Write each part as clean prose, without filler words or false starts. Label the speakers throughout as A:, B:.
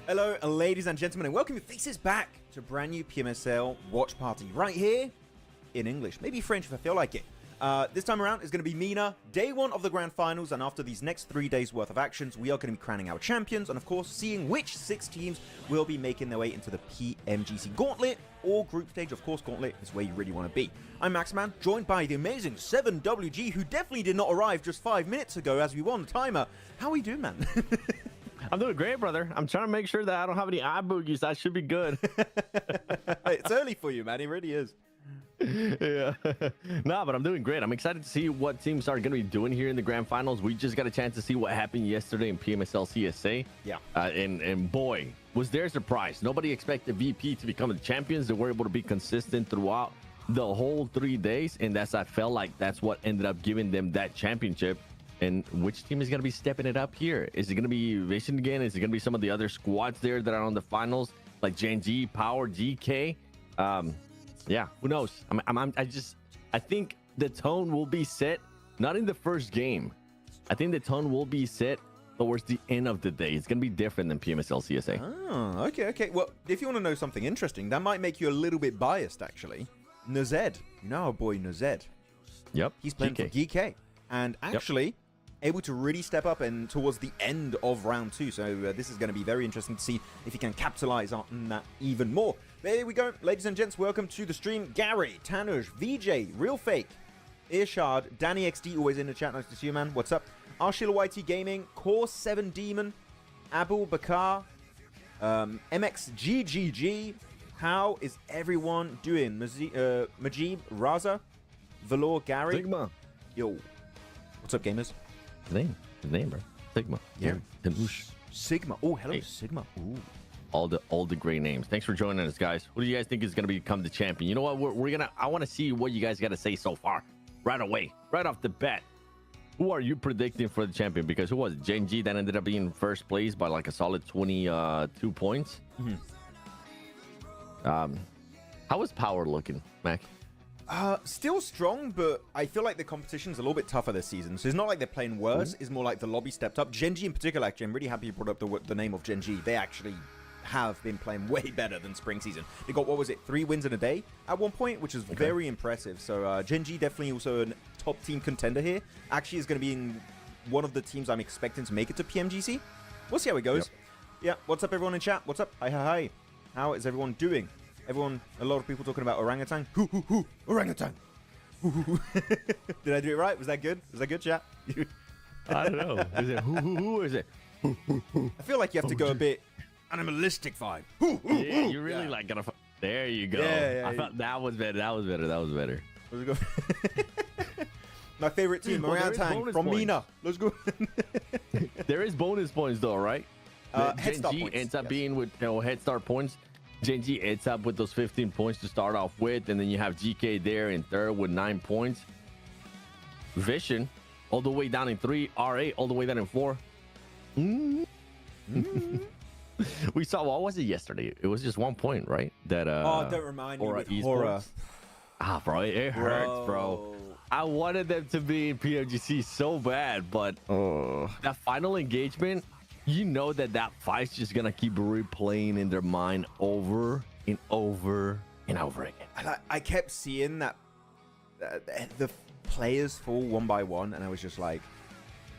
A: Hello, ladies and gentlemen, and welcome your faces back to a brand new PMSL watch party right here in English, maybe French if I feel like it. This time around is going to be MENA, day one of the grand finals, and after these next 3 days worth of actions, we are going to be crowning our champions, and of course, seeing which 6 teams will be making their way into the PMGC Gauntlet, or group stage. Of course, Gauntlet is where you really want to be. I'm Maxman, joined by the amazing 7WG, who definitely did not arrive just 5 minutes ago as we won the timer. How are we doing, man?
B: I'm doing great, brother. I'm trying to make sure that I don't have any eye boogies. That should be good.
A: It's early for you, man. It really is.
B: Yeah. Nah, but I'm doing great. I'm excited to see what teams are going to be doing here in the grand finals. We just got a chance to see what happened yesterday in PMSL CSA.
A: Yeah.
B: And boy, was there a surprise. Nobody expected VP to become the champions. They were able to be consistent throughout the whole 3 days. And I felt like that's what ended up giving them that championship. And which team is going to be stepping it up here? Is it going to be Vision again? Is it going to be some of the other squads there that are on the finals, like Gen.G, Power, GK? Yeah, who knows? I think the tone will be set, not in the first game. I think the tone will be set towards the end of the day. It's going to be different than PMSL CSA.
A: Oh, okay. Well, if you want to know something interesting, that might make you a little bit biased, actually. Nazed, you know our boy Nazed.
B: Yep.
A: He's playing for GK. And actually... able to really step up and towards the end of round 2. So this is going to be very interesting to see if he can capitalize on that even more. There we go. Ladies and gents, welcome to the stream. Gary, Tanush, VJ, Real Fake, Irshad, Danny XD, always in the chat. Nice to see you, man. What's up? Arshila YT Gaming, Core 7 Demon, Abul Bakar, MXGGG. How is everyone doing? Majib, Raza, Valor, Gary.
B: Sigma.
A: Yo. What's up, gamers?
B: His name, bro. Sigma.
A: Yeah.
B: Tanush.
A: Sigma. Oh, hello,
B: Hey.
A: Sigma. Ooh.
B: All the great names. Thanks for joining us, guys. Who do you guys think is going to become the champion? You know what? I want to see what you guys got to say so far. Right away. Right off the bat. Who are you predicting for the champion? Because who was it? Gen.G that ended up being first place by like a solid 22 points. How was Power looking, Mac?
A: Still strong, but I feel like the competition's a little bit tougher this season. So it's not like they're playing worse. It's more like the lobby stepped up. Gen.G in particular, actually, I'm really happy you brought up the name of Gen.G. They actually have been playing way better than spring season. They got, what was it, 3 wins in a day at one point, which is very impressive. So Gen.G definitely also a top team contender here. Actually is going to be in one of the teams I'm expecting to make it to PMGC. We'll see how it goes. Yeah, what's up, everyone in chat? What's up? Hi. How is everyone doing? Everyone, a lot of people talking about orangutan. Hoo, orangutan. Did I do it right? Was that good? Was that good, chat?
B: I don't know. Is it who is it?
A: I feel like you have to go a bit animalistic vibe.
B: Yeah, you really like gotta. There you go.
A: Yeah,
B: I thought that was better. That was better.
A: Let's go. My favorite team, orangutan from MENA. Let's go.
B: There is bonus points though, right?
A: Head start
B: Gen.G
A: points,
B: ends up
A: yes.
B: being with head start points. Gen.G ends up with those 15 points to start off with, and then you have GK there in third with 9 points. Vision all the way down in 3, RA all the way down in 4. We saw, what was it yesterday? It was just 1 point, right? That
A: don't remind me with horror.
B: Bro, it hurts, bro. I wanted them to be in PMGC so bad, but that final engagement, you know that fight's just gonna keep replaying in their mind over and over and over again.
A: And I kept seeing that the players fall one by one, and I was just like,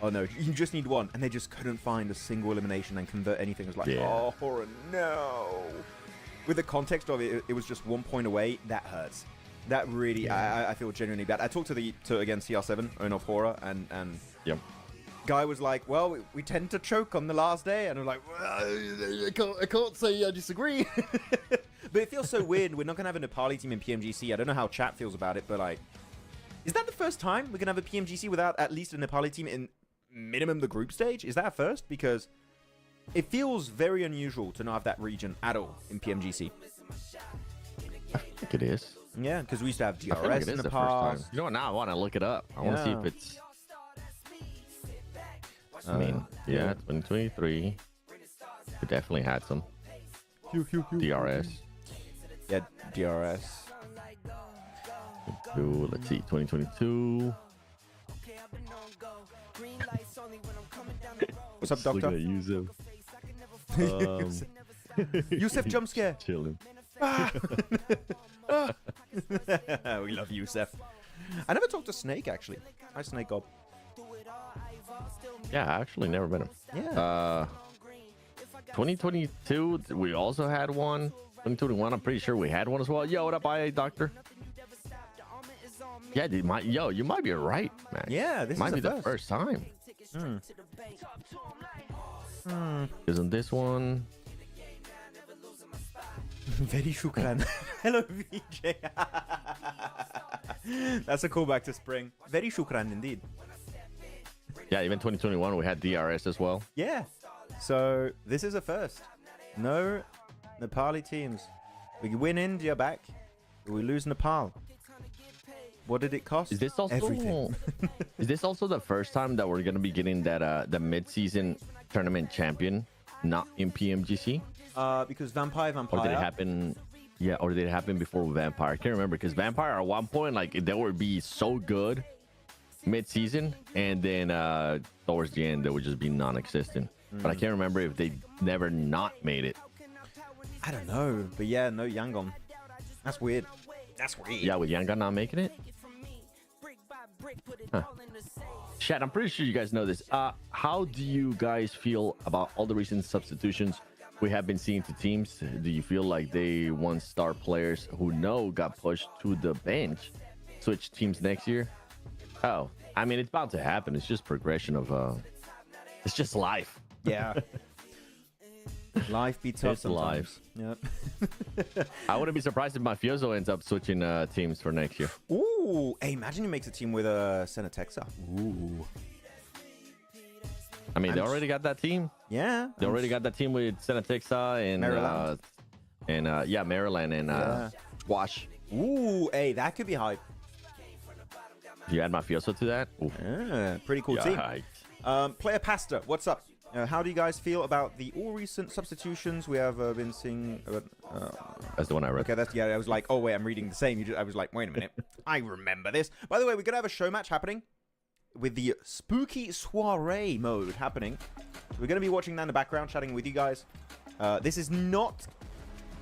A: oh no, you just need one. And they just couldn't find a single elimination and convert anything. It was like, oh, horror, no. With the context of it, it was just 1 point away. That hurts. That really, I feel genuinely bad. I talked to again, CR7, owner of horror, and
B: yep.
A: Guy was like, well, we tend to choke on the last day. And I'm like, well, I can't say I disagree. But it feels so weird. We're not going to have a Nepali team in PMGC. I don't know how chat feels about it, but like, is that the first time we're going to have a PMGC without at least a Nepali team in minimum the group stage? Is that a first? Because it feels very unusual to not have that region at all in PMGC.
B: I think it is.
A: Yeah, because we used to have
B: I feel like
A: DRS
B: it
A: in
B: is
A: the
B: the first
A: past.
B: time. You know what? Now I want to look it up. I want to see if it's. I mean, yeah, 2023. We definitely had some DRS.
A: Yeah, DRS.
B: Let's see, 2022.
A: What's up, Doctor?
B: Use him.
A: Yusef jump scare.
B: Chilling.
A: We love Yusef. I never talked to Snake, actually. Hi, Snake God.
B: Yeah, I actually never met him.
A: Yeah.
B: 2022, we also had one. 2021, I'm pretty sure we had one as well. Yo, what up, IA Doctor? Yeah, dude, you might be right, man.
A: Yeah, this
B: might
A: is
B: be the first time. Because on this one,
A: very shukran. Hello, VJ. That's a callback to spring. Very shukran indeed.
B: yeah, even 2021, we had DRS as well.
A: Yeah. So this is a first. No Nepali teams. We win India back. We lose Nepal. What did it cost?
B: Is this also
A: everything?
B: Is this also the first time that we're gonna be getting that the mid-season tournament champion not in PMGC?
A: Because Vampire.
B: Or did it happen? Yeah, or did it happen before Vampire? I can't remember because Vampire at one point like they would be so good mid-season, and then towards the end they would just be non-existent. But I can't remember if they never not made it.
A: I don't know, but yeah, no Yangon. That's weird. That's weird.
B: Yeah, with Yanga not making it. Huh. Chat, I'm pretty sure you guys know this. How do you guys feel about all the recent substitutions we have been seeing to teams? Do you feel like they once star players who got pushed to the bench switch teams next year? Oh, I mean, it's bound to happen. It's just progression of it's just life.
A: Yeah. Life be tough
B: It's
A: sometimes.
B: life.
A: Yep.
B: I wouldn't be surprised if Mafioso ends up switching teams for next year.
A: Ooh, hey, imagine he makes a team with Senatexa. Ooh.
B: I mean, they already got that team.
A: Yeah.
B: They already got that team with Senatexa and
A: Maryland.
B: Maryland and Wash.
A: Ooh, hey, that could be hype.
B: You add Mafioso to that? Ooh.
A: Yeah, pretty cool team.
B: Yikes.
A: Player Pasta, what's up? How do you guys feel about the all recent substitutions we have been seeing?
B: That's the one I read.
A: Okay, I was like, oh wait, I'm reading the same. I was like, wait a minute, I remember this. By the way, we're gonna have a show match happening with the spooky soiree mode happening. We're gonna be watching that in the background, chatting with you guys. This is not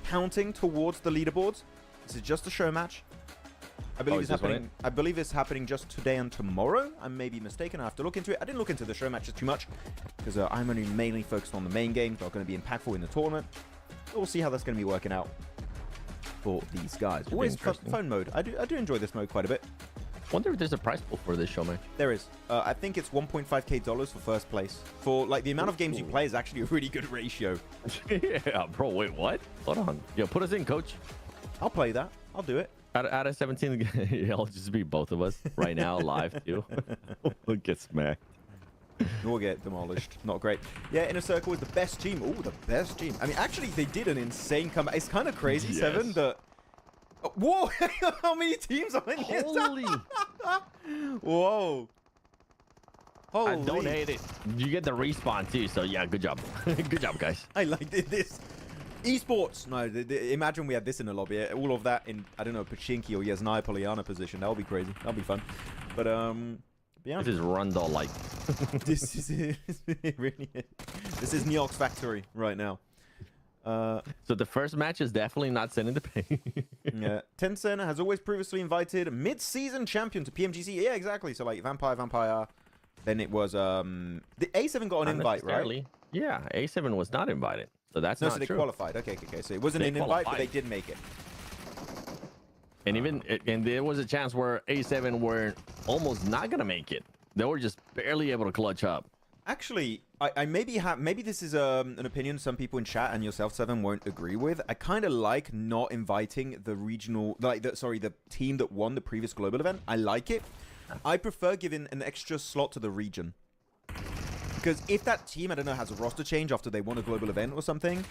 A: counting towards the leaderboards. This is just a show match. I believe it's happening. I believe it's happening just today and tomorrow. I may be mistaken. I have to look into it. I didn't look into the show matches too much because I'm only mainly focused on the main games that are going to be impactful in the tournament. So we'll see how that's going to be working out for these guys. Always phone mode. I do enjoy this mode quite a bit.
B: Wonder if there's a prize pool for this show match.
A: There is. I think it's $1.5k for first place. For like the amount of games you play is actually a really good ratio.
B: Yeah, bro. Wait, what? Hold on. Yo, put us in, coach.
A: I'll play that. I'll do it.
B: Out of 17, it'll just be both of us right now live too. We'll get smacked.
A: We'll get demolished. Not great. Yeah, Inner Circle is the best team. Oh, the best team. I mean, actually, they did an insane comeback. It's kind of crazy, yes. Seven, that... Oh, whoa! How many teams are in this?
B: Holy!
A: Whoa. Holy.
B: I don't hate it. You get the respawn too, so yeah, good job. Good job, guys.
A: I like this. Esports. No, imagine we had this in the lobby. All of that in, I don't know, Pachinki or Yasnaya Poliana position. That would be crazy. That would be fun. But, yeah.
B: This is Rundle-like.
A: This is it really is. This is Neox Factory right now.
B: So the first match is definitely not sending the pay.
A: Yeah. Tencent has always previously invited mid-season champion to PMGC. Yeah, exactly. So, like, Vampire. Then it was, the A7 got an invite, right?
B: Yeah, A7 was not invited. So that's not
A: so they
B: true.
A: Qualified. Okay. So it wasn't an invite, but they did make it.
B: And there was a chance where A7 were almost not gonna make it. They were just barely able to clutch up.
A: Actually, I maybe this is an opinion some people in chat and yourself, Seven, won't agree with. I kind of like not inviting the regional, the team that won the previous global event. I like it. I prefer giving an extra slot to the region. Because if that team, I don't know, has a roster change after they won a global event or something,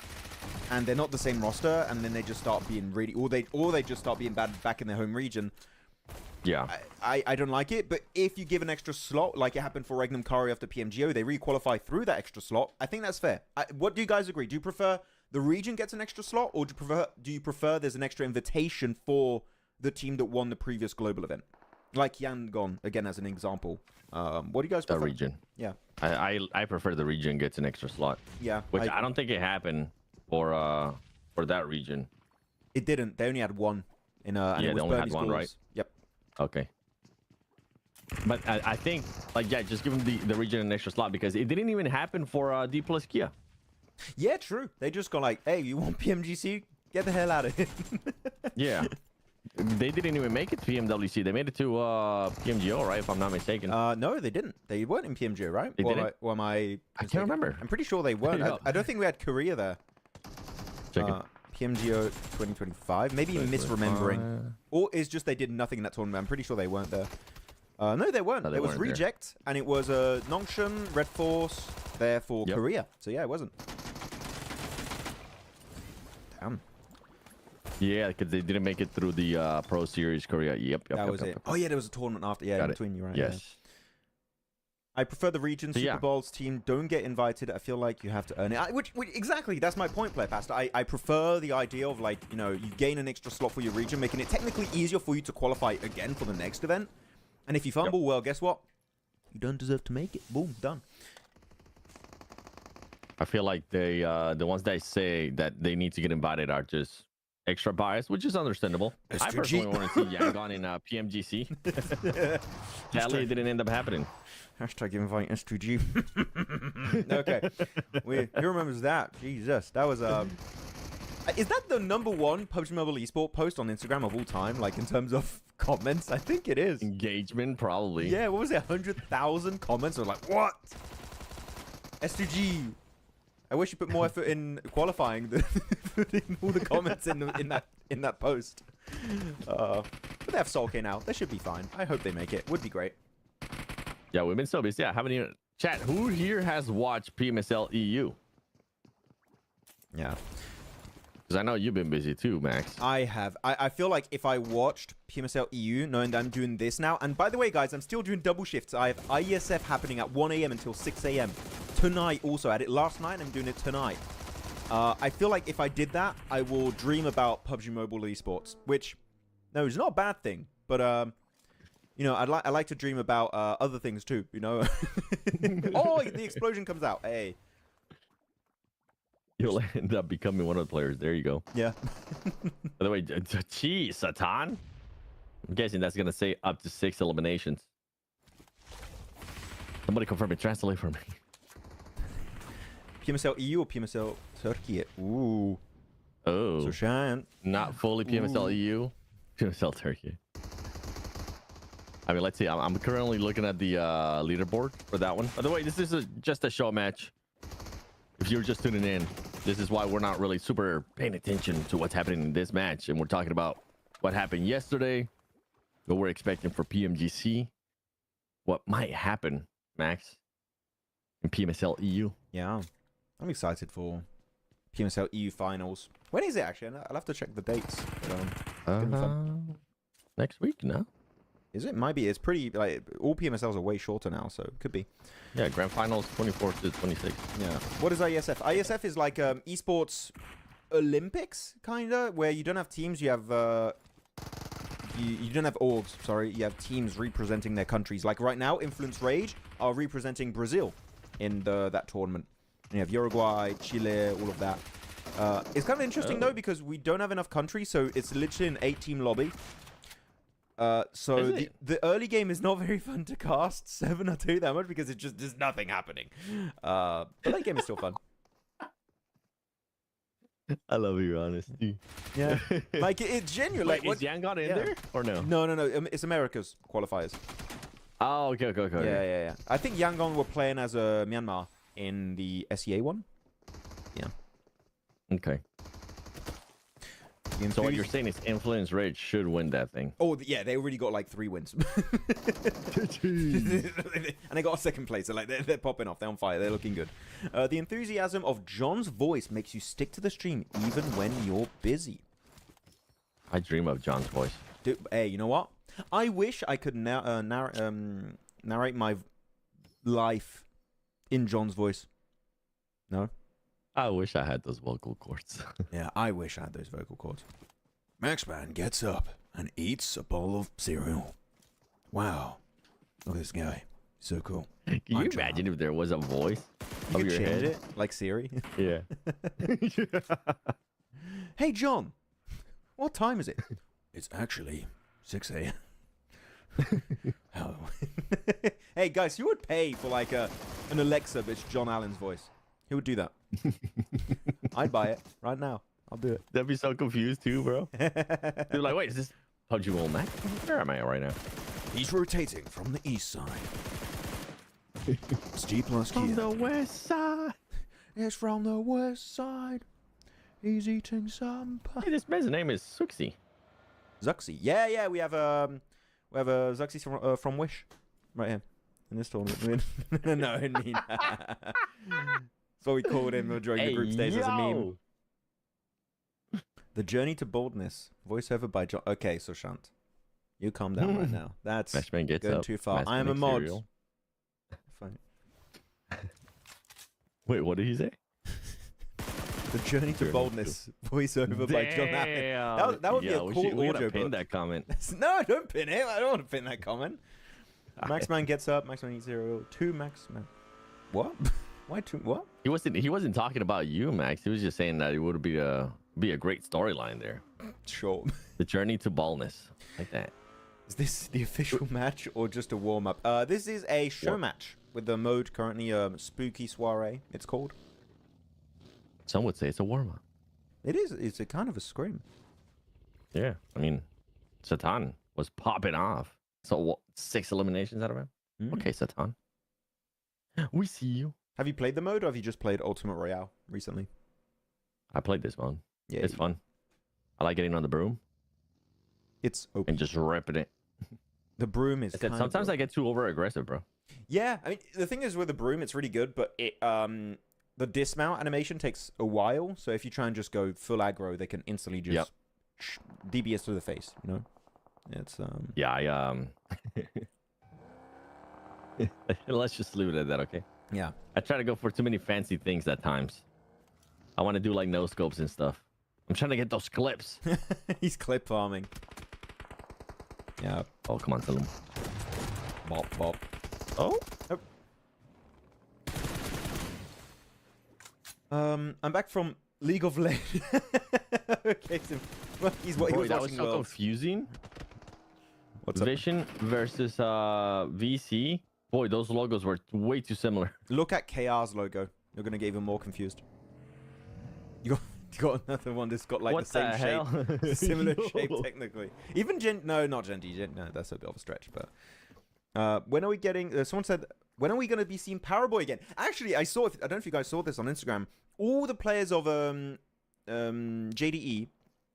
A: and they're not the same roster, and then they just start being really, or they just start being bad back in their home region.
B: Yeah,
A: I don't like it. But if you give an extra slot, like it happened for Regnum Kari after PMGO, they re-qualify through that extra slot. I think that's fair. What do you guys agree? Do you prefer the region gets an extra slot, or do you prefer there's an extra invitation for the team that won the previous global event? Like Yangon, again, as an example. What do you guys prefer?
B: The region.
A: Yeah.
B: I prefer the region gets an extra slot.
A: Yeah,
B: Which I don't think it happened for that region.
A: it didn't. They only had one and
B: Yeah,
A: it
B: they
A: was
B: only had
A: Bernie's
B: one,
A: balls.
B: right?
A: Yep.
B: Okay. But I think, like, yeah, just give them the region an extra slot because it didn't even happen for D plus Kia.
A: Yeah, true. They just go like, hey, you want PMGC? Get the hell out of here.
B: Yeah. They didn't even make it to PMWC. They made it to PMGO, right? If I'm not mistaken.
A: No, they didn't. They weren't in PMG, right?
B: They didn't?
A: Or am I
B: can't remember.
A: I'm pretty sure they weren't. I don't think we had Korea there.
B: Check it.
A: PMGO 2025. Maybe misremembering. Or it's just they did nothing in that tournament. I'm pretty sure they weren't there. No, they weren't.
B: No, they
A: it was
B: weren't there.
A: Reject, and it was Nongshun, Red Force there for Korea. So yeah, it wasn't. Damn.
B: Yeah, because they didn't make it through the Pro Series Korea. Yep.
A: That was it. Oh yeah, there was a tournament after. Yeah, in between. You're right.
B: Yes.
A: Yeah. I prefer the region Super Bowls team. Don't get invited. I feel like you have to earn it. Which exactly, that's my point, Player Pastor. I prefer the idea of, like, you know, you gain an extra slot for your region, making it technically easier for you to qualify again for the next event. And if you fumble, well, guess what? You don't deserve to make it. Boom, done.
B: I feel like they the ones that say that they need to get invited are just extra biased, which is understandable. I personally want to see Yangon in PMGC. Sadly, it didn't end up happening.
A: Hashtag invite S2G. Okay. Who remembers that? Jesus. That was is that the #1 PUBG Mobile Esport post on Instagram of all time? Like, in terms of comments? I think it is.
B: Engagement, probably.
A: Yeah, what was it? 100,000 comments? I was like, what? S2G. I wish you put more effort in qualifying than putting all the comments in that post. But they have Soul K now. They should be fine. I hope they make it. Would be great.
B: Yeah, we've been so busy. Yeah, haven't even chat. Who here has watched PMSL EU?
A: Yeah.
B: Because I know you've been busy too, Max.
A: I have. I feel like if I watched PMSL EU, knowing that I'm doing this now, and by the way, guys, I'm still doing double shifts. I have IESF happening at 1 a.m. until 6 a.m. Tonight also. I had it last night. I'm doing it tonight. I feel like if I did that, I will dream about PUBG Mobile Esports, which, no, it's not a bad thing, but you know, I like to dream about other things too, you know. Oh, the explosion comes out. Hey.
B: You'll end up becoming one of the players. There you go.
A: Yeah.
B: By the way, geez, Satan. I'm guessing that's gonna say up to 6 eliminations. Somebody confirm it. Translate for me.
A: PMSL EU or PMSL Turkey? Ooh.
B: Oh.
A: So shine.
B: Not fully PMSL EU. PMSL Turkey. I mean, let's see. I'm currently looking at the leaderboard for that one. By the way, this is just a show match. If you're just tuning in, this is why we're not really super paying attention to what's happening in this match. And we're talking about what happened yesterday, what we're expecting for PMGC, what might happen, Max, in PMSL EU.
A: Yeah. I'm excited for PMSL EU finals. When is it actually? I'll have to check the dates. But,
B: next week, no?
A: Is it? Might be. It's pretty, like, all PMSLs are way shorter now, so it could be.
B: Yeah, grand finals 24th to 26th.
A: Yeah. What is IESF? IESF is like esports Olympics, kind of, where you don't have teams, you have you don't have orgs, sorry, you have teams representing their countries. Like right now, Influence Rage are representing Brazil in that tournament. And you have Uruguay, Chile, all of that. It's kind of interesting though, because we don't have enough countries, so it's literally an 8-team lobby. So the early game is not very fun to cast. 7 or 2 that much because it's just there's nothing happening. But that game is still fun.
B: I love your honesty.
A: Yeah, like it's genuine. Like,
B: is Yangon in there or no?
A: No. It's America's qualifiers.
B: Oh, okay.
A: Yeah. I think Yangon were playing as a Myanmar in the SEA one. Yeah.
B: Okay. So what you're saying is Influence Rage should win that thing.
A: Oh, yeah, they already got like 3 wins. And they got a 2nd place. So like they're popping off. They're on fire. They're looking good. The enthusiasm of John's voice makes you stick to the stream even when you're busy.
B: I dream of John's voice.
A: Dude, hey, you know what? I wish I could narrate my life in John's voice. No?
B: I wish I had those vocal cords.
A: Yeah, I wish I had those vocal cords. Maxman gets up and eats a bowl of cereal. Wow. Look at this guy. So cool.
B: Can you imagine if there was a voice
A: You
B: of
A: could
B: your
A: change
B: head?
A: it like Siri.
B: Yeah.
A: Hey, John, what time is it? It's actually 6 a.m. Oh. Hey, guys, who would pay for like an Alexa, but it's John Allen's voice? Who would do that? I'd buy it right now. I'll do it.
B: That'd be so confused too, bro. They're like, wait, is this Pudgy Mac? Where am I right now?
A: He's rotating from the east side. Steve plus
B: From the west side.
A: It's from the west side. He's eating some pie.
B: Hey, this man's name is Suxi.
A: Zuxi. Yeah, we have a Zuxi from Wish right here in this tournament. No, I mean that's what we called him during the group stage as a meme. The Journey to Boldness, voiceover by John. Okay, so Shant, you calm down right now. That's
B: Mashman gets
A: going
B: up.
A: too far.
B: Mashman
A: I am a
B: makes
A: mod.
B: cereal.
A: Fine.
B: Wait, what did he say?
A: The Journey to Boldness, voiceover by John Allen. That would be a cool audio
B: pin
A: book.
B: that comment.
A: No, don't pin it. I don't want to pin that comment. Maxman gets up. Maxman eats cereal. 2 Maxman. What? Why 2? What?
B: He wasn't talking about you, Max. He was just saying that it would be a great storyline there.
A: Sure.
B: The journey to baldness, like that.
A: Is this the official match or just a warm up? This is a show match with the mode currently Spooky Soiree. It's called.
B: Some would say it's a warm up.
A: It is. It's a kind of a scream.
B: Yeah, I mean, Satan was popping off. So what, 6 eliminations out of him? Okay, Satan. We see you.
A: Have you played the mode or have you just played Ultimate Royale recently?
B: I played this one.
A: Yeah,
B: it's fun. I like getting on the broom
A: It's open.
B: and just ripping it.
A: The broom is.
B: Sometimes I get too over aggressive, bro.
A: Yeah, I mean the thing is with the broom, it's really good, but it the dismount animation takes a while. So if you try and just go full aggro, they can instantly just DBS to the face. You know, it's
B: Yeah, let's just leave it at that, okay?
A: Yeah.
B: I try to go for too many fancy things at times. I want to do like no scopes and stuff. I'm trying to get those clips.
A: He's clip farming. Yeah.
B: Oh, come on, Salum.
A: Bop, bop.
B: Oh.
A: I'm back from League of Legends. Okay, so he's what he
B: Boy,
A: was
B: that was
A: watching
B: so
A: Worlds.
B: confusing.
A: What's up?
B: Vision versus VC. Boy, those logos were way too similar.
A: Look at KR's logo. You're gonna get even more confused. You got another one that's got like
B: What
A: the same
B: the hell?
A: shape, similar
B: Yo.
A: shape technically. Even not Gen D. No, that's a bit of a stretch. But when are we getting? Someone said, when are we gonna be seeing Powerboy again? Actually, I don't know if you guys saw this on Instagram. All the players of JDE,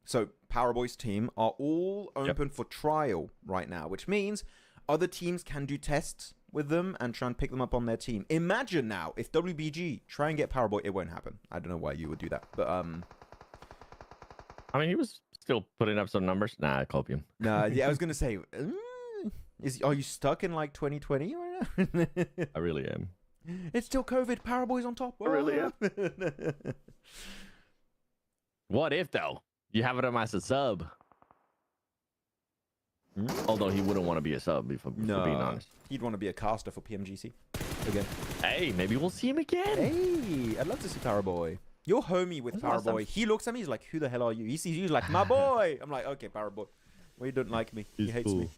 A: so Powerboy's team, are all open for trial right now, which means other teams can do tests with them and try and pick them up on their team. Imagine now if WBG try and get Powerboy, it won't happen. I don't know why you would do that, but
B: I mean, he was still putting up some numbers. Nah, I copied him.
A: nah, yeah, I was gonna say, are you stuck in like 2020 right now?
B: I really am.
A: It's still COVID. Powerboy's on top.
B: I really am. What if though? You have it as a sub. Although he wouldn't want to be a sub, if being honest.
A: He'd want to be a caster for PMGC again.
B: Hey, maybe we'll see him again.
A: Hey, I'd love to see Powerboy. You're homie with
B: When's the last
A: Powerboy. He looks at me, he's like, who the hell are you? He sees you, he's like, my boy. I'm like, okay, Powerboy. Well, you don't like me. He hates me.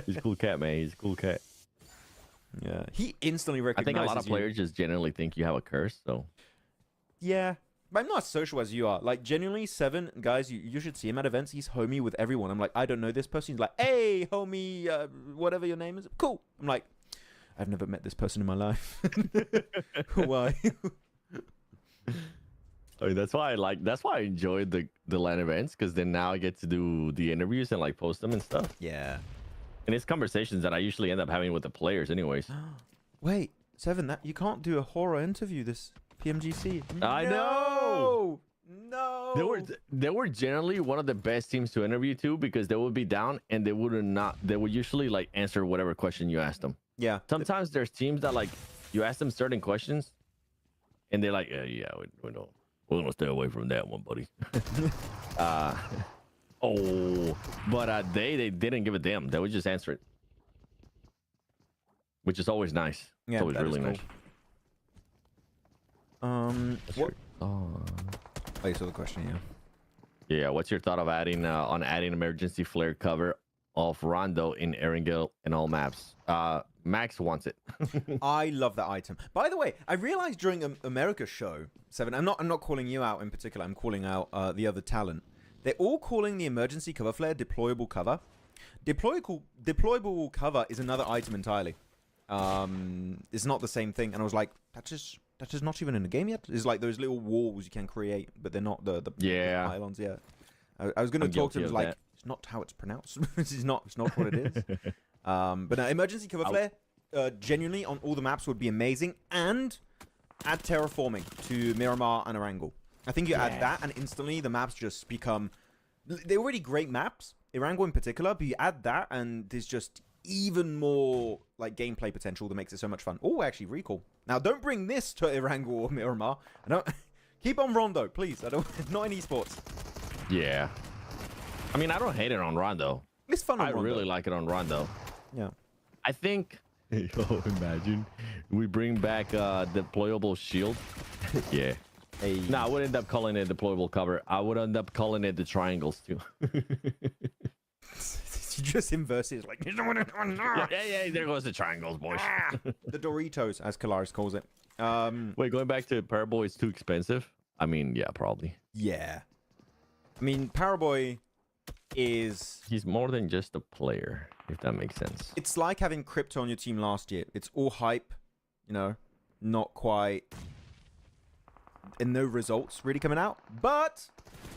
B: He's a cool cat, man. He's a cool cat.
A: Yeah. He instantly
B: I
A: recognizes
B: think a lot of
A: you.
B: players just generally think you have a curse, so.
A: Yeah. But I'm not as social as you are. Like, genuinely, Seven, guys, you should see him at events. He's homie with everyone. I'm like, I don't know this person. He's like, hey, homie, whatever your name is. Cool. I'm like, I've never met this person in my life. Why?
B: I mean, that's why I enjoyed the LAN events, because then now I get to do the interviews and like post them and stuff.
A: Yeah.
B: And it's conversations that I usually end up having with the players anyways.
A: Wait, Seven, that you can't do a horror interview this PMGC.
B: I know.
A: No.
B: They were generally one of the best teams to interview too, because they would be down and they would usually like answer whatever question you asked them.
A: Yeah.
B: Sometimes there's teams that like you ask them certain questions and they're like, yeah, we know. We're gonna stay away from that one, buddy. But they didn't give a damn. They would just answer it. which is always nice.
A: Yeah,
B: It's always
A: that is
B: really
A: cool.
B: nice.
A: What?
B: Oh.
A: Oh, you saw the question, yeah.
B: Yeah, what's your thought of adding emergency flare cover of Rondo in Erangel and all maps? Max wants it.
A: I love that item. By the way, I realized during America's show, Seven, I'm not calling you out in particular, I'm calling out the other talent. They're all calling the emergency cover flare deployable cover. Deployable cover is another item entirely. It's not the same thing. And I was like, that is not even in the game yet. It's like those little walls you can create, but they're not the pylons. Yeah. I was going to talk to him. Like, it's not how it's pronounced. It's not what it is. But no, emergency cover flare, genuinely on all the maps would be amazing. And add terraforming to Miramar and Erangel. I think you add that, and instantly the maps just become. They're already great maps, Erangel in particular. But you add that, and there's just even more like gameplay potential that makes it so much fun. Oh, actually, recall. Now, don't bring this to Erangel or Miramar. I don't keep on Rondo, please. I don't. Not in esports.
B: Yeah. I mean, I don't hate it on Rondo.
A: It's fun on
B: I
A: Rondo.
B: really like it on Rondo.
A: Yeah.
B: I think. Yo, imagine we bring back deployable shield. Yeah.
A: Hey.
B: No, I would end up calling it deployable cover. I would end up calling it the triangles too.
A: You just inverse it like
B: yeah, there goes the triangles, boys.
A: the Doritos, as Kalaris calls it.
B: Wait, going back to Paraboy is too expensive? I mean, yeah, probably.
A: Yeah. I mean, Paraboy is...
B: He's more than just a player, if that makes sense.
A: It's like having Crypto on your team last year. It's all hype, you know, not quite... And no results really coming out. But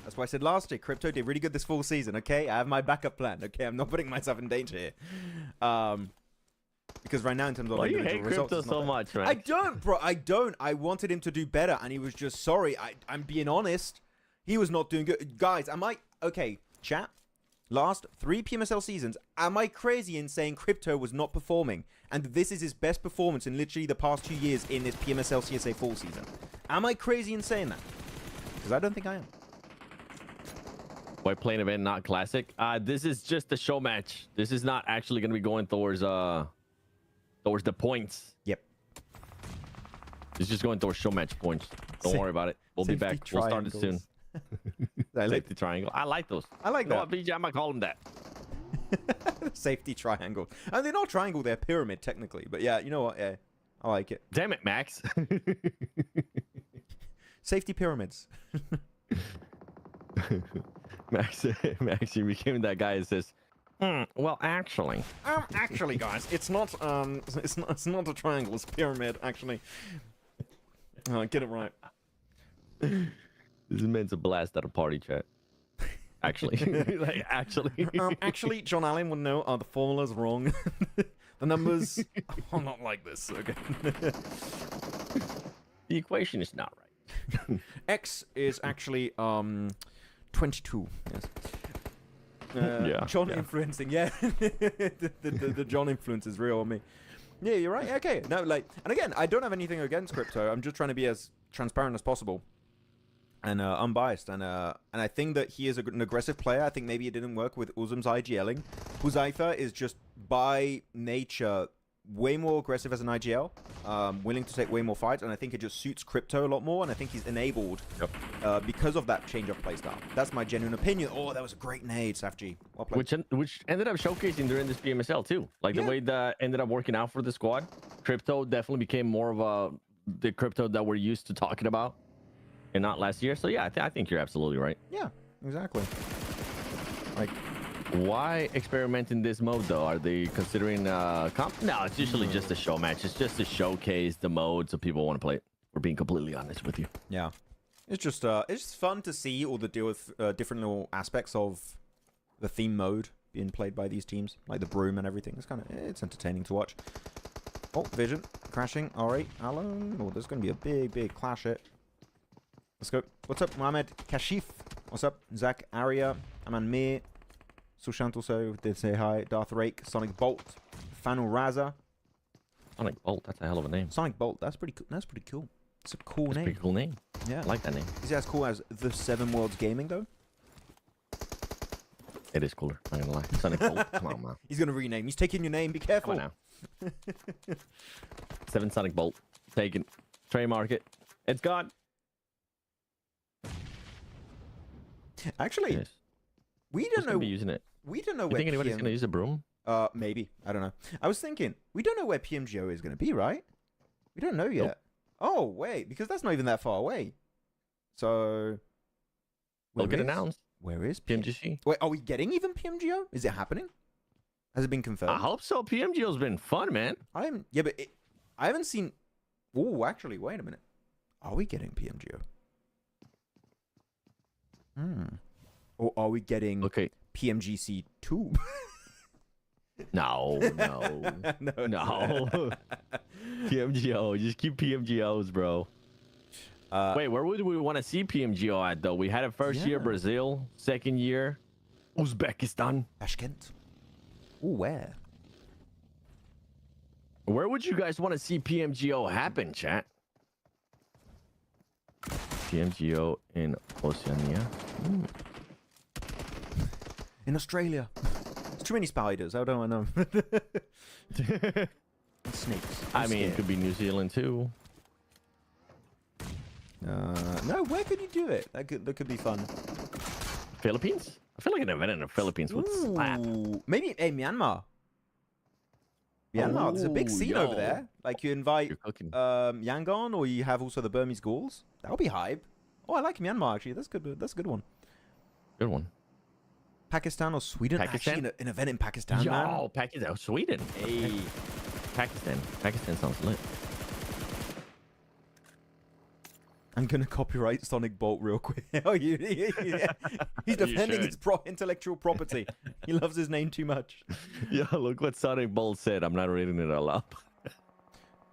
A: that's why I said last year, Crypto did really good this full season, okay? I have my backup plan, okay? I'm not putting myself in danger here. Because right now, in terms of
B: Why
A: like
B: do you hate
A: results,
B: Crypto so much, man?
A: I don't, bro. I don't. I wanted him to do better, and he was just sorry. I'm being honest. He was not doing good. Guys, okay, chat? Last 3 PMSL seasons, am I crazy in saying Crypto was not performing? And this is his best performance in literally the past 2 years in this PMSL CSA fall season. Am I crazy in saying that? Because I don't think I am.
B: Why playing event, not classic? This is just a show match. This is not actually going to be going towards the points.
A: Yep.
B: It's just going towards show match points. Don't worry about it. We'll be back. We'll start it soon. Safety triangle. I like those.
A: I like that.
B: What, BJ, I might call them that.
A: Safety triangle. And they're not triangle, they're pyramid technically. But yeah, you know what? Yeah, I like it.
B: Damn it, Max.
A: Safety pyramids.
B: Max, you became that guy that says, well, actually,
A: guys, it's not a triangle, it's a pyramid, actually. Get it right.
B: This is meant to blast at a party chat. Actually,
A: actually, John Allen would know. The formula's wrong. The numbers are not like this. Okay.
B: The equation is not right.
A: X is actually 22. Yes. John influencing. Yeah. the John influence is real on me. Yeah, you're right. Okay. No, like, and again, I don't have anything against crypto. I'm just trying to be as transparent as possible. And unbiased, and I think that he is an aggressive player. I think maybe it didn't work with Uzum's IGLing. Huzaifa is just by nature way more aggressive as an IGL, willing to take way more fights, and I think it just suits Crypto a lot more, and I think he's enabled because of that change of playstyle. That's my genuine opinion. Oh, that was a great nade, Safji. Well played.
B: Which ended up showcasing during this PMSL too. Like the way that ended up working out for the squad. Crypto definitely became more of the Crypto that we're used to talking about. And not last year. So yeah, I think you're absolutely right.
A: Yeah, exactly. Like,
B: why experiment in this mode though? Are they considering comp? No, it's usually just a show match. It's just to showcase the mode so people want to play it. We're being completely honest with you.
A: Yeah, it's just fun to see all the deal with different little aspects of the theme mode being played by these teams, like the broom and everything. It's entertaining to watch. Oh, Vision crashing. All right, Alan. Oh, there's gonna be a big clash here. Let's go. What's up, Mohamed Kashif? What's up, Zach Aria? Aman Mir. Sushant also did say hi. Darth Rake. Sonic Bolt. Fanul Raza.
B: Sonic Bolt, that's a hell of a name.
A: Sonic Bolt, that's pretty cool. That's pretty cool. It's a cool name.
B: Pretty cool name.
A: Yeah.
B: I like that name.
A: Is it as cool as the Seven Worlds Gaming though?
B: It is cooler. I'm not gonna lie. Sonic Bolt. Come on, man.
A: He's gonna rename. He's taking your name. Be careful.
B: Come on now. 7 Sonic Bolt. Taken. Trademark it. It's gone.
A: Actually,
B: Yes.
A: we
B: Who's
A: don't
B: gonna
A: know.
B: be using it?
A: We don't know
B: You
A: where.
B: think anybody's gonna use a broom?
A: Maybe. I don't know. I was thinking we don't know where PMGO is gonna be, right? We don't know yet.
B: Nope.
A: Oh wait, because that's not even that far away. So.
B: It'll get
A: is-
B: announced.
A: Where is
B: PMGC.
A: Wait, are we getting even PMGO? Is it happening? Has it been confirmed?
B: I hope so. PMGO's been fun, man.
A: Yeah, but I haven't seen. Oh, actually, wait a minute. Are we getting PMGO? Or are we getting
B: Okay.
A: PMGC 2?
B: No. PMGO. Just keep PMGOs, bro. Wait, where would we want to see PMGO at, though? We had it first year,
A: Yeah.
B: Brazil. Second year, Uzbekistan.
A: Tashkent. Oh, where?
B: Where would you guys want to see PMGO happen, chat? PMGO in Oceania.
A: In Australia. There's too many spiders. I don't know. Snakes.
B: I mean, it could be New Zealand, too.
A: No, where could you do it? That could be fun.
B: Philippines? I feel like an event in the Philippines would slap.
A: Ooh, maybe Myanmar. Myanmar, there's a big
B: Oh,
A: scene
B: yo.
A: over there. Like you invite
B: You're cooking.
A: Yangon, or you have also the Burmese Gauls. That'll be hype. Oh, I like Myanmar actually. That's good. That's a good one.
B: Good one.
A: Pakistan or Sweden?
B: Pakistan?
A: Actually, an event in Pakistan,
B: Yo,
A: man.
B: Pakistan. Oh, Sweden.
A: Hey.
B: Pakistan. Pakistan sounds lit.
A: I'm gonna copyright Sonic Bolt real quick. Oh, he's defending his intellectual property. He loves his name too much.
B: Yeah, look what Sonic Bolt said. I'm not reading it all up.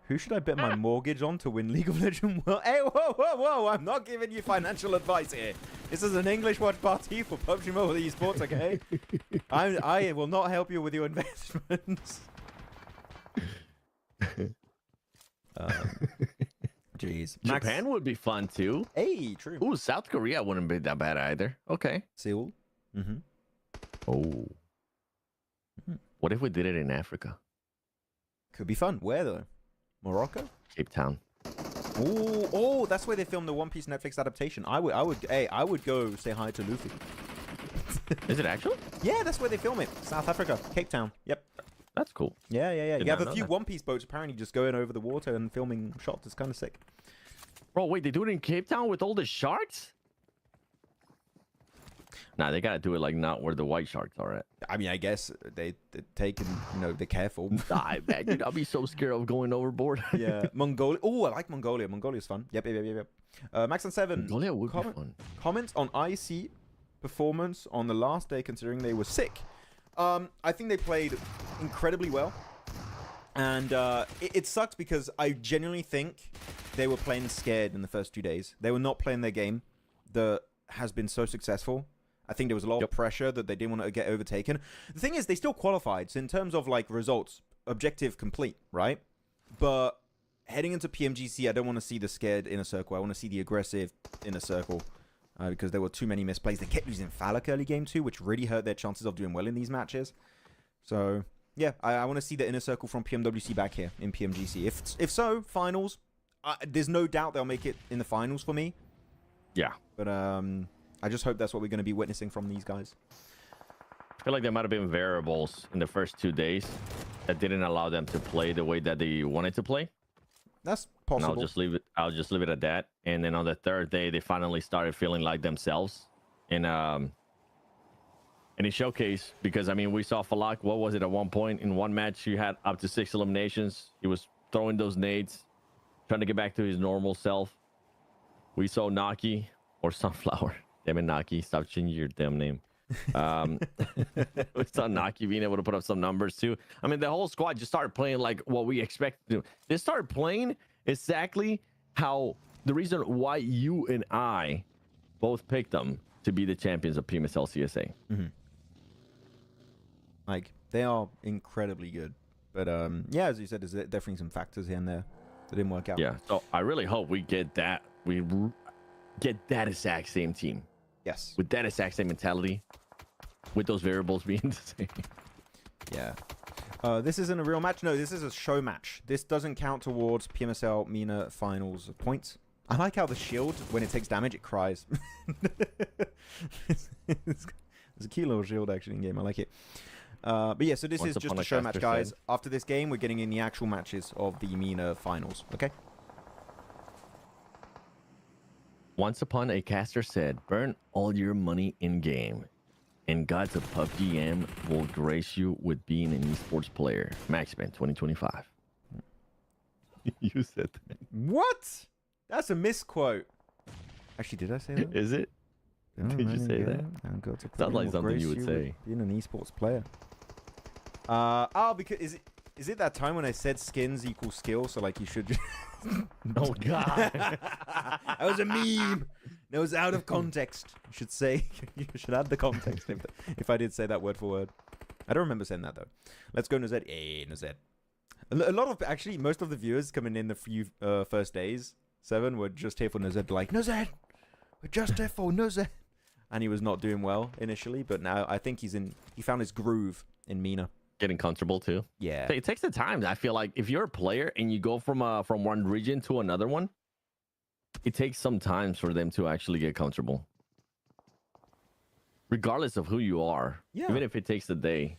A: Who should I bet my mortgage on to win League of Legends World? Hey, whoa! I'm not giving you financial advice here. This is an English watch party for PUBG Mobile Esports, okay? I will not help you with your investments. Jeez. Max-
B: Japan would be fun too.
A: Hey, true.
B: Ooh, South Korea wouldn't be that bad either. Okay.
A: Seoul. Mm-hmm.
B: Oh. What if we did it in Africa?
A: Could be fun. Where though? Morocco?
B: Cape Town.
A: Oh, that's where they filmed the One Piece Netflix adaptation. I would go say hi to Luffy.
B: Is it actually?
A: Yeah, that's where they film it. South Africa, Cape Town. Yep.
B: That's cool.
A: Yeah.
B: Did
A: You have
B: not
A: a
B: know
A: few
B: that.
A: One Piece boats apparently just going over the water and filming shots. It's kind of sick.
B: Bro, wait, they do it in Cape Town with all the sharks? Nah, they gotta do it like not where the white sharks are at.
A: I mean, I guess they're taking, they're careful.
B: Nah, man, dude, I'll be so scared of going overboard.
A: Yeah, Mongolia. Oh, I like Mongolia. Mongolia's fun. Yep. Max and 7.
B: Mongolia would be fun.
A: Comments on IC performance on the last day, considering they were sick. I think they played incredibly well, and it sucks because I genuinely think they were playing scared in the first 2 days. They were not playing their game that has been so successful. I think there was a lot of pressure that they didn't want to get overtaken. The thing is, they still qualified. So in terms of like results, objective complete, right? But heading into PMGC, I don't want to see the scared inner circle. I want to see the aggressive inner circle. Because there were too many misplays. They kept using Falak early game too, which really hurt their chances of doing well in these matches. So, yeah, I want to see the inner circle from PMWC back here in PMGC. If so, finals, there's no doubt they'll make it in the finals for me.
B: Yeah.
A: But I just hope that's what we're going to be witnessing from these guys.
B: I feel like there might have been variables in the first 2 days that didn't allow them to play the way that they wanted to play.
A: That's
B: And
A: possible.
B: I'll just leave it at that. And then on the third day, they finally started feeling like themselves in a showcase. Because I mean, we saw Falak. What was it at one point in one match? He had up to 6 eliminations. He was throwing those nades, trying to get back to his normal self. We saw Naki or Sunflower. Damn it, Naki! Stop changing your damn name. We saw Naki being able to put up some numbers too. I mean, the whole squad just started playing like what we expected to do. They started playing exactly how the reason why you and I both picked them to be the champions of PMSL CSA.
A: Mm-hmm. Like, they are incredibly good. But yeah, as you said, there's definitely some factors here and there that didn't work out.
B: Yeah, so I really hope we get that. Get that exact same team
A: Yes.
B: with that exact same mentality. with those variables being the same.
A: Yeah. This isn't a real match. No, this is a show match. This doesn't count towards PMSL MENA finals points. I like how the shield, when it takes damage, it cries. It's a cute little shield actually in game. I like it. But yeah, so this is just a show match, guys. After this game, we're getting in the actual matches of the MENA finals. Okay.
B: Once upon a caster said, burn all your money in game, and gods of PUBG M will grace you with being an esports player. Maxman 2025. You said that.
A: What? That's a misquote. Actually, did I say that?
B: Is it? Did you say that? Sounds like something you would say.
A: Being an esports player. Because is it that time when I said skins equal skill? So like you should just...
B: Oh god.
A: That was a meme. That was out of context. You should say, you should add the context if I did say that word for word. I don't remember saying that though. Let's go Nozed. Hey, Nozed. A lot of, actually, most of the viewers coming in the few first days, 7, were just here for Nozed. Like, Nozed, we're just here for Nozed. And he was not doing well initially, but now I think he found his groove in MENA.
B: Getting comfortable too.
A: Yeah.
B: It takes the time. I feel like if you're a player and you go from one region to another one, it takes some time for them to actually get comfortable. Regardless of who you are. Yeah. Even if it takes a day.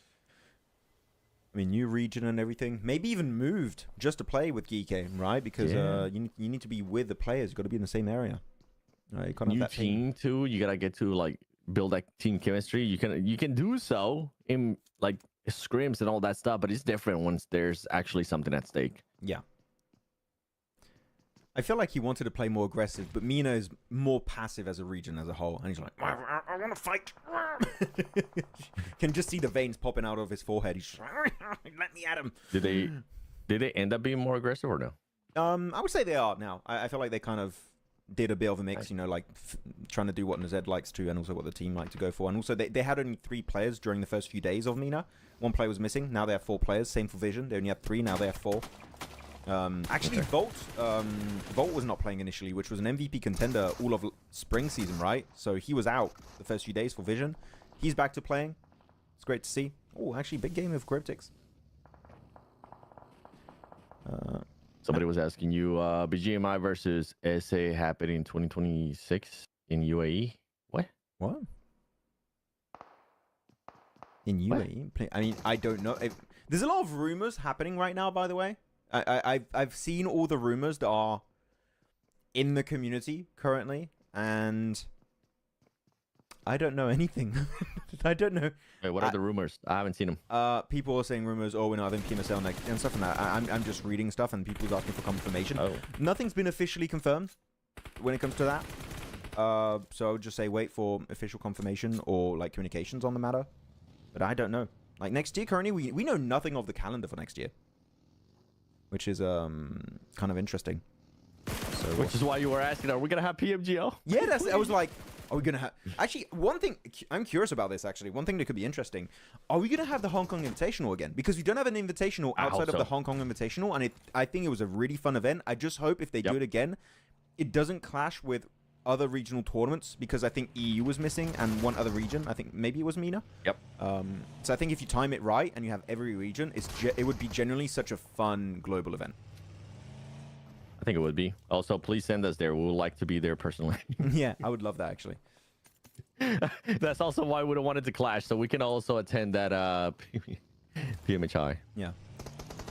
A: I mean, new region and everything. Maybe even moved just to play with Geek, right? Because you need to be with the players. You've got to be in the same area. Right? You can't have
B: new
A: that
B: team too. You gotta get to like build that team chemistry. You can do so in like scrims and all that stuff, but it's different once there's actually something at stake.
A: Yeah. I feel like he wanted to play more aggressive, but MENA is more passive as a region as a whole. And he's like, I want to fight. Can just see the veins popping out of his forehead. He's just like, let me at him.
B: Did they end up being more aggressive or no?
A: I would say they are now. I feel like they kind of did a bit of a mix, you know, like trying to do what Nozed likes to and also what the team like to go for. And also they had only 3 players during the first few days of MENA. 1 player was missing. Now they have 4 players. Same for Vision. They only had 3. Now they have 4. Actually, okay. Volt was not playing initially, which was an MVP contender all of spring season, right? So he was out the first few days for Vision. He's back to playing. It's great to see. Oh, actually, big game of Cryptics.
B: Somebody was asking you, BGMI versus SA happening in 2026 in UAE. What?
A: In UAE? What? I mean, I don't know. There's a lot of rumors happening right now, by the way. I've seen all the rumors that are in the community currently, and I don't know anything. I don't know.
B: Wait, what are the rumors? I haven't seen them.
A: People are saying rumors. Oh, we're not having PMSL and stuff, and I'm just reading stuff, and people's asking for confirmation. Oh. Nothing's been officially confirmed when it comes to that. So I would just say wait for official confirmation or like communications on the matter. But I don't know. Like next year, currently we know nothing of the calendar for next year, which is kind of interesting. So,
B: which is why you were asking, are we gonna have PMGL?
A: Yeah, I was like, are we gonna have? Actually, one thing I'm curious about this. Actually, one thing that could be interesting: are we gonna have the Hong Kong Invitational again? Because we don't have an Invitational outside of the Hong Kong Invitational, and I think it was a really fun event. I just hope if they do it again, it doesn't clash with other regional tournaments, because I think EU was missing and one other region. I think maybe it was MENA.
B: Yep.
A: So I think if you time it right and you have every region, it would be genuinely such a fun global event.
B: I think it would be. Also, please send us there. We would like to be there personally.
A: Yeah, I would love that actually.
B: That's also why we don't want it to clash, so we can also attend that PMHI.
A: Yeah.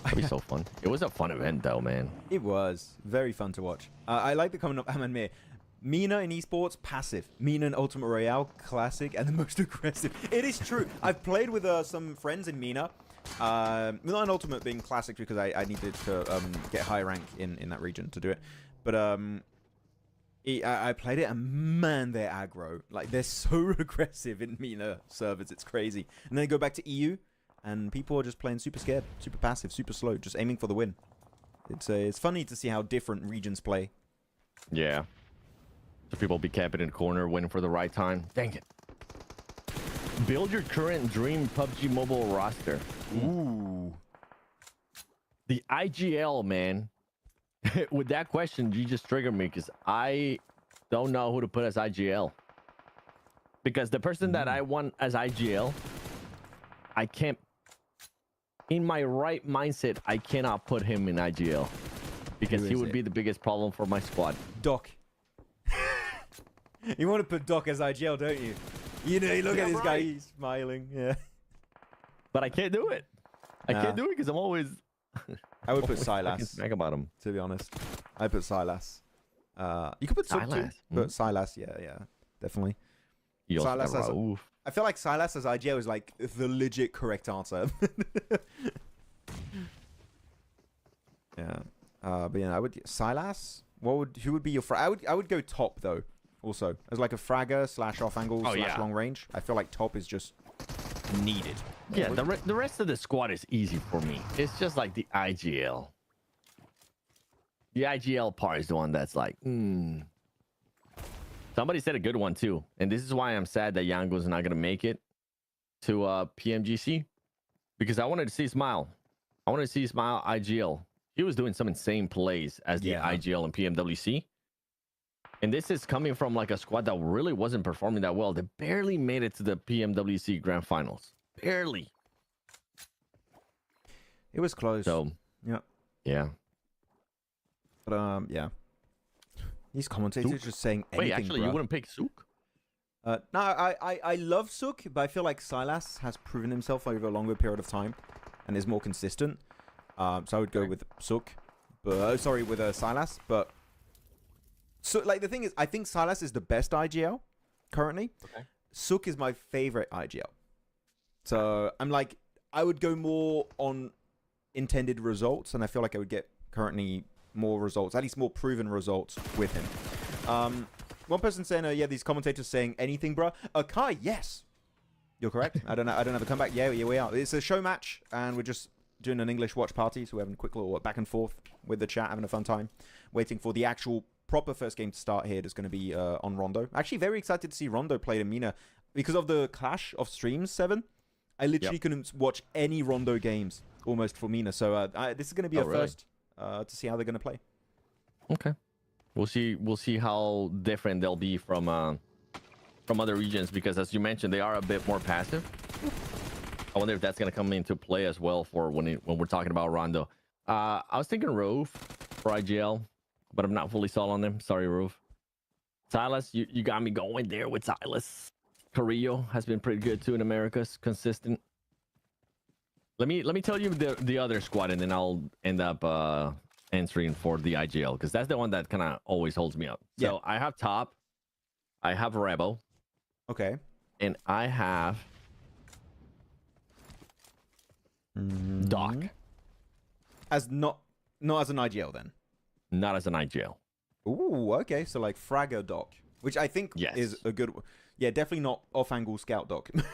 B: That'd be so fun. It was a fun event though, man.
A: It was very fun to watch. I like the comment of Aman Mir. MENA in esports, passive. MENA in Ultimate Royale, classic, and the most aggressive. It is true. I've played with some friends in MENA. Not in Ultimate being classic because I needed to get high rank in that region to do it. But I played it, and man, they're aggro. Like, they're so aggressive in MENA servers. It's crazy. And then they go back to EU, and people are just playing super scared, super passive, super slow, just aiming for the win. It's funny to see how different regions play.
B: Yeah. So people be camping in the corner, waiting for the right time. Dang it. Build your current dream PUBG Mobile roster.
A: Ooh.
B: The IGL, man. With that question, you just triggered me because I don't know who to put as IGL. because the person that I want as IGL, I can't. In my right mindset, I cannot put him in IGL because he would be the biggest problem for my squad.
A: Doc. You want to put Doc as IGL, don't you? You know, look at this guy, he's smiling. Yeah.
B: But I can't do it. I can't do it because I'm always.
A: I would put Silas.
B: Smack about him.
A: To be honest, I put Silas. You could put Sub too, but Silas, yeah, definitely.
B: Silas as
A: I feel like Silas as IGL is like the legit correct answer. Yeah, but yeah, I would Silas. Who would be your I would go top though. Also, as like a fragger / off angle / long range. I feel like top is just needed.
B: Yeah, the rest of the squad is easy for me. It's just like the IGL. The IGL part is the one that's like, Somebody said a good one too, and this is why I'm sad that Yango's not gonna make it to PMGC, because I wanted to see Smile. I wanted to see Smile IGL. He was doing some insane plays as the IGL and PMWC. And this is coming from like a squad that really wasn't performing that well. They barely made it to the PMWC Grand Finals. Barely.
A: It was close.
B: So, yeah.
A: But yeah. These commentators just saying anything.
B: Wait, actually, you wouldn't pick Sook?
A: No, I love Sook, but I feel like Silas has proven himself over a longer period of time and is more consistent. So I would go with Sook, but with Silas. But so like the thing is, I think Silas is the best IGL currently. Okay. Sook is my favorite IGL. So I'm like, I would go more on intended results, and I feel like I would get currently more results, at least more proven results with him. One person saying, yeah, these commentators saying anything, bro. Kai, yes, you're correct. I don't have a comeback. Yeah, we are. It's a show match, and we're just doing an English watch party, so we're having a quick little back and forth with the chat, having a fun time, waiting for the actual proper first game to start here. That's going to be on Rondo. Actually, very excited to see Rondo play in MENA because of the clash of streams. 7, I literally couldn't watch any Rondo games almost for MENA, so this is going to be a first to see how they're going to play.
B: Okay, we'll see how different they'll be from other regions, because as you mentioned, they are a bit more passive. I wonder if that's going to come into play as well for when we're talking about Rondo. I was thinking Rove for IGL, but I'm not fully sold on them. Sorry, Rove. Silas, you got me going there with Silas. Carrillo has been pretty good too in Americas, consistent. Let me tell you the other squad, and then I'll end up answering for the IGL, because that's the one that kind of always holds me up. So I have top, I have Rebel,
A: okay,
B: and I have Doc.
A: As not as an IGL then.
B: Not as an IGL.
A: Ooh, okay. So like Fragger Doc, which I think is a good one. Yeah, definitely not off-angle scout Doc. Main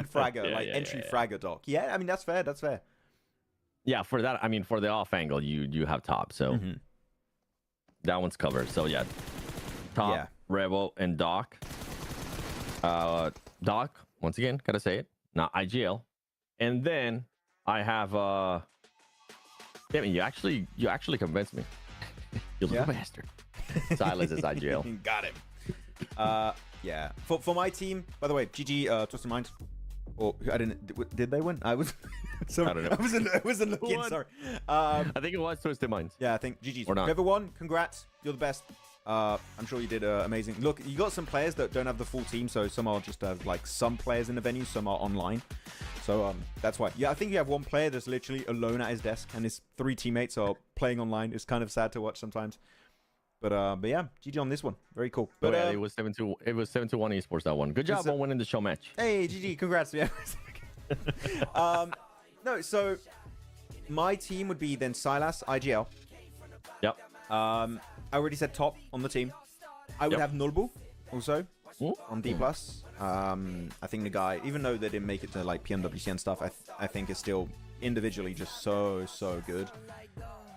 A: Fragger, entry Fragger Doc. Yeah, I mean, that's fair. That's fair.
B: Yeah, for that, I mean, for the off-angle, you have top. So that one's covered. So yeah, top, Rebel, and Doc. Doc, once again, gotta say it, not IGL. And then I have damn it, you actually convinced me. You little bastard. Silas is IGL.
A: Got him. Yeah. For my team, by the way, GG Twisted Mind. Or I didn't. Did they win? I was. Sorry, I don't know. I wasn't looking. Sorry.
B: I think it was Twisted Minds.
A: Yeah, I think GG's. Whoever won, congrats. You're the best. I'm sure you did amazing. Look, you got some players that don't have the full team, so some are just have like some players in the venue, some are online. So that's why. Yeah, I think you have one player that's literally alone at his desk, and his 3 teammates are playing online. It's kind of sad to watch sometimes. But yeah, GG on this one. Very cool. But
B: it was 7-2. It was 7-1 esports, that one. Good job on winning the show match.
A: Hey, GG, congrats. Yeah. No, so my team would be then Silas, IGL.
B: Yep.
A: I already said top on the team. I would have Nulbu also on D+. I think the guy, even though they didn't make it to like PMWC and stuff, I think is still individually just so good.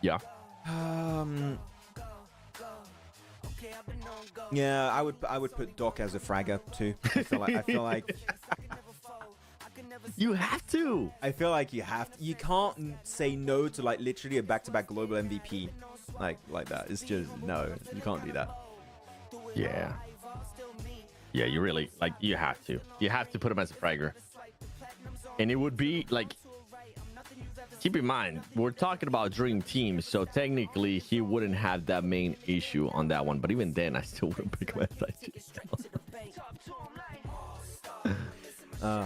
B: Yeah.
A: Yeah, I would put Doc as a fragger too. I feel like
B: you have to.
A: I feel like you have to. You can't say no to like literally a back-to-back global MVP like that. It's just no, you can't do that.
B: Yeah. Yeah, you really like you have to. You have to put him as a fragger. And it would be like, keep in mind, we're talking about dream teams, so technically he wouldn't have that main issue on that one. But even then, I still wouldn't pick him as IG.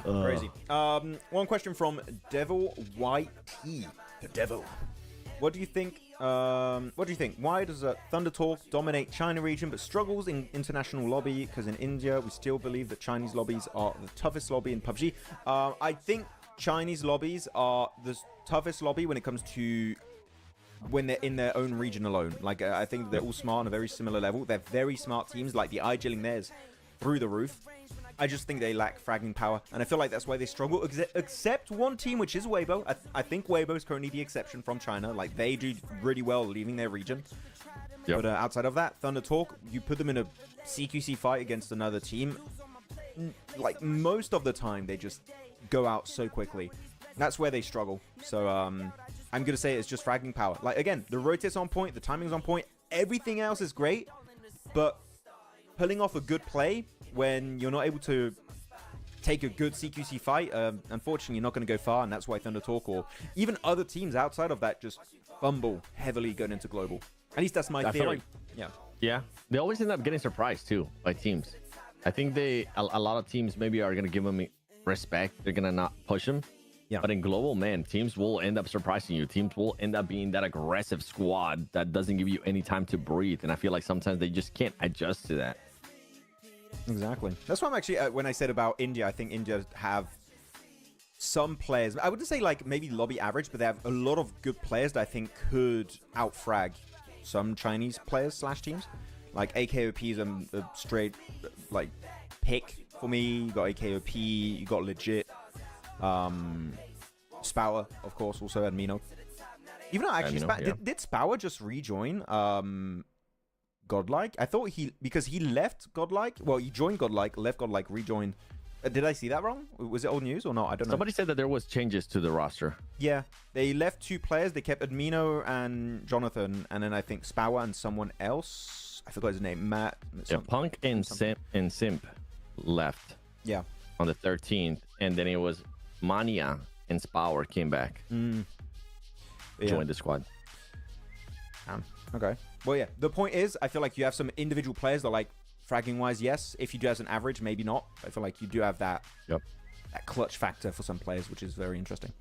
A: Crazy. One question from Devil YT. The Devil. What do you think? Why does Thunder Talk dominate China region but struggles in international lobby? Because in India, we still believe that Chinese lobbies are the toughest lobby in PUBG. I think Chinese lobbies are the toughest lobby when it comes to when they're in their own region alone. Like, I think they're all smart on a very similar level. They're very smart teams. Like, the eye-jilling theirs through the roof. I just think they lack fragging power, and I feel like that's why they struggle, except one team, which is Weibo. I think Weibo is currently the exception from China. Like, they do really well leaving their region. Yep. But outside of that, Thunder Talk, you put them in a CQC fight against another team, like, most of the time, they just go out so quickly. That's where they struggle. So, I'm going to say it's just fragging power. Like, again, the rotate's on point, the timing's on point, everything else is great, but pulling off a good play when you're not able to take a good CQC fight, unfortunately, you're not going to go far, and that's why Thunder Talk or even other teams outside of that just fumble heavily going into global. At least that's my theory.
B: Yeah, they always end up getting surprised too by teams. I think a lot of teams maybe are going to give them respect. They're going to not push them. Yeah. But in global, man, teams will end up surprising you. Teams will end up being that aggressive squad that doesn't give you any time to breathe. And I feel like sometimes they just can't adjust to that.
A: Exactly. That's why I'm actually, when I said about India, I think India have some players. I wouldn't say like maybe lobby average, but they have a lot of good players that I think could outfrag some Chinese players / teams. Like AKOP is a straight like pick for me. You got AKOP, you got legit. Spower, of course, also had Mino. Even though actually, did Spower just rejoin Godlike? I thought because he left Godlike. Well, he joined Godlike, left Godlike, rejoined. Did I see that wrong? Was it old news or not? I don't know.
B: Somebody said that there was changes to the roster.
A: Yeah, they left 2 players. They kept Admino and Jonathan, and then I think Spower and someone else. I forgot his name. Matt.
B: Yeah, Punk and Simp left.
A: Yeah.
B: On the 13th, and then it was Mania and Spower came back. Joined the squad.
A: Okay. Well, yeah. The point is, I feel like you have some individual players that, like, fragging wise, yes. If you do as an average, maybe not. I feel like you do have that clutch factor for some players, which is very interesting.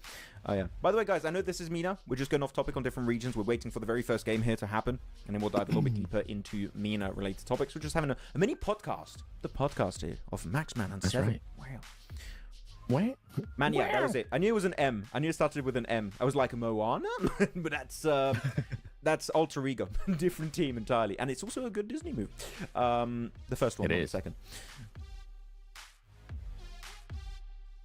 A: Oh, yeah. By the way, guys, I know this is MENA. We're just going off topic on different regions. We're waiting for the very first game here to happen, and then we'll dive a little bit deeper into MENA-related topics. We're just having a mini podcast. The podcast here of Maxman and 7.
B: Right.
A: Wow.
B: What?
A: Man, yeah, that was it. I knew it was an M. I knew it started with an M. I was like a Moana, but that's Alter Ego. Different team entirely. And it's also a good Disney movie. The first one, not the second.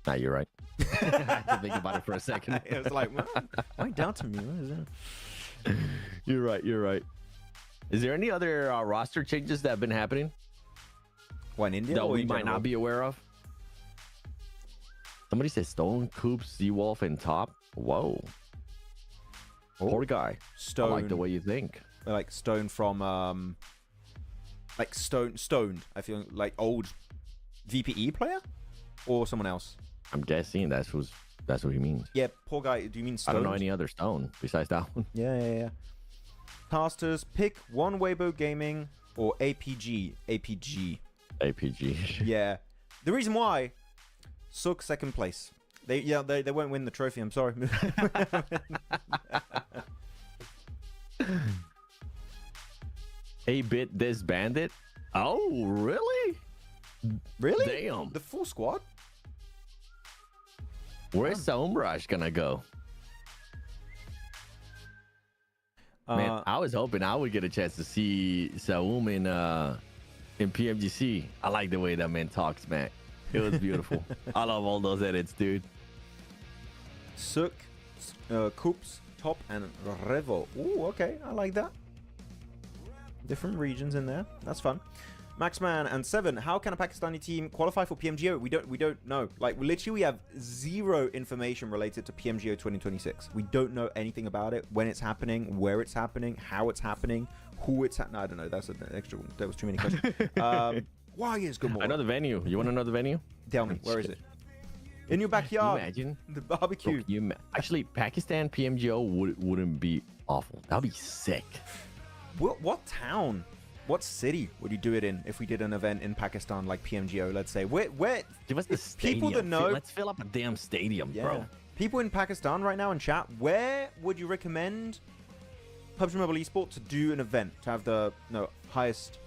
B: Nah, you're right. I had to think about it for a second.
A: It was like, why doubting me? What is that?
B: You're right. Is there any other roster changes that have been happening?
A: What, in India?
B: That we might not be aware of? Somebody says Stone, Coops, Z-Wolf, and Top. Whoa. Poor guy.
A: Stone.
B: I like the way you think.
A: Like Stone from, like Stoned. I feel like old VPE player? Or someone else?
B: I'm guessing that's what he means.
A: Yeah, poor guy. Do you mean Stone?
B: I don't know any other Stone besides that one.
A: Yeah. Casters, pick one Weibo Gaming or APG. Yeah. The reason why, Sook second place. They won't win the trophy. I'm sorry.
B: 8-bit disbanded. Oh, really?
A: Really?
B: Damn.
A: The full squad?
B: Where's Saumraj gonna go? Man, I was hoping I would get a chance to see Saum in PMGC. I like the way that man talks, man. It was beautiful. I love all those edits, dude.
A: Sook, Coops, Top, and Revo. Ooh, okay. I like that. Different regions in there. That's fun. Maxman and 7. How can a Pakistani team qualify for PMGO? We don't know. Like, literally, we have zero information related to PMGO 2026. We don't know anything about it, when it's happening, where it's happening, how it's happening, who it's happening. I don't know. That's an extra one. There was too many questions. Why is Gamora?
B: Another venue. You want another venue?
A: Tell me, where is it? In your
B: Can you
A: backyard.
B: imagine?
A: The barbecue.
B: Actually, Pakistan PMGO wouldn't be awful. That'd be sick.
A: What town? What city would you do it in if we did an event in Pakistan like PMGO, let's say? Where
B: Give us the stadium.
A: people that know...
B: Let's fill up a damn stadium, bro.
A: People in Pakistan right now in chat, where would you recommend PUBG Mobile Esports to do an event? To have the highest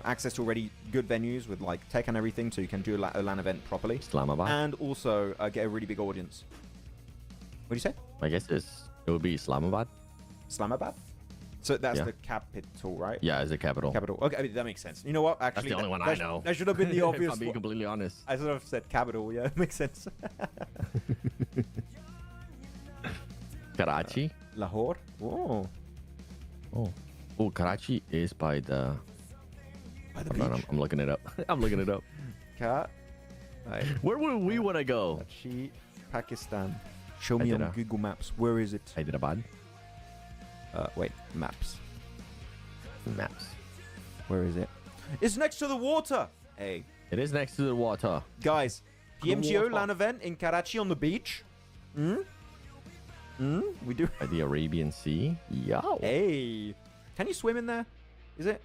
A: access to already good venues with like tech and everything, so you can do a LAN event properly.
B: Islamabad.
A: And also get a really big audience. What do you say?
B: I guess it would be Islamabad.
A: Islamabad? So that's the capital, right?
B: Yeah, it's the capital.
A: Capital. Okay, I mean, that makes sense. You know what? Actually,
B: that's the only one I know.
A: That should have been the obvious.
B: If I'm being completely honest.
A: I sort of said capital. Yeah, it makes sense.
B: Karachi.
A: Lahore. Oh.
B: Karachi is by the.
A: By the beach.
B: I'm looking it up. I'm looking it up.
A: Cat. Right.
B: Where would we want to go?
A: Karachi, Pakistan. Show me on Google Maps. Where is it?
B: Hyderabad.
A: Wait, maps.
B: Maps.
A: Where is it? It's next to the water. Hey.
B: It is next to the water.
A: Guys, PMGO LAN event in Karachi on the beach. We do.
B: By the Arabian Sea. Yo.
A: Hey. Can you swim in there? Is it?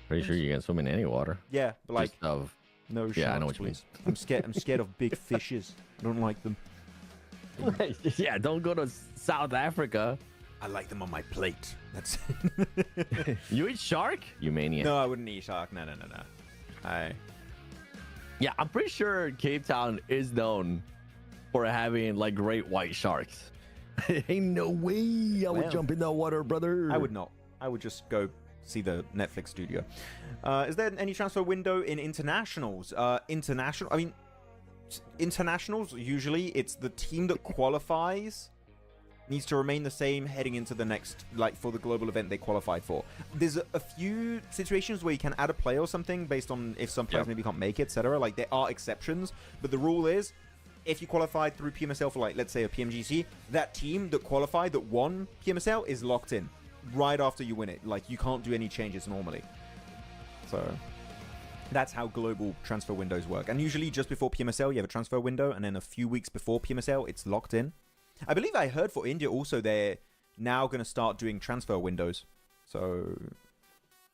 B: Pretty sure you can swim in any water.
A: Yeah, but like
B: Just of.
A: no sharks,
B: Yeah, I know what you mean.
A: please. I'm scared of big fishes. I don't like them.
B: Yeah, don't go to South Africa.
A: I like them on my plate. That's
B: You eat shark? You maniac.
A: No, I wouldn't eat shark. No.
B: Yeah, I'm pretty sure Cape Town is known for having like great white sharks. Ain't no way I would jump in that water, brother.
A: I would not. I would just go see the Netflix studio. Is there any transfer window in internationals? Internationals, usually it's the team that qualifies needs to remain the same heading into the next, like for the global event they qualified for. There's a few situations where you can add a player or something based on if some players maybe can't make it, etc. Like there are exceptions, but the rule is if you qualified through PMSL for like, let's say a PMGC, that team that qualified, that won PMSL is locked in right after you win it. Like you can't do any changes normally. So that's how global transfer windows work. And usually just before PMSL, you have a transfer window, and then a few weeks before PMSL, it's locked in. I believe I heard for India also they're now going to start doing transfer windows. So...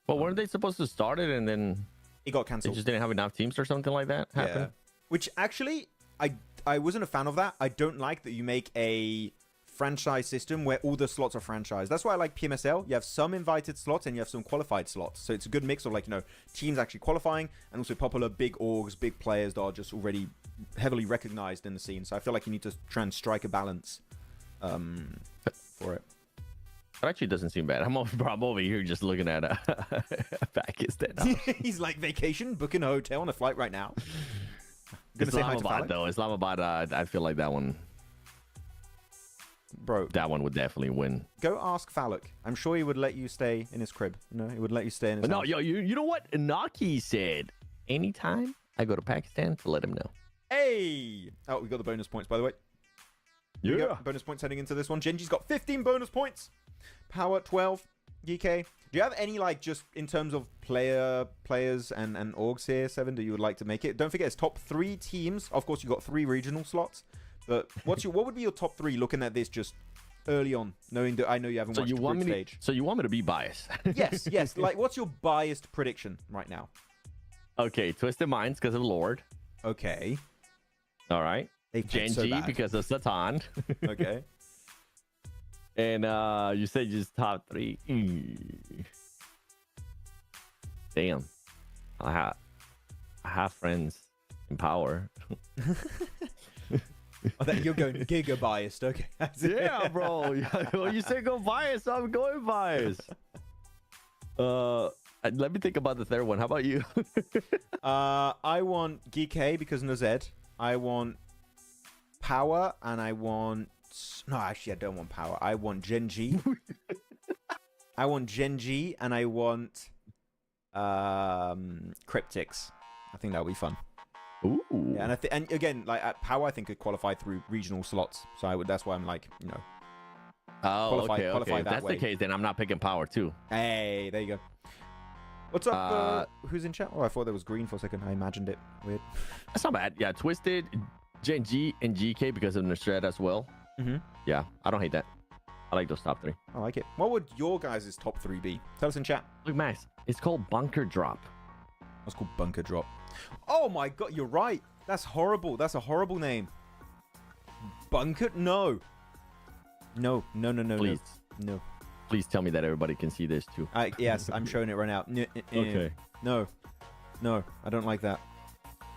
B: Well, weren't they supposed to start it and then...
A: It got cancelled.
B: They just didn't have enough teams or something like that happen?
A: Yeah. Which actually, I wasn't a fan of that. I don't like that you make a franchise system where all the slots are franchised. That's why I like PMSL. You have some invited slots and you have some qualified slots. So it's a good mix of like, teams actually qualifying and also popular big orgs, big players that are just already heavily recognized in the scene. So I feel like you need to try and strike a balance for it.
B: That actually doesn't seem bad. I'm over here just looking at Pakistan.
A: He's like, vacation, booking a hotel and a flight right now. Gonna say hi to
B: Islamabad, though. Islamabad, I feel like that one...
A: Bro,
B: that one would definitely win.
A: Go ask Falak. I'm sure he would let you stay in his crib. He would let you stay in his house.
B: Yo, you know what? Naki said, anytime I go to Pakistan to let him know.
A: Hey! Oh, we got the bonus points, by the way.
B: Yeah.
A: Bonus points heading into this one. Genji's got 15 bonus points. Power 12. GK. Do you have any, like, just in terms of players and orgs here, Seven, that you would like to make it? Don't forget, it's top 3 teams. Of course, you got 3 regional slots. But what would be your top 3 looking at this just early on, knowing that I know you haven't watched the group stage?
B: So you want me to be biased?
A: Yes. Like, what's your biased prediction right now?
B: Okay, Twisted Minds because of Lord.
A: Okay.
B: All right. Genji because of Satan.
A: Okay.
B: And you said just top 3. Damn. I have friends in power.
A: I thought you're going giga biased. Okay.
B: Yeah, bro. Well, you said go biased, so I'm going biased. Let me think about the third one. How about you?
A: I want GK because Nozed. I want Power, and I want... No, actually, I don't want Power. I want Genji. I want Genji, and I want Cryptics. I think that would be fun.
B: Ooh.
A: Yeah, and again, like at Power, I think could qualify through regional slots. So that's why I'm like,
B: qualify
A: okay.
B: If that's the case, then I'm not picking Power too.
A: Hey, there you go. What's up? Who's in chat? Oh, I thought there was green for a second. I imagined it. Weird.
B: That's not bad. Yeah, Twisted, Gen G, and GK because of Nusret as well.
A: Mm-hmm.
B: Yeah, I don't hate that. I like those top 3.
A: I like it. What would your guys' top 3 be? Tell us in chat.
B: Look, Max, it's called Bunker Drop.
A: That's called Bunker Drop. Oh my god, you're right. That's horrible. That's a horrible name. Bunker? No. No.
B: Please.
A: No.
B: Please tell me that everybody can see this too.
A: Yes, I'm showing it right now.
B: Okay.
A: No, I don't like that.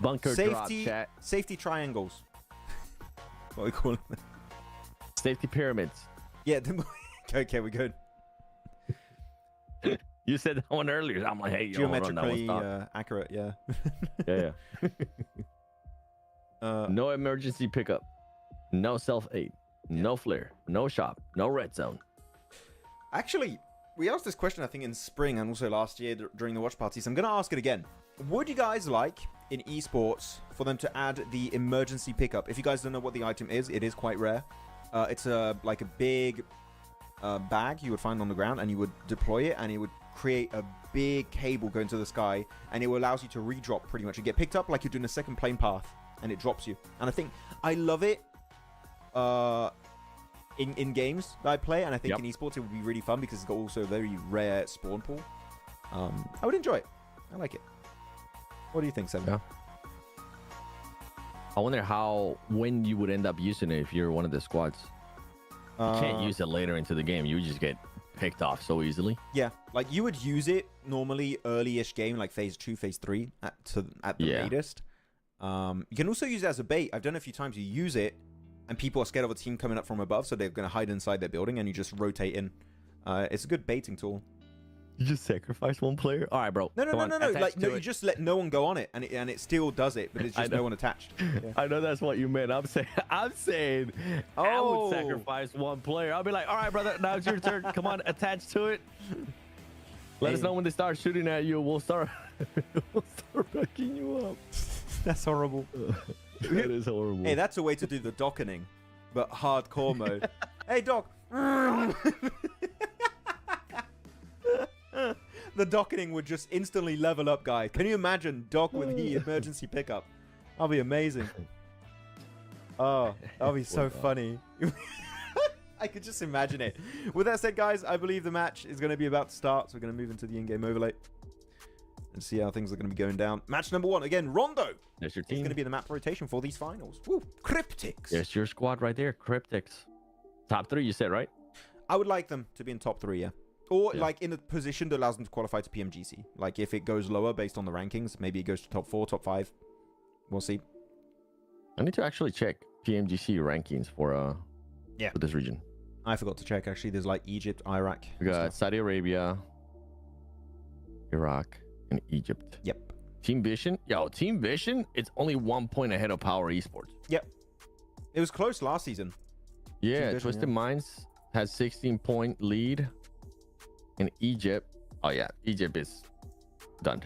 B: Bunker Drop, chat.
A: Safety triangles. What we call them?
B: Safety pyramids.
A: Yeah. Okay, we're good.
B: You said that one earlier. I'm like, hey,
A: geometrically accurate. Yeah.
B: Yeah. No emergency pickup. No self-aid. No flare. No shop. No red zone.
A: Actually, we asked this question, I think, in spring and also last year during the watch party. So I'm going to ask it again. Would you guys like, in esports, for them to add the emergency pickup? If you guys don't know what the item is, it is quite rare. It's like a big bag you would find on the ground, and you would deploy it, and it would create a big cable going to the sky, and it allows you to redrop pretty much. You get picked up like you're doing a second plane path, and it drops you. And I think I love it in games that I play, and I think in esports it would be really fun because it's got also a very rare spawn pool. I would enjoy it. I like it. What do you think, Seven?
B: Yeah. I wonder when you would end up using it if you're one of the squads. You can't use it later into the game. You just get picked off so easily.
A: Yeah, like you would use it normally early-ish game, like phase 2, phase 3 at the latest. You can also use it as a bait. I've done it a few times. You use it, and people are scared of a team coming up from above, so they're going to hide inside their building, and you just rotate in. It's a good baiting tool.
B: You just sacrifice one player? All right, bro.
A: No. Like, no, you just let no one go on it, and it still does it, but it's just no one attached. Yeah.
B: I know that's what you meant. I'm saying I would sacrifice one player. I'll be like, all right, brother, now it's your turn. Come on, attach to it. Let us know when they start shooting at you. We'll start backing you up.
A: That's horrible.
B: That is horrible.
A: Hey, that's a way to do the dockening, but hardcore mode. Hey, Doc. The docketing would just instantly level up, guys. Can you imagine Doc with the emergency pickup? That'll be amazing. Oh, that'll be so funny. I could just imagine it. With that said, guys, I believe the match is going to be about to start, so we're going to move into the in-game overlay and see how things are going to be going down. Match number 1, again, Rondo.
B: There's your team.
A: It's going to be the map rotation for these finals. Woo, Cryptics.
B: There's your squad right there, Cryptics. Top 3, you said, right?
A: I would like them to be in top 3, yeah. Or like in a position that allows them to qualify to PMGC. Like if it goes lower based on the rankings, maybe it goes to top 4, top 5. We'll see.
B: I need to actually check PMGC rankings for this region.
A: I forgot to check actually. There's like Egypt, Iraq.
B: We got Saudi Arabia, Iraq, and Egypt.
A: Yep.
B: Team Vision. Team Vision, it's only 1 point ahead of Power Esports.
A: Yep. It was close last season.
B: Yeah, Vision, Twisted Minds has 16-point lead. In Egypt, Egypt is done.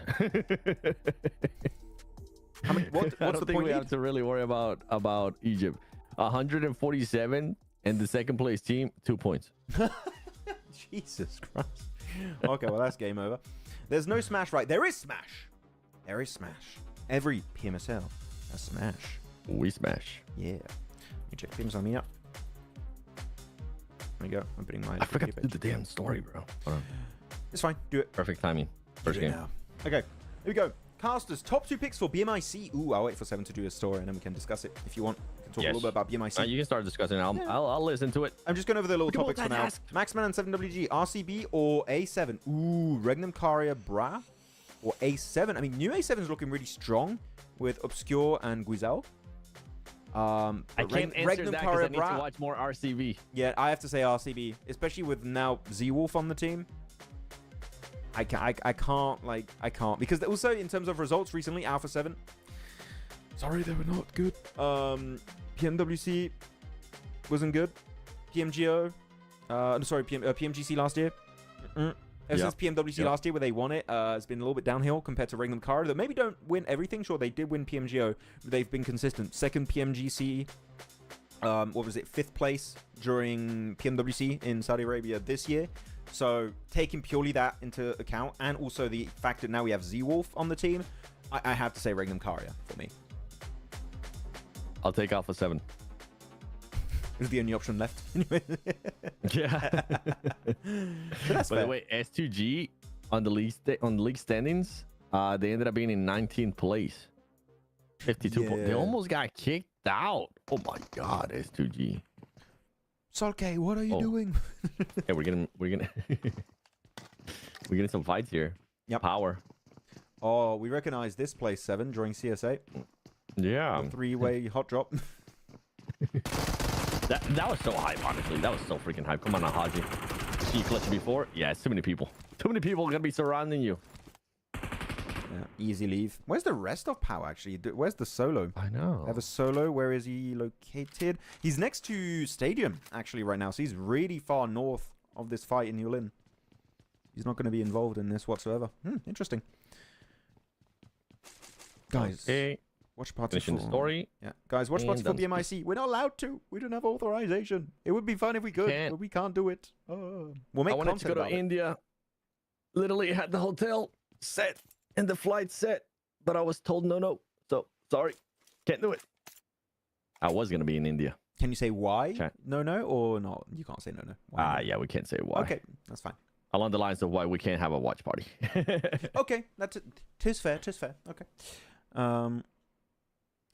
B: What's the point? We have to really worry about Egypt. 147, and the second place team 2 points.
A: Jesus Christ. Okay, well that's game over. There's no Smash, right? There is Smash. There is Smash. Every PMSL has Smash.
B: We smash.
A: Yeah. Let me check PMSL MENA. There we go. I'm putting my.
B: I forgot to do the damn story, bro.
A: It's fine. Do it.
B: Perfect timing. First game.
A: Now. Okay. Here we go. Casters, top 2 picks for BMIC. Ooh, I'll wait for 7 to do a story and then we can discuss it if you want. We can talk a little bit about BMIC.
B: You can start discussing it. I'll listen to it.
A: I'm just going over the little topics for now. Maxman and 7WG, RCB or A7? Ooh, Regnum Caria Bra or A7. I mean, new A7 is looking really strong with Obscure and Guizel.
B: I can't answer that because I need to watch more RCB.
A: Yeah, I have to say RCB, especially with now Z-Wolf on the team. I can't because also in terms of results recently, Alpha 7. Sorry, they were not good. PMWC wasn't good. PMGO, PMGC last year. Ever since PMWC last year where they won it, it's been a little bit downhill compared to Regnum Cara. They maybe don't win everything. Sure, they did win PMGO. But they've been consistent. Second PMGC, what was it? 5th place during PMWC in Saudi Arabia this year. So taking purely that into account, and also the fact that now we have Z-Wolf on the team, I have to say Regnum Karia for me.
B: I'll take Alpha 7.
A: Is the only option left.
B: Yeah.
A: So that's
B: By the way, S2G on the league standings, they ended up being in 19th place. 52 points. They almost got kicked out. Oh my God, S2G.
A: Solke, what are you doing?
B: Hey, we're getting we're getting some fights here.
A: Yep.
B: Power.
A: Oh, we recognize this place 7 during CSA.
B: Yeah.
A: The 3-way hot drop.
B: That was so hype, honestly. That was so freaking hype. Come on now, Haji. See you clutch before? Yeah, it's too many people. Too many people are gonna be surrounding you.
A: Yeah, easy leave. Where's the rest of Pow, actually? Where's the solo?
B: I know.
A: They have a solo. Where is he located? He's next to Stadium, actually, right now. So he's really far north of this fight in Yulin. He's not going to be involved in this whatsoever. Interesting. Guys,
B: okay.
A: watch party
B: Finishing
A: for...
B: the story.
A: Yeah, guys, watch party for BMIC. We're not allowed to. We don't have authorization. It would be fun if we could, but we can't do it. We'll make
B: I wanted to go to India. Literally had the hotel set and the flight set, but I was told no. So sorry, can't do it. I was gonna be in India.
A: Can you say why? No, or not? You can't say no.
B: Yeah, we can't say why.
A: Okay, that's fine.
B: Along the lines of why we can't have a watch party.
A: Okay, that's it. Tis fair. Okay.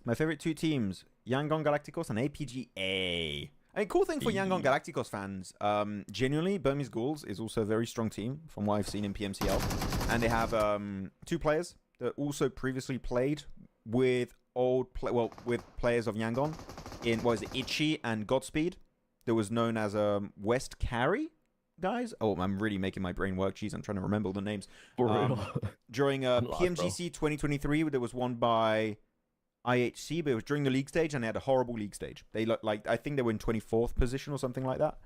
A: My favorite 2 teams, Yangon Galacticos and APGA. I mean, cool thing for Yangon Galacticos fans, genuinely, Burmese Ghouls is also a very strong team from what I've seen in PMCL. And they have 2 players that also previously played with with players of Yangon in, what is it, Ichi and Godspeed. That was known as West Carry, guys. Oh, I'm really making my brain work. Jeez, I'm trying to remember all the names.
B: For real.
A: During PMGC 2023, there was one by IHC, but it was during the league stage, and they had a horrible league stage. They looked like, I think they were in 24th position or something like that.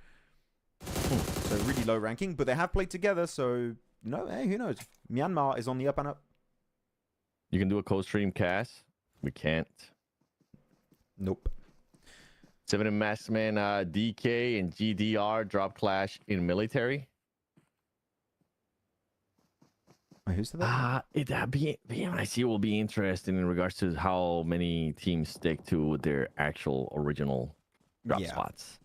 A: So really low ranking, but they have played together, so hey, who knows? Myanmar is on the up and up.
B: You can do a co-stream cast. We can't.
A: Nope.
B: 7 and Maskman, DK and GDR drop clash in military.
A: Who's that?
B: BMIC will be interesting in regards to how many teams stick to their actual original drop spots.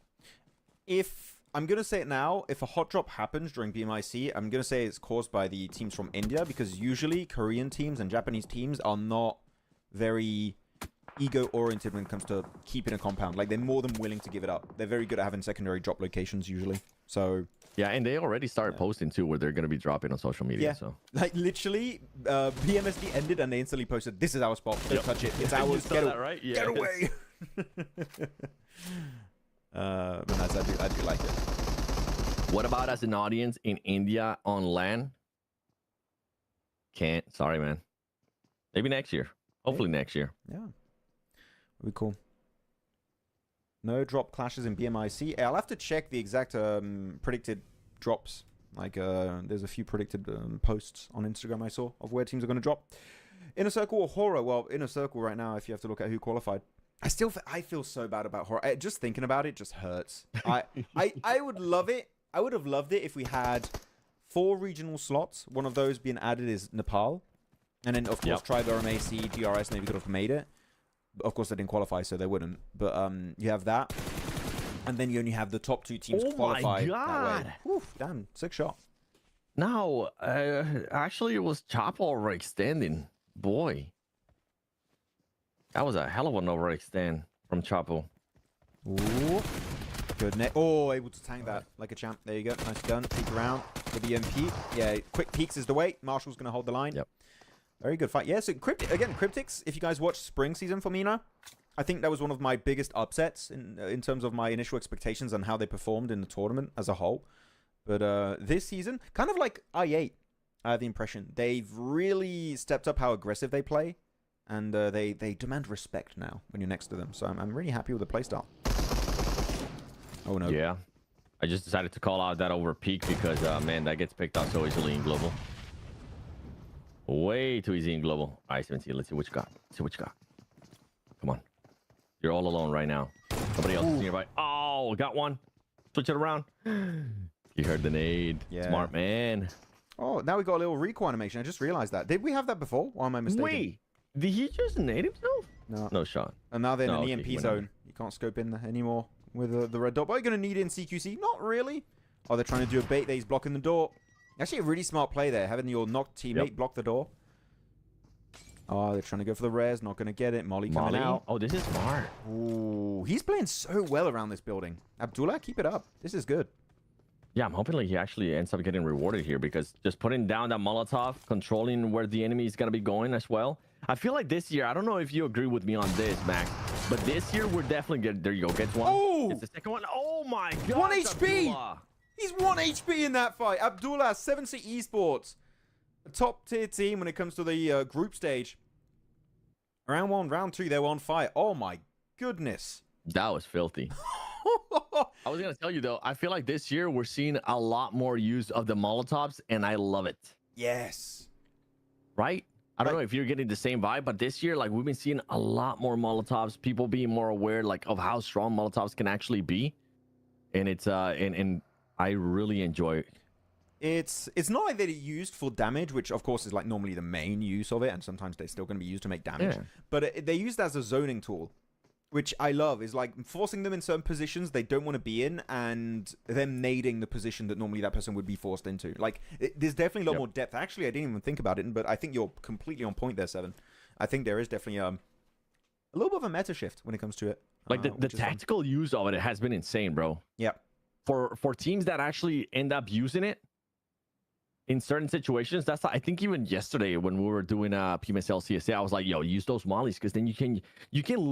A: If I'm going to say it now, if a hot drop happens during BMIC, I'm going to say it's caused by the teams from India, because usually Korean teams and Japanese teams are not very ego-oriented when it comes to keeping a compound. Like, they're more than willing to give it up. They're very good at having secondary drop locations usually. So...
B: yeah, and they already started posting too, where they're going to be dropping on social media.
A: Yeah,
B: so
A: like literally, PMSD ended and they instantly posted, "This is our spot. Don't touch it. It's ours. Get away." But nice. I do like it.
B: What about as an audience in India on LAN? Can't. Sorry, man. Maybe next year. Hopefully next year.
A: Yeah, would be cool. No drop clashes in BMIC. I'll have to check the exact predicted drops. Like, there's a few predicted posts on Instagram I saw of where teams are going to drop. Inner Circle or Horror? Well, Inner Circle right now, if you have to look at who qualified. I feel so bad about Horror. Just thinking about it just hurts. I would love it. I would have loved it if we had 4 regional slots. One of those being added is Nepal. And then, of course, Tribe, AC, GRS maybe could have made it. Of course, they didn't qualify, so they wouldn't. But you have that. And then you only have the top 2 teams qualify that way. Whew, damn, sick shot.
B: No, actually, it was Chapo overextending. Boy. That was a hell of an overextend from Chapo.
A: Ooh. Good net. Oh, able to tank that like a champ. There you go. Nice done. Peek around with the MP. Yeah, quick peeks is the way. Marshall's going to hold the line.
B: Yep.
A: Very good fight. Yeah, so Cryptics, if you guys watched spring season for MENA, I think that was one of my biggest upsets in terms of my initial expectations and how they performed in the tournament as a whole. But this season, kind of like I8, I have the impression. They've really stepped up how aggressive they play, and they demand respect now when you're next to them. So I'm really happy with the playstyle. Oh, no.
B: Yeah. I just decided to call out that over peak because, man, that gets picked out so easily in global. Way too easy in global. All right, 17. Let's see what you got. See what you got. Come on. You're all alone right now. Nobody else is nearby. Oh, got one. Switch it around. You heard the nade.
A: Yeah.
B: Smart man.
A: Oh, now we got a little recoil animation. I just realized that. Did we have that before? Or am I mistaken?
B: Wait, did he just nade himself?
A: No.
B: No shot.
A: And now they're in
B: No,
A: an
B: okay,
A: EMP
B: he went
A: zone.
B: under.
A: You can't scope in anymore with the red dot. But are you going to need it in CQC? Not really. Oh, they're trying to do a bait that he's blocking the door. Actually, a really smart play there, having your knocked teammate block the door. Oh, they're trying to go for the res. Not going to get it. Molly coming out.
B: Oh, this is smart.
A: Ooh, he's playing so well around this building. Abdullah, keep it up. This is good.
B: Yeah, I'm hoping like he actually ends up getting rewarded here because just putting down that Molotov, controlling where the enemy is going to be going as well. I feel like this year, I don't know if you agree with me on this, Max, but this year we're definitely getting, there you go, gets one.
A: Oh!
B: It's the second one. Oh my God.
A: 1 HP! He's 1 HP in that fight. Abdullah, 7C Esports. A top tier team when it comes to the group stage. Round 1, round 2, they were on fire. Oh my goodness.
B: That was filthy. I was going to tell you though, I feel like this year we're seeing a lot more use of the Molotovs and I love it.
A: Yes.
B: Right? I don't know if you're getting the same vibe, but this year, like we've been seeing a lot more Molotovs, people being more aware like of how strong Molotovs can actually be. And it's and I really enjoy it.
A: It's not like they're used for damage, which of course is like normally the main use of it, and sometimes they're still going to be used to make damage.
B: Yeah.
A: But they're used as a zoning tool, which I love. Is like forcing them in certain positions they don't want to be in, and them nading the position that normally that person would be forced into. Like there's definitely a lot more depth. Actually, I didn't even think about it, but I think you're completely on point there, Seven. I think there is definitely a little bit of a meta shift when it comes to it.
B: Like the tactical use of it has been insane, bro.
A: Yeah.
B: For teams that actually end up using it in certain situations, that's I think even yesterday when we were doing PMSL CSA, I was like, yo, use those mollies because then you can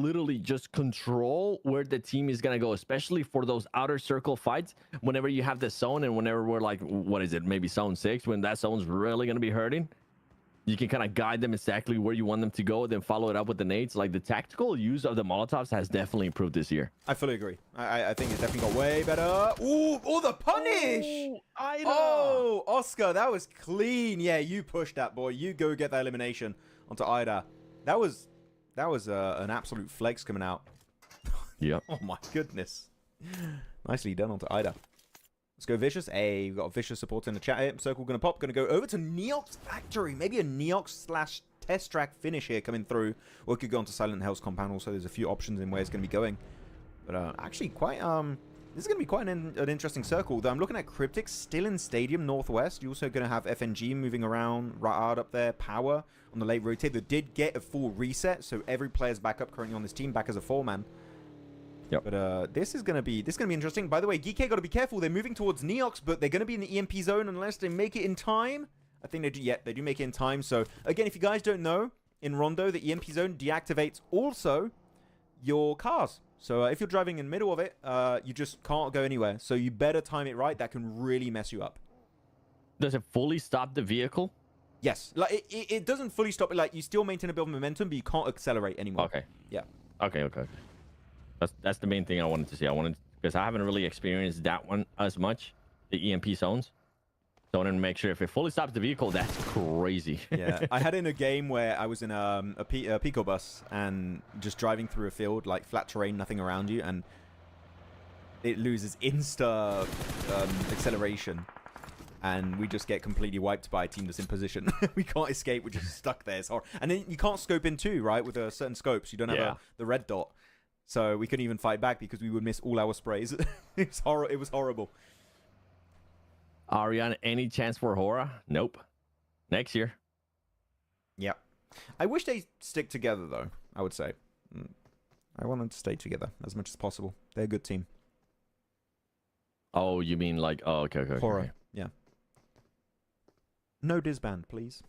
B: literally just control where the team is gonna go, especially for those outer circle fights. Whenever you have the zone and whenever we're like, what is it, maybe zone 6, when that zone's really gonna be hurting, you can kind of guide them exactly where you want them to go, then follow it up with the nades. Like the tactical use of the Molotovs has definitely improved this year.
A: I fully agree. I think it's definitely got way better. Ooh, oh, the punish! Oh, Oscar, that was clean. Yeah, you pushed that, boy. You go get that elimination onto Ida. That was an absolute flex coming out.
B: Yep.
A: Oh my goodness. Nicely done onto Ida. Let's go Vicious. Hey, we've got a Vicious support in the chat here. Circle gonna pop. Gonna go over to Neox Factory. Maybe a Neox / test track finish here coming through. Or it could go onto Silent Hell's compound. Also, there's a few options in where it's gonna be going. But actually, quite this is gonna be quite an interesting circle. Though I'm looking at Cryptic still in Stadium Northwest. You're also gonna have FNG moving around. Ra'ad up there. Power on the late rotate. That did get a full reset, so every player's back up currently on this team, back as a 4-man.
B: Yep.
A: But this is gonna be interesting. By the way, Geek got to be careful. They're moving towards Neox, but they're gonna be in the EMP zone unless they make it in time. I think they do. Yeah, they do make it in time. So again, if you guys don't know, in Rondo, the EMP zone deactivates also your cars. So if you're driving in the middle of it, you just can't go anywhere. So you better time it right. That can really mess you up.
B: Does it fully stop the vehicle?
A: Yes, like it doesn't fully stop it. Like you still maintain a bit of momentum, but you can't accelerate anymore.
B: Okay.
A: Yeah.
B: Okay. That's the main thing I wanted to see. Because I haven't really experienced that one as much, the EMP zones. So I wanted to make sure if it fully stops the vehicle, that's crazy.
A: Yeah, I had it in a game where I was in a Pico bus and just driving through a field, like flat terrain, nothing around you, and it loses insta acceleration. And we just get completely wiped by a team that's in position. We can't escape. We're just stuck there. It's horrible. And then you can't scope in too, right? With certain scopes. You don't have the red dot. So we couldn't even fight back because we would miss all our sprays. It was horrible.
B: Ariane, any chance for Hora? Nope. Next year.
A: Yeah. I wish they stick together, though, I would say. I want them to stay together as much as possible. They're a good team.
B: Oh, you mean like... Oh, okay.
A: Hora,
B: okay.
A: yeah. No disband, please.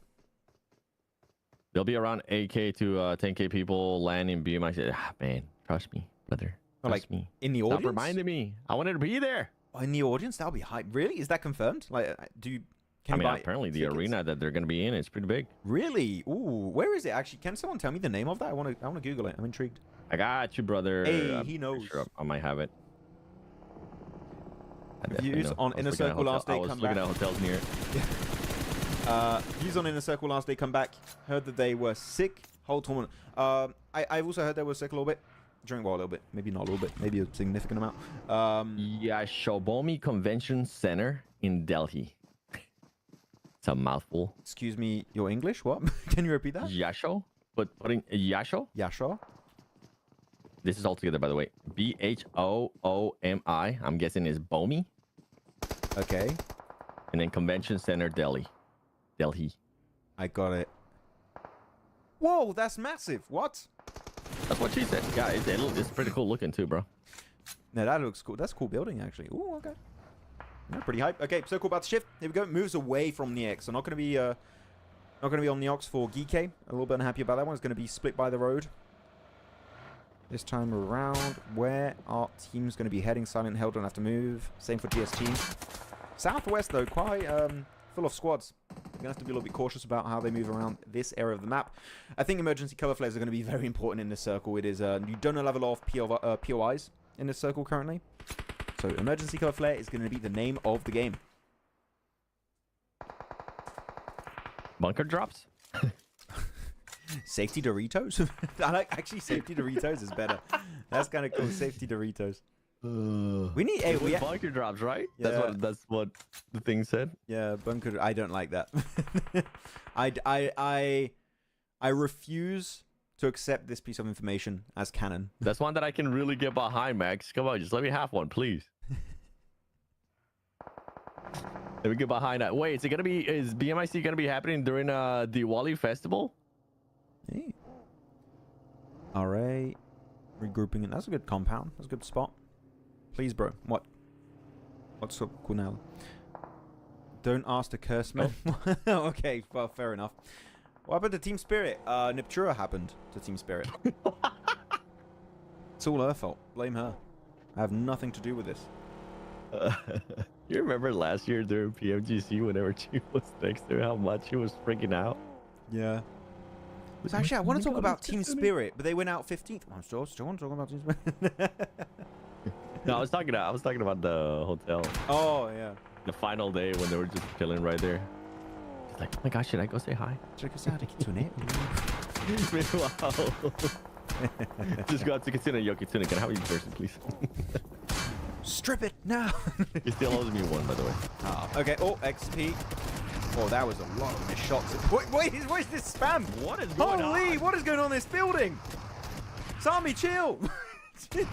B: There'll be around 8K to 10K people landing BMI. Man, trust me, brother. Trust me.
A: In the audience?
B: Stop reminding me. I wanted to be there.
A: Oh, in the audience? That'll be hype. Really? Is that confirmed? Like, can you buy
B: apparently the
A: tickets?
B: arena that they're going to be in is pretty big.
A: Really? Ooh, where is it actually? Can someone tell me the name of that? I want to Google it. I'm intrigued.
B: I got you, brother.
A: Hey, he knows.
B: Sure I might have it.
A: Views on Inner Circle last day come back.
B: I was looking at hotels near it.
A: Views on Inner Circle last day come back. Heard that they were sick whole tournament. I've also heard they were sick a little bit. During a little bit. Maybe not a little bit. Maybe a significant amount.
B: Yeah, Shobomi Convention Center in Delhi. It's a mouthful.
A: Excuse me, your English? What? Can you repeat that?
B: Yasho? But putting Yasho?
A: Yeah, sure.
B: This is all together, by the way. Bhoomi. I'm guessing is Bomi.
A: Okay.
B: And then Convention Center, Delhi.
A: I got it. Whoa, that's massive. What?
B: That's what she said. Yeah, it's pretty cool looking too, bro.
A: No, that looks cool. That's a cool building, actually. Ooh, okay. Yeah, pretty hype. Okay, so cool about the shift. Here we go. Moves away from Neox. So not going to be on Neox for Geeke. A little bit unhappy about that one. It's going to be split by the road. This time around, where are teams going to be heading? Silent Hill don't have to move. Same for GST. Southwest, though, quite full of squads. You're going to have to be a little bit cautious about how they move around this area of the map. I think emergency cover flares are going to be very important in this circle. It is you don't have a lot of POIs in this circle currently. So emergency cover flare is going to be the name of the game.
B: Bunker drops?
A: Safety Doritos? I like, actually, Safety Doritos is better. That's kind of cool. Safety Doritos. We need
B: bunker drops, right?
A: Yeah.
B: That's what the thing said.
A: Yeah, bunker. I don't like that. I refuse to accept this piece of information as canon.
B: That's one that I can really get behind, Max. Come on, just let me have one, please. Let me get behind that. Wait, is BMIC gonna be happening during the Diwali festival?
A: Hey. Alright. Regrouping it. That's a good compound. That's a good spot. Please, bro. What? What's up, Kunal? Don't ask to curse me. Oh. Okay, well, fair enough. What happened to Team Spirit? Niptura happened to Team Spirit. It's all her fault. Blame her. I have nothing to do with this.
B: You remember last year during PMGC whenever she was next to her, how much she was freaking out?
A: Yeah. So actually, I want to talk about Team Spirit, but they went out 15th. I'm still want to talk about Team Spirit.
B: No, I was talking about the hotel.
A: Oh, yeah.
B: The final day when they were just chilling right there. She's like, oh my gosh, should I go say hi?
A: Check us out, Kitsune.
B: Wow. Just go out to Kitsune. Yo, Kitsune, can I have you in person, please?
A: Strip it now.
B: He still owes me one, by the way.
A: Oh, okay. Oh, XP. Oh, that was a lot of missed shots. Wait, what is this spam?
B: What is going on?
A: Holy, what is going on in this building? Sami, chill.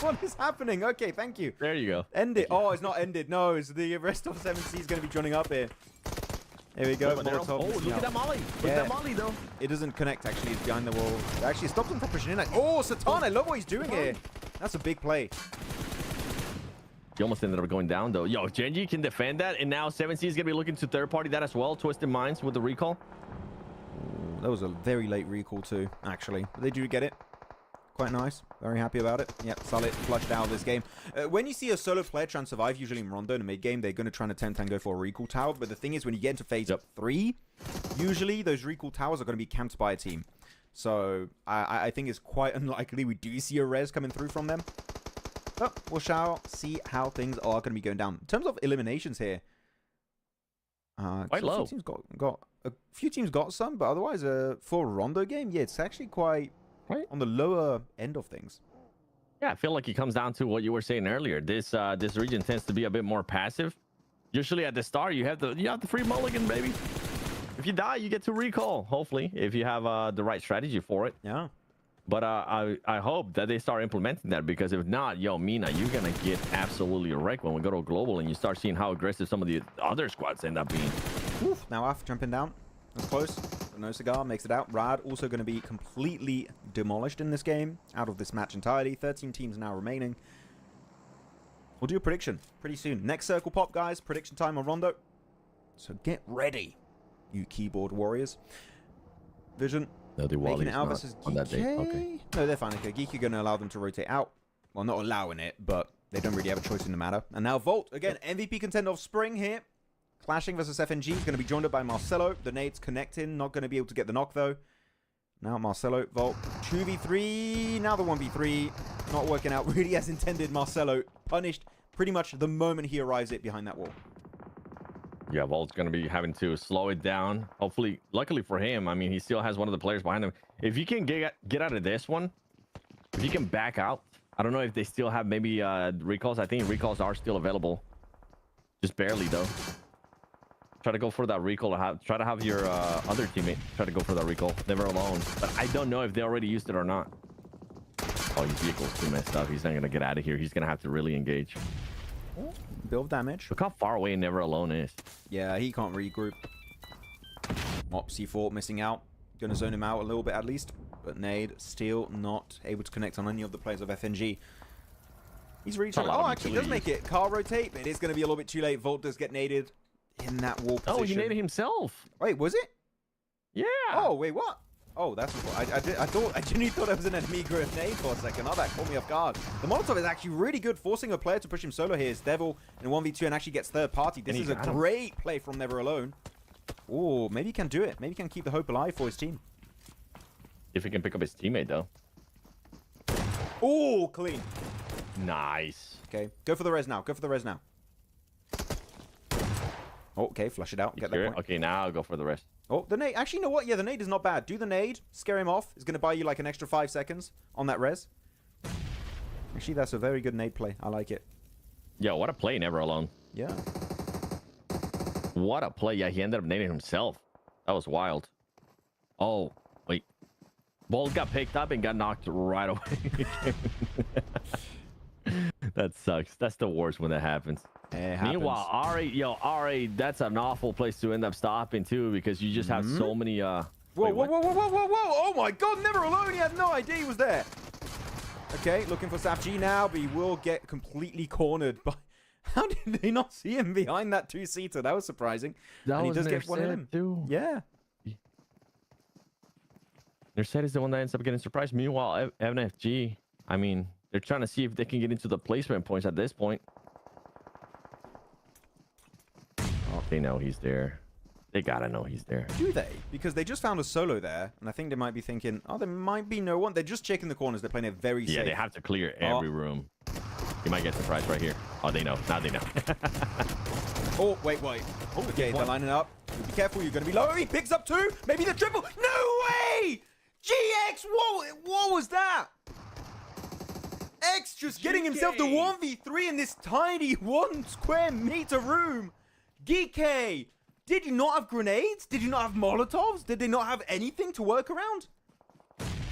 A: What is happening? Okay, thank you.
B: There you go.
A: End it. Oh, it's not ended. No, it's the rest of 7C is going to be joining up here. Here we go.
B: Oh, look at that molly. Look at that molly, though.
A: It doesn't connect, actually. It's behind the wall. Actually, it stops him from pushing in. Oh, Satan, I love what he's doing here. That's a big play.
B: He almost ended up going down, though. Yo, Genji can defend that, and now 7C is going to be looking to third-party that as well. Twisted Minds with the recall.
A: Ooh, that was a very late recall, too, actually. But they do get it. Quite nice. Very happy about it. Yep, solid. Flushed out of this game. When you see a solo player try and survive, usually in Rondo in the mid-game, they're going to try and attempt and go for a recall tower. But the thing is, when you get into phase 3, usually those recall towers are going to be camped by a team. So I think it's quite unlikely we do see a res coming through from them. But we shall see how things are going to be going down. In terms of eliminations here,
B: quite low.
A: A few teams got some, but otherwise, for a Rondo game, yeah, it's actually quite on the lower end of things.
B: Yeah, I feel like it comes down to what you were saying earlier. This region tends to be a bit more passive. Usually at the start, you have the free mulligan, baby. If you die, you get to recall. Hopefully, if you have the right strategy for it.
A: Yeah.
B: But I hope that they start implementing that, because if not, yo, MENA, you're gonna get absolutely wrecked when we go to global and you start seeing how aggressive some of the other squads end up being.
A: Oof, now off, jumping down. That's close. But no cigar makes it out. Rad also going to be completely demolished in this game, out of this match entirely. 13 teams now remaining. We'll do a prediction pretty soon. Next circle pop, guys. Prediction time on Rondo. So get ready, you keyboard warriors. Vision.
B: No, the
A: making it out versus Geeke.
B: Okay.
A: No, they're fine. Okay, Geeke are going to allow them to rotate out. Well, not allowing it, but they don't really have a choice in the matter. And now Volt, again, MVP contender of Spring here. Clashing versus FNG. Is going to be joined up by Marcelo. The nades connecting. Not going to be able to get the knock, though. Now Marcelo, Volt, 2v3. Now the 1v3. Not working out really as intended. Marcelo punished pretty much the moment he arrives it behind that wall.
B: Yeah, Volt's going to be having to slow it down. Hopefully, luckily for him, I mean, he still has one of the players behind him. If you can get out of this one, if you can back out, I don't know if they still have maybe recalls. I think recalls are still available. Just barely, though. Try to go for that recall, or try to have your other teammate try to go for that recall. Never alone. But I don't know if they already used it or not. Oh, his vehicle's too messed up. He's not gonna get out of here. He's gonna have to really engage.
A: Build damage.
B: Look how far away Never Alone is.
A: Yeah, he can't regroup. Mop C4 missing out. Gonna zone him out a little bit at least. But Nade still not able to connect on any of the players of FNG. He's really trying. Oh, actually does make it. Car rotate. It is going to be a little bit too late. Volt does get naded in that wall position.
B: Oh, he naded himself.
A: Wait, was it?
B: Yeah.
A: Oh, wait, what? Oh, that's what I genuinely thought it was an enemy grenade for a second. Oh, that caught me off guard. The Molotov is actually really good, forcing a player to push him solo here. It's Devil in 1v2 and actually gets third party. This is a great play from Never Alone. Oh, maybe he can do it. Maybe he can keep the hope alive for his team.
B: If he can pick up his teammate, though.
A: Oh, clean.
B: Nice.
A: Okay, go for the res now. Go for the res now. Oh, okay, flush it out. Get that point.
B: Okay, now I'll go for the rest.
A: Oh, the nade. Actually, you know what? Yeah, the nade is not bad. Do the nade. Scare him off. It's going to buy you like an extra 5 seconds on that res. Actually, that's a very good nade play. I like it.
B: Yeah, what a play, Never Alone.
A: Yeah.
B: What a play. Yeah, he ended up nading himself. That was wild. Oh, wait. Ball got picked up and got knocked right away. That sucks. That's the worst when that happens. Meanwhile, R8, yo, R8, that's an awful place to end up stopping too, because you just have so many
A: whoa, whoa, whoa, whoa, whoa, whoa, whoa! Oh my god, Never Alone, he had no idea he was there. Okay, looking for Saf G now, but he will get completely cornered by... How did they not see him behind that two-seater? That was surprising.
B: That
A: and
B: was
A: he does get one in him
B: too.
A: Yeah.
B: Nerset is the one that ends up getting surprised. Meanwhile, MFG, I mean, they're trying to see if they can get into the placement points at this point. Oh, they know he's there. They gotta know he's there.
A: Do they? Because they just found a solo there, and I think they might be thinking, oh, there might be no one. They're just checking the corners. They're playing it very safe.
B: Yeah, they have to clear every room. You might get surprised right here. Oh, they know. Now they know.
A: Oh, wait. Oh, okay, they're lining up. Be careful, you're going to be low. He picks up two. Maybe the triple. No way! GX, what was that? X just getting himself the 1v3 in this tiny 1 square meter room. GK, did you not have grenades? Did you not have Molotovs? Did they not have anything to work around?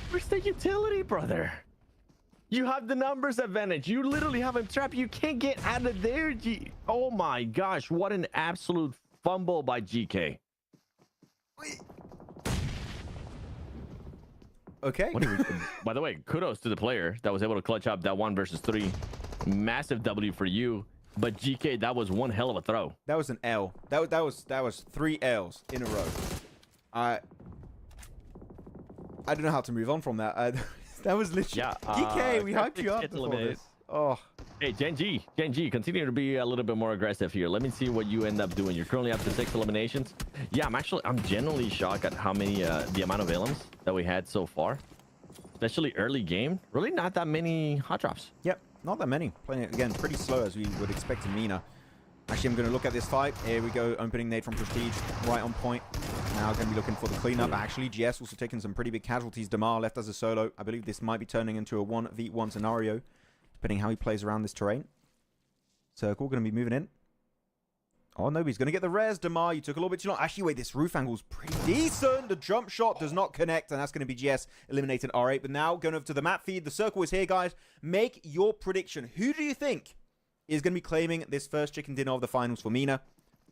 B: Where's the utility, brother? You have the numbers advantage. You literally have him trapped. You can't get out of there. Oh my gosh, what an absolute fumble by GK.
A: Okay.
B: By the way, kudos to the player that was able to clutch up that 1 versus 3. Massive W for you. But GK, that was one hell of a throw.
A: That was an L. That was 3 L's in a row. I don't know how to move on from that. That was literally...
B: Yeah,
A: GK, we hyped you up before this. Oh.
B: Hey, Gen G, continue to be a little bit more aggressive here. Let me see what you end up doing. You're currently up to 6 eliminations. Yeah, I'm genuinely shocked at how many, the amount of elims that we had so far. Especially early game. Really not that many hot drops.
A: Yep, not that many. Playing it, again, pretty slow as we would expect in MENA. Actually, I'm going to look at this fight. Here we go. Opening nade from Prestige. Right on point. Now going to be looking for the cleanup. Actually, GS also taking some pretty big casualties. Damar left as a solo. I believe this might be turning into a 1v1 scenario, depending how he plays around this terrain. Circle going to be moving in. Oh, no, he's going to get the res. Damar, you took a little bit too long. Actually, wait, this roof angle's pretty decent. The jump shot does not connect, and that's going to be GS eliminating R8. But now, going over to the map feed. The circle is here, guys. Make your prediction. Who do you think is going to be claiming this first chicken dinner of the finals for MENA?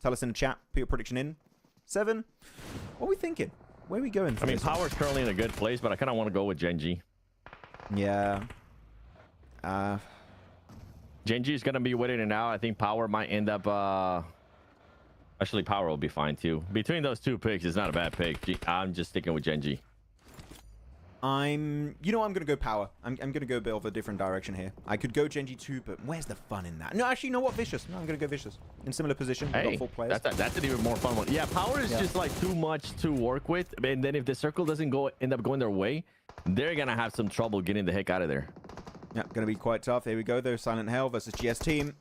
A: Tell us in the chat. Put your prediction in. 7. What are we thinking? Where are we going?
B: I mean, Power's currently in a good place, but I kind of want to go with Gen G.
A: Yeah.
B: Gen G is going to be winning it now. I think Power might end up... Actually, Power will be fine, too. Between those two picks, it's not a bad pick. I'm just sticking with Gen G.
A: I'm going to go Power. I'm going to go a bit of a different direction here. I could go Gen G 2, but where's the fun in that? No, actually, you know what? Vicious. No, I'm going to go Vicious. In similar position.
B: Hey,
A: got 4 players.
B: That's an even more fun one. Yeah, Power is just like too much to work with. And then if the circle doesn't end up going their way, they're going to have some trouble getting the heck out of there.
A: Yeah, going to be quite tough. Here we go, though. Silent Hell versus GS team.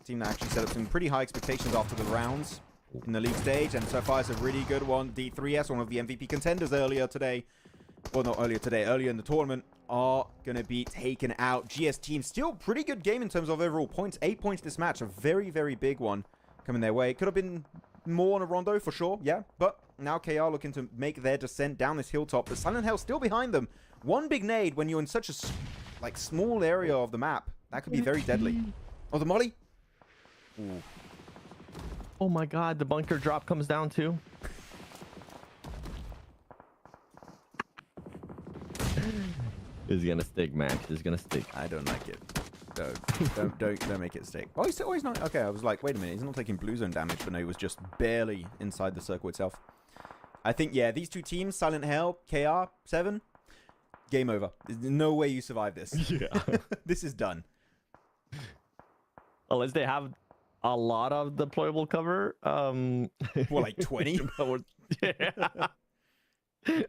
A: Team that actually set up some pretty high expectations after the rounds in the league stage. And so far, it's a really good one. D3S, one of the MVP contenders earlier today. Well, not earlier today, earlier in the tournament, are going to be taken out. GS team, still pretty good game in terms of overall points. 8 points this match, a very, very big one coming their way. Could have been more on a Rondo for sure, yeah. But now KR looking to make their descent down this hilltop. But Silent Hell still behind them. One big nade when you're in such a small area of the map, that could be very deadly. Oh, the molly. Ooh.
B: Oh my God, the bunker drop comes down too. It's gonna stick, Max. It's gonna stick.
A: I don't like it. Don't make it stick. Oh, he's not. Okay, I was like, wait a minute. He's not taking blue zone damage, but no, he was just barely inside the circle itself. I think, yeah, these two teams, Silent Hell, KR, 7, game over. There's no way you survive this.
B: Yeah.
A: This is done.
B: Unless they have a lot of deployable cover.
A: What, like 20?
B: Yeah.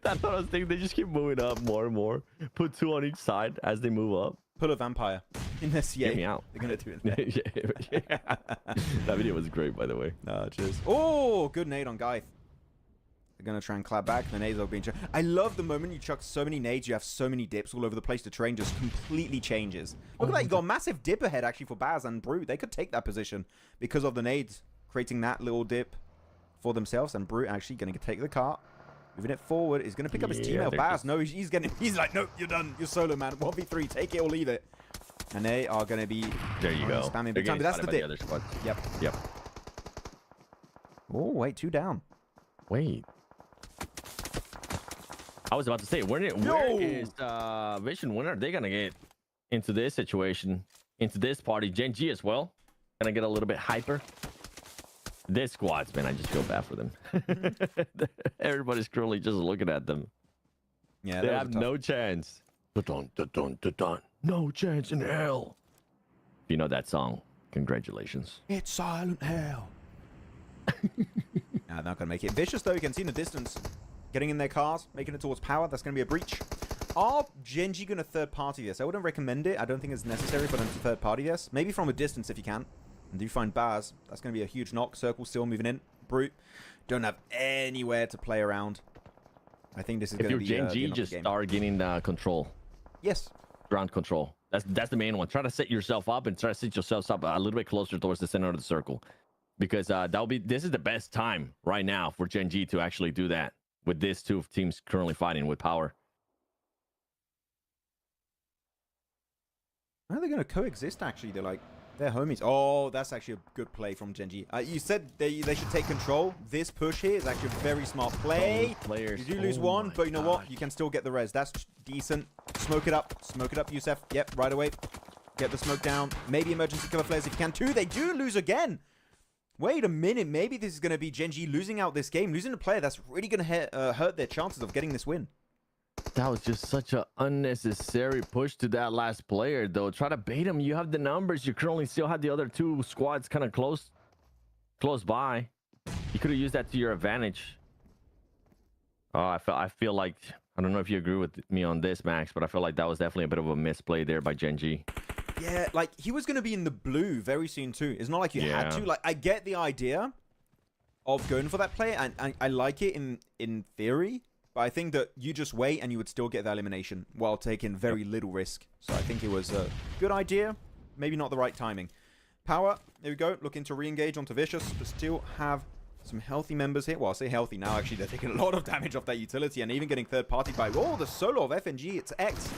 B: That's what I was thinking. They just keep moving up more and more. Put 2 on each side as they move up.
A: Put a vampire in this.
B: Get me out.
A: They're gonna do it.
B: Yeah. That video was great, by the way.
A: Cheers. Oh, good nade on Geith. They're gonna try and clap back. The nades are being chucked. I love the moment you chuck so many nades, you have so many dips all over the place. The terrain just completely changes. Look at that. You got a massive dip ahead actually for Baz and Brute. They could take that position because of the nades creating that little dip for themselves. And Brute actually gonna take the cart. Moving it forward, he's going to pick up his teammate Baz. No, he's like, no, you're done. You're solo, man. 1v3, take it or leave it. And they are going to be
B: there. You go.
A: Spamming big time. But that's the dip. Yep. Oh, wait, 2 down.
B: Wait. I was about to say, where is Vision? When are they going to get into this situation, into this party? Gen G as well. Going to get a little bit hyper. This squads, man, I just feel bad for them. Everybody's currently just looking at them.
A: Yeah,
B: they have no chance. No chance in hell. If you know that song, congratulations.
A: It's Silent Hell. Nah, not gonna make it. Vicious though, you can see in the distance, getting in their cars, making it towards power. That's gonna be a breach. Are Gen G gonna third party this? I wouldn't recommend it. I don't think it's necessary for them to third party this. Maybe from a distance if you can. And do you find Baz? That's going to be a huge knock. Circle still moving in. Brute don't have anywhere to play around. I think this is going to be
B: Gen G, just start getting control.
A: Yes.
B: Ground control. That's the main one. Try to set yourself up and try to set yourself up a little bit closer towards the center of the circle, because this is the best time right now for Gen G to actually do that with these two teams currently fighting with power.
A: How are they going to coexist? Actually, they're homies. Oh, that's actually a good play from Gen G. You said they should take control. This push here is actually a very smart play.
B: Players.
A: You do lose one, but you know what? You can still get the res. That's decent. Smoke it up. Smoke it up, Youssef. Yep, right away. Get the smoke down. Maybe emergency cover flares if you can too. They do lose again. Wait a minute. Maybe this is going to be Gen G losing out this game. Losing a player that's really going to hurt their chances of getting this win.
B: That was just such an unnecessary push to that last player, though. Try to bait him. You have the numbers. You currently still have the other 2 squads kind of close by. You could have used that to your advantage. Oh, I feel like, I don't know if you agree with me on this, Max, but I feel like that was definitely a bit of a misplay there by Gen G.
A: Yeah, like he was going to be in the blue very soon too. It's not like you had to. Like, I get the idea of going for that play, and I like it in theory. But I think that you just wait and you would still get that elimination while taking very little risk. So I think it was a good idea. Maybe not the right timing. Power, there we go. Looking to re-engage onto Vicious. But still have some healthy members here. Well, I say healthy now. Actually, they're taking a lot of damage off that utility and even getting third party by... Oh, the solo of FNG. It's X.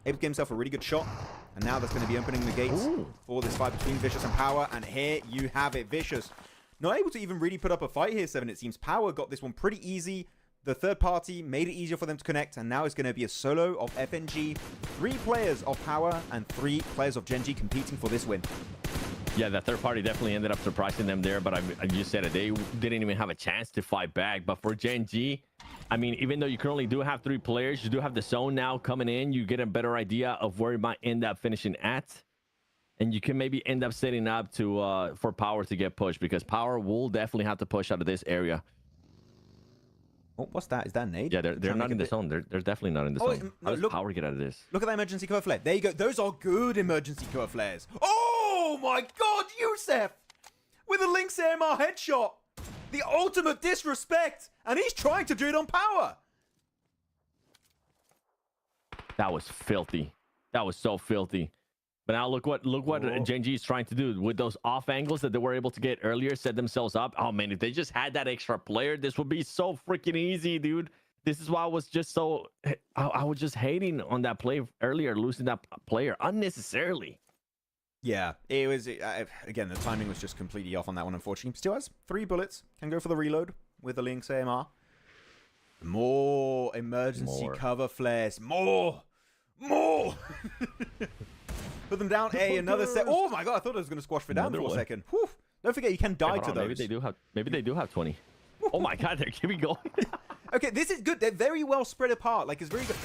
A: Able to get himself a really good shot. And now that's going to be opening the gates for this fight between Vicious and Power. And here you have it. Vicious not able to even really put up a fight here, 7. It seems Power got this one pretty easy. The third party made it easier for them to connect, and now it's going to be a solo of FNG. 3 players of Power and 3 players of Gen G competing for this win.
B: Yeah, that third party definitely ended up surprising them there, but I just said it. They didn't even have a chance to fight back. But for Gen G, I mean, even though you currently do have 3 players, you do have the zone now coming in. You get a better idea of where it might end up finishing at. And you can maybe end up setting up to for Power to get pushed, because Power will definitely have to push out of this area.
A: Oh, what's that? Is that an nade?
B: Yeah, they're not in the zone. They're definitely not in the zone. How does Power get out of this?
A: Look at that emergency cover flare. There you go. Those are good emergency cover flares. Oh my God, Youssef! With a Lynx AMR headshot. The ultimate disrespect. And he's trying to do it on Power.
B: That was filthy. That was so filthy. But now look what Genji is trying to do with those off angles that they were able to get earlier, set themselves up. Oh man, if they just had that extra player, this would be so freaking easy, dude. This is why I was just so I was just hating on that play earlier, losing that player unnecessarily.
A: Yeah, it was again, the timing was just completely off on that one, unfortunately. Still has 3 bullets, can go for the reload with the Lynx AMR. More emergency cover flares. More. Put them down. Another set. Oh my god, I thought I was going to squash for down for a second. Whew. Don't forget, you can die to those.
B: Maybe they do have 20. Oh my god, they're keeping going.
A: Okay, this is good. They're very well spread apart. Like, it's very good.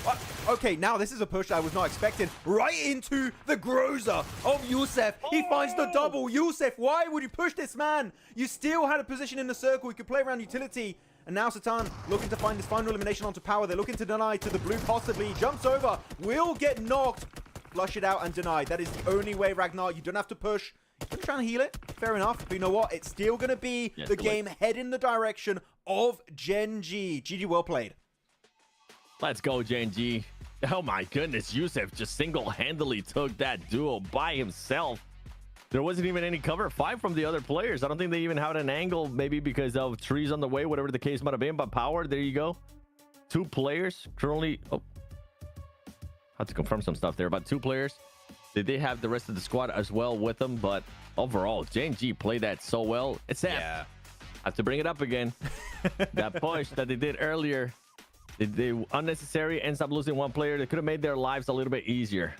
A: Okay, now this is a push I was not expecting. Right into the Groza of Yusef. He finds the double. Yusef, why would you push this man? You still had a position in the circle. You could play around utility. And now Satan looking to find his final elimination onto power. They're looking to deny to the blue possibly. He jumps over. Will get knocked. Flush it out and denied. That is the only way, Ragnar. You don't have to push. You're trying to heal it. Fair enough. But you know what? It's still going to be the game head in the direction of Genji. GG, well played.
B: Let's go, Genji. Oh my goodness. Yusef just single-handedly took that duel by himself. There wasn't even any cover 5 from the other players. I don't think they even had an angle, maybe because of trees on the way, whatever the case might have been. But power, there you go. 2 players currently. Oh, had to confirm some stuff there. But 2 players. They did have the rest of the squad as well with them. But overall, Genji played that so well. Except, I have to bring it up again. That push that they did earlier, they unnecessary, ends up losing 1 player. They could have made their lives a little bit easier.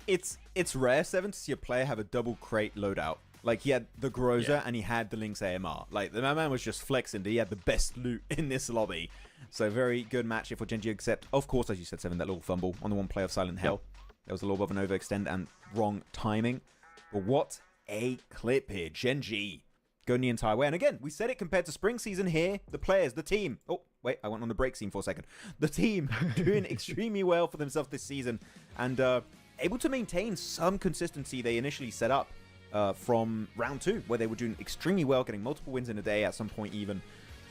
A: It's rare, Seven, to see a player have a double crate loadout. Like, he had the Groza and he had the Lynx AMR. Like, the man was just flexing. He had the best loot in this lobby. So, very good match here for Genji, except, of course, as you said, Seven, that little fumble on the 1 play of Silent Hell. There was a little bit of an overextend and wrong timing. But what a clip here. Genji going the entire way. And again, we said it compared to spring season here. The players, the team. Oh, wait, I went on the break scene for a second. The team doing extremely well for themselves this season. And able to maintain some consistency they initially set up from round 2, where they were doing extremely well, getting multiple wins in a day at some point even.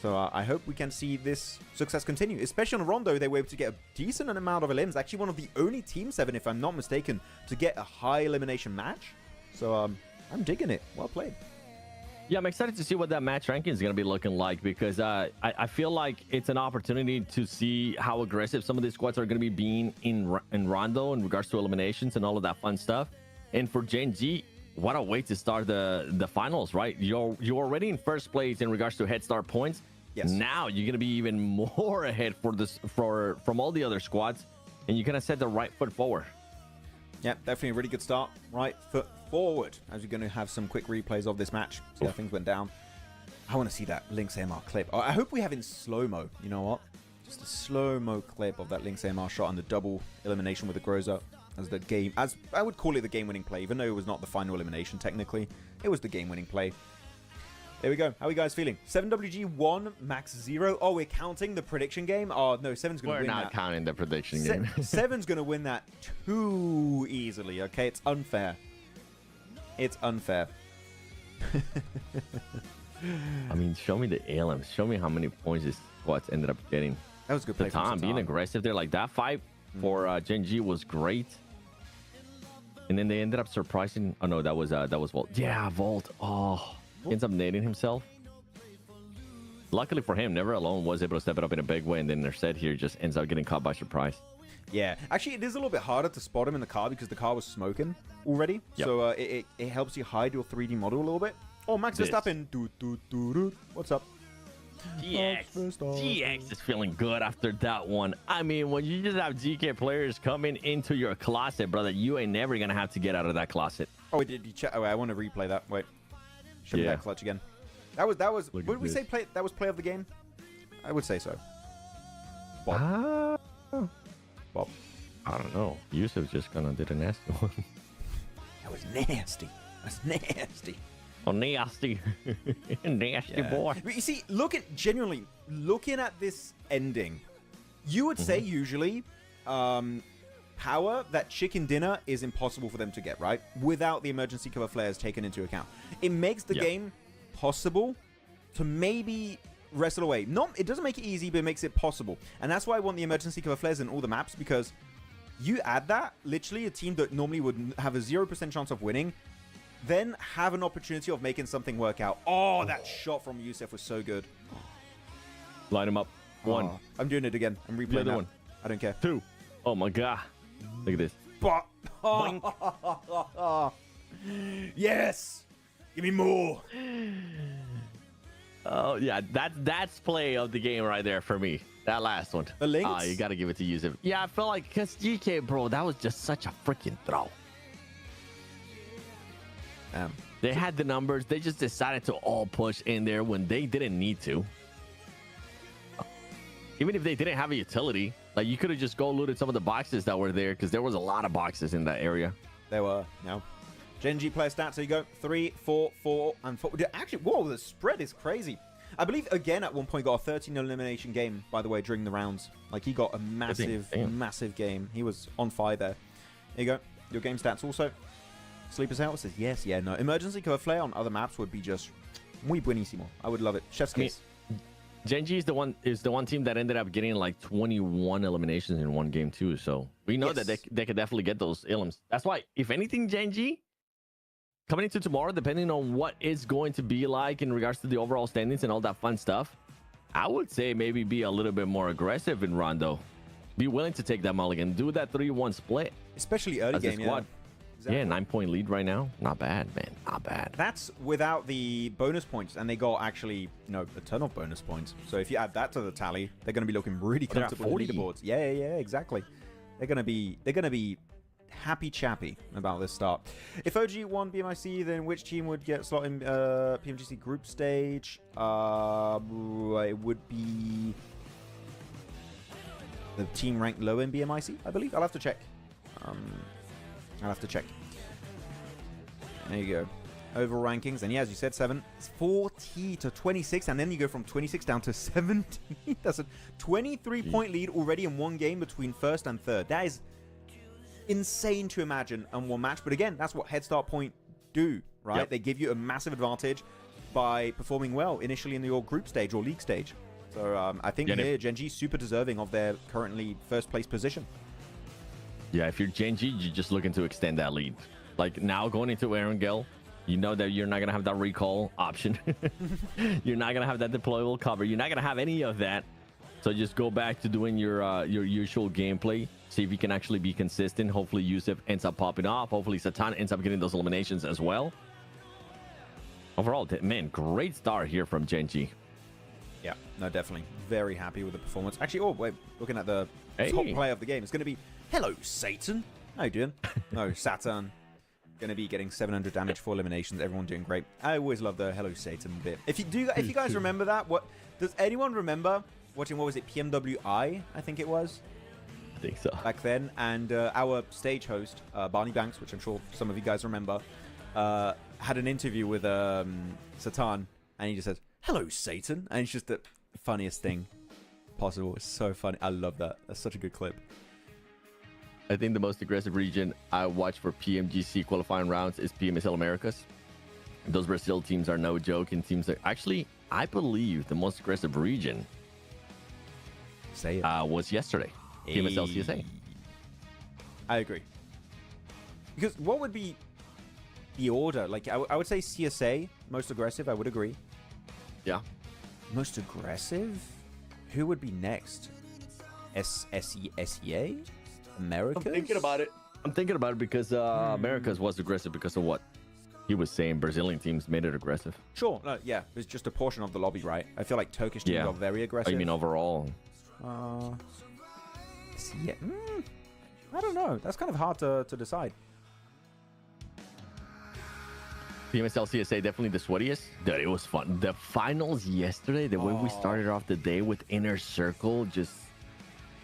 A: So I hope we can see this success continue, especially on Rondo. They were able to get a decent amount of elims. Actually, one of the only Team 7, if I'm not mistaken, to get a high elimination match. So I'm digging it. Well played.
B: Yeah, I'm excited to see what that match ranking is going to be looking like, because I feel like it's an opportunity to see how aggressive some of these squads are going to be being in Rondo in regards to eliminations and all of that fun stuff. And for Genji, what a way to start the finals, right? You're already in first place in regards to head start points. Yes. Now you're going to be even more ahead from all the other squads, and you're going to set the right foot forward.
A: Yeah, definitely a really good start. Right foot forward, as we're going to have some quick replays of this match. See how things went down. I want to see that Lynx AMR clip. I hope we have in slow-mo. You know what? Just a slow-mo clip of that Lynx AMR shot and the double elimination with the Groza as the game, as I would call it, the game-winning play, even though it was not the final elimination technically. It was the game-winning play. There we go. How are you guys feeling? 7WG 1, Max 0. Oh, we're counting the prediction game? Oh, no, 7's going to win that.
B: We're not counting the prediction game.
A: 7's going to win that too easily, okay? It's unfair. It's unfair.
B: I mean, show me the ALMs. Show me how many points this squad ended up getting.
A: That was a good play.
B: Tom being aggressive there. Like, that fight for Genji was great. And then they ended up surprising. Oh, no, that was Volt. Yeah, Volt. Oh. Ends up nading himself. Luckily for him, Never Alone was able to step it up in a big way, and then their set here just ends up getting caught by surprise.
A: Yeah, actually, it is a little bit harder to spot him in the car because the car was smoking already. Yep. So it helps you hide your 3D model a little bit. Oh, Max Verstappen. What's up?
B: GX is feeling good after that one. I mean, when you just have GK players coming into your closet, brother, you ain't never going to have to get out of that closet.
A: Oh, did you check? Oh, I want to replay that. Wait. Show me that clutch again. That was. Would we say play? That was play of the game. I would say so.
B: Bob. Bob. I don't know. Yusuf just kind of did a nasty one.
A: That was nasty. That's nasty.
B: Oh, nasty. Nasty boy.
A: But you see, genuinely looking at this ending, you would say usually, power, that chicken dinner is impossible for them to get, right? Without the emergency cover flares taken into account. It makes the game possible to maybe wrestle away. It doesn't make it easy, but it makes it possible. And that's why I want the emergency cover flares in all the maps, because You add that, literally a team that normally would have a 0% chance of winning, then have an opportunity of making something work out. Oh, that shot from Yusef was so good.
B: Line him up. One.
A: Oh, I'm doing it again. I'm replaying that.
B: One.
A: I don't care.
B: Two. Oh my god. Look at this.
A: But yes. Give me more.
B: Oh yeah, that's play of the game right there for me. That last one.
A: The links?
B: You got to give it to Yusuf. Yeah, I felt like because GK, bro, that was just such a freaking throw. They had the numbers. They just decided to all push in there when they didn't need to. Even if they didn't have a utility, like you could have just go looted some of the boxes that were there because there was a lot of boxes in that area.
A: There were. No. Gen.G player stats. So you go 3, 4, 4, and 4. Actually, whoa, the spread is crazy. I believe, again, at one point got a 13 elimination game, by the way, during the rounds. Like, he got a massive, massive game. He was on fire there. There you go. Your game stats also. Sleepers Out says, yes, yeah, no. Emergency Curve Flare on other maps would be just muy buenísimo. I would love it. Chef's kiss.
B: Gen.G is the one team that ended up getting like 21 eliminations in one game, too. So we know that they could definitely get those elims. That's why, if anything, Gen.G, coming into tomorrow, depending on what it's going to be like in regards to the overall standings and all that fun stuff, I would say maybe be a little bit more aggressive in Rondo. Be willing to take that mulligan. Do that 3-1 split.
A: Especially early game, yeah.
B: Exactly. Yeah, 9-point lead right now. Not bad, man. Not bad.
A: That's without the bonus points, and they got actually, a ton of bonus points. So if you add that to the tally, they're going to be looking really comfortable with leaderboards. Yeah, exactly. They're going to be happy chappy about this start. If OG won BMIC, then which team would get slot in PMGC group stage? It would be the team ranked low in BMIC, I believe. I'll have to check. There you go. Overall rankings, and yeah, as you said, 40 to 26, and then you go from 26 down to 17. That's a 23-point lead already in one game between first and third. That is insane to imagine in one match, but again, that's what Head Start Point do, right?
B: Yep.
A: They give you a massive advantage by performing well initially in your group stage or league stage. So I think here Gen.G is super deserving of their currently first place position.
B: Yeah, if you're Gen.G, you're just looking to extend that lead. Like now going into Erangel, you know that you're not going to have that recall option. You're not going to have that deployable cover. You're not going to have any of that. So just go back to doing your usual gameplay. See if you can actually be consistent. Hopefully Yusuf ends up popping off. Hopefully Satan ends up getting those eliminations as well. Overall, man, great start here from Gen.G.
A: Yeah, no, definitely. Very happy with the performance. Actually, oh, wait, looking at the top play of the game, it's going to be, hello, Satan. How you doing? No, Saturn. Going to be getting 700 damage for eliminations. Everyone doing great. I always love the hello, Satan bit. If you guys remember that, does anyone remember watching, what was it, PMWI, I think it was?
B: I think so.
A: Back then, and our stage host, Barney Banks, which I'm sure some of you guys remember, had an interview with Satan, and he just says, hello, Satan. And it's just the funniest thing possible. It's so funny. I love that. That's such a good clip.
B: I think the most aggressive region I watch for PMGC qualifying rounds is PMSL Americas. Those Brazil teams are no joke, and teams that actually, I believe the most aggressive region was yesterday. PMSL CSA.
A: I agree. Because what would be the order? Like, I would say CSA, most aggressive, I would agree.
B: Yeah.
A: Most aggressive? Who would be next? SEA? Americas?
B: I'm thinking about it because Americas was aggressive because of what he was saying. Brazilian teams made it aggressive.
A: Sure. No, yeah. It's just a portion of the lobby, right? I feel like Turkish teams are very aggressive.
B: Oh, you mean overall?
A: Yeah. I don't know. That's kind of hard to decide.
B: PMSL CSA, definitely the sweatiest. Dude, it was fun. The finals yesterday, the way we started off the day with Inner Circle, just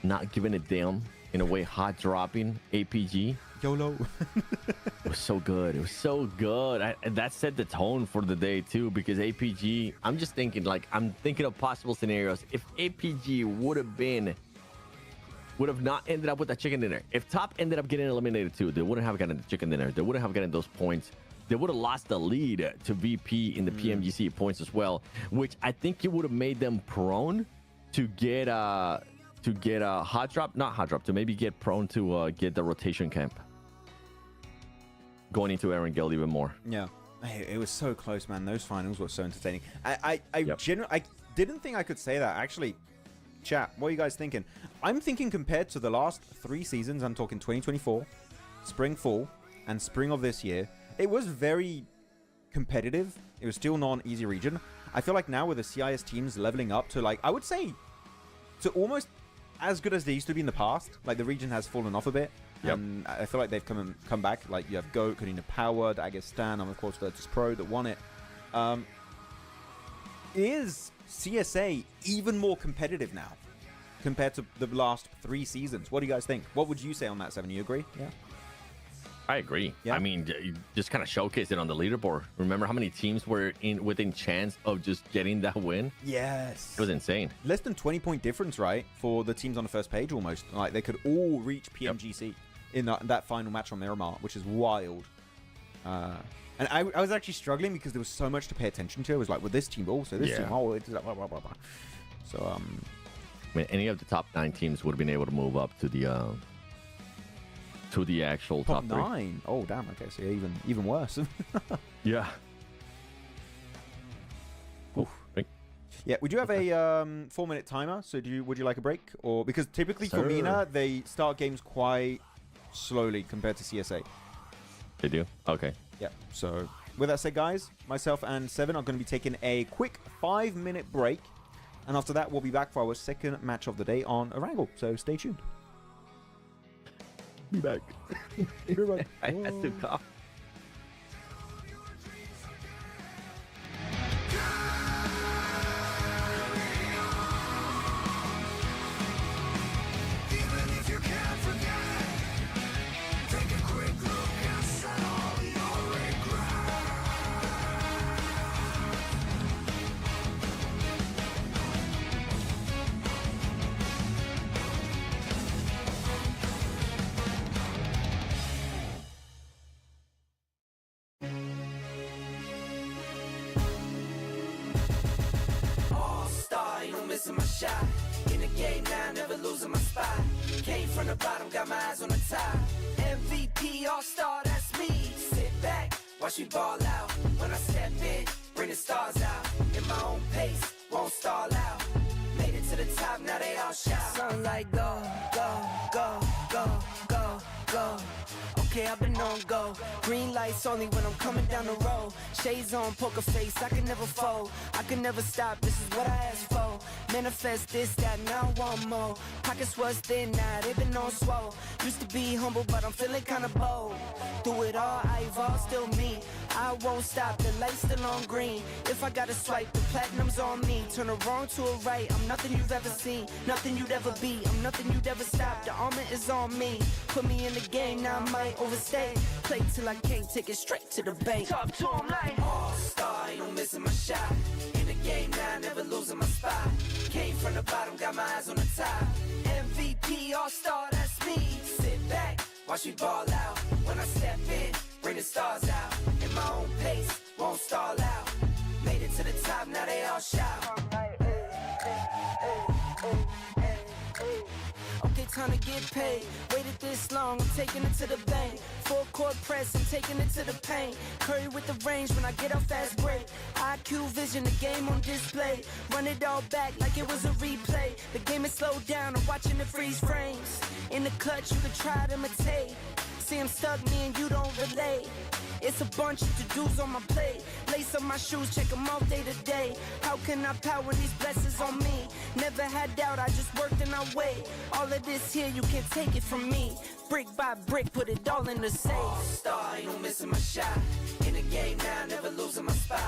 B: not giving a damn. In a way, hot dropping APG.
A: YOLO.
B: It was so good. It was so good. And that set the tone for the day, too, because APG, I'm thinking of possible scenarios. If APG would have not ended up with that chicken dinner, if Top ended up getting eliminated, too, they wouldn't have gotten the chicken dinner. They wouldn't have gotten those points. They would have lost the lead to VP in the PMGC points as well, which I think it would have made them prone to get to get a hot drop, not hot drop, to maybe get prone to get the rotation camp. Going into Aaron Gale even more.
A: Yeah. It was so close, man. Those finals were so entertaining. I
B: Yep.
A: I didn't think I could say that. Actually, chat, what are you guys thinking? I'm thinking compared to the last 3 seasons, I'm talking 2024, spring, fall, and spring of this year, it was very competitive. It was still not an easy region. I feel like now with the CIS teams leveling up to, like, I would say, to almost as good as they used to be in the past. Like, the region has fallen off a bit.
B: Yep.
A: And I feel like they've come back. Like, you have Goat, Karina Power, Dagestan, and of course Virtus Pro that won it. Is CSA even more competitive now compared to the last 3 seasons? What do you guys think? What would you say on that, Seven? You agree? Yeah.
B: I agree.
A: Yeah.
B: I mean, you just kind of showcased it on the leaderboard. Remember how many teams were within chance of just getting that win?
A: Yes.
B: It was insane.
A: Less than 20-point difference, right, for the teams on the first page almost. Like, they could all reach PMGC in that final match on Miramar, which is wild. And I was actually struggling because there was so much to pay attention to. I was like, well, this team also, this team, oh, it's blah, blah, blah, blah. So,
B: I mean, any of the top 9 teams would have been able to move up to the actual top 3.
A: 9? Oh, damn. Okay, so even worse.
B: Yeah. Oof.
A: Yeah, we do have a 4-minute timer. So would you like a break? Or because typically for MENA, they start games quite slowly compared to CSA.
B: They do? Okay.
A: Yeah. So with that said, guys, myself and Seven are going to be taking a quick 5-minute break. And after that, we'll be back for our second match of the day on Erangel. So stay tuned.
B: Be back.
A: Be back.
B: I had to cough.
C: My shot in the game now, never losing my spot. Came from the bottom, got my eyes on the top. MVP All-Star, that's me. Sit back, watch me ball out. When I step in, bring the stars out. In my own pace, won't stall out. Made it to the top, now they all shout. Sunlight go, go, go, go, go, go. Okay, I've been on go. Green lights only when I'm coming down the road. Shades on, poker face, I can never fold. I can never stop, this is what I asked for. Manifest this, that, now I want more. Pockets was thin, now they been on swole. Used to be humble, but I'm feeling kinda bold. Through it all, I evolve, still me. I won't stop, the light's still on green. If I gotta swipe, the platinum's on me. Turn a wrong to a right, I'm nothing you've ever seen. Nothing you'd ever be, I'm nothing you'd ever stop. The armor is on me. Put me in the game, now I might overstay. Play till I can't, take it straight to the bank. Top to him like All-Star, ain't no missing my shot. In the game now, never losing my spot. Came from the bottom, got my eyes on the top. MVP All-Star, that's me. Sit back, watch me ball out. When I step in, bring the stars out. In my own pace, won't stall out. Made it to the top, now they all shout. Okay, time to get paid. Waited this long, I'm taking it to the bank. Full court press, I'm taking it to the paint. Curry with the range when I get off fast break. IQ vision, the game on display. Run it all back like it was a replay. The game is slowed down, I'm watching it freeze frames. In the clutch, you can try to imitate. See, I'm stuck, me and you don't relate. It's a bunch of to-dos on my plate. Lace up my shoes, check them out day to day. How can I power these blessings on me? Never had doubt, I just worked and I wait. All of this here, you can't take it from me. Brick by brick, put it all in the safe. All-Star, ain't no missing my shot. In the game now, never losing my spot.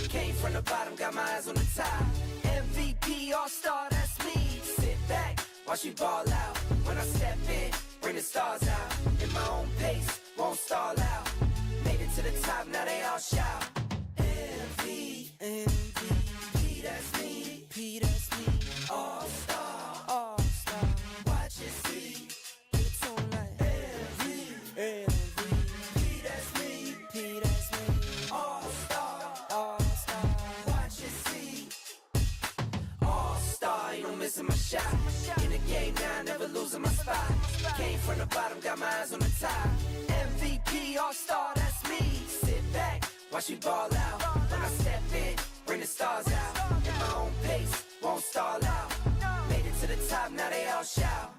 C: Came from the bottom, got my eyes on the top. MVP All-Star, that's me. Sit back, watch me ball out. When I step in, bring the stars out. In my own pace, won't stall out. Made it to the top, now they all shout. MVP, that's me. P, that's me. All-Star, All-Star. Watch it see. It's on like MVP, that's me. P, that's me. All-Star, All-Star. Watch it see. All-Star, ain't no missing my shot. In the game spot. Came from the bottom, got my eyes on the top. MVP All-Star, that's me. Sit back, watch me ball out. When I step in, bring the stars out. In my own pace, won't stall out. Made it to the top, now they all shout.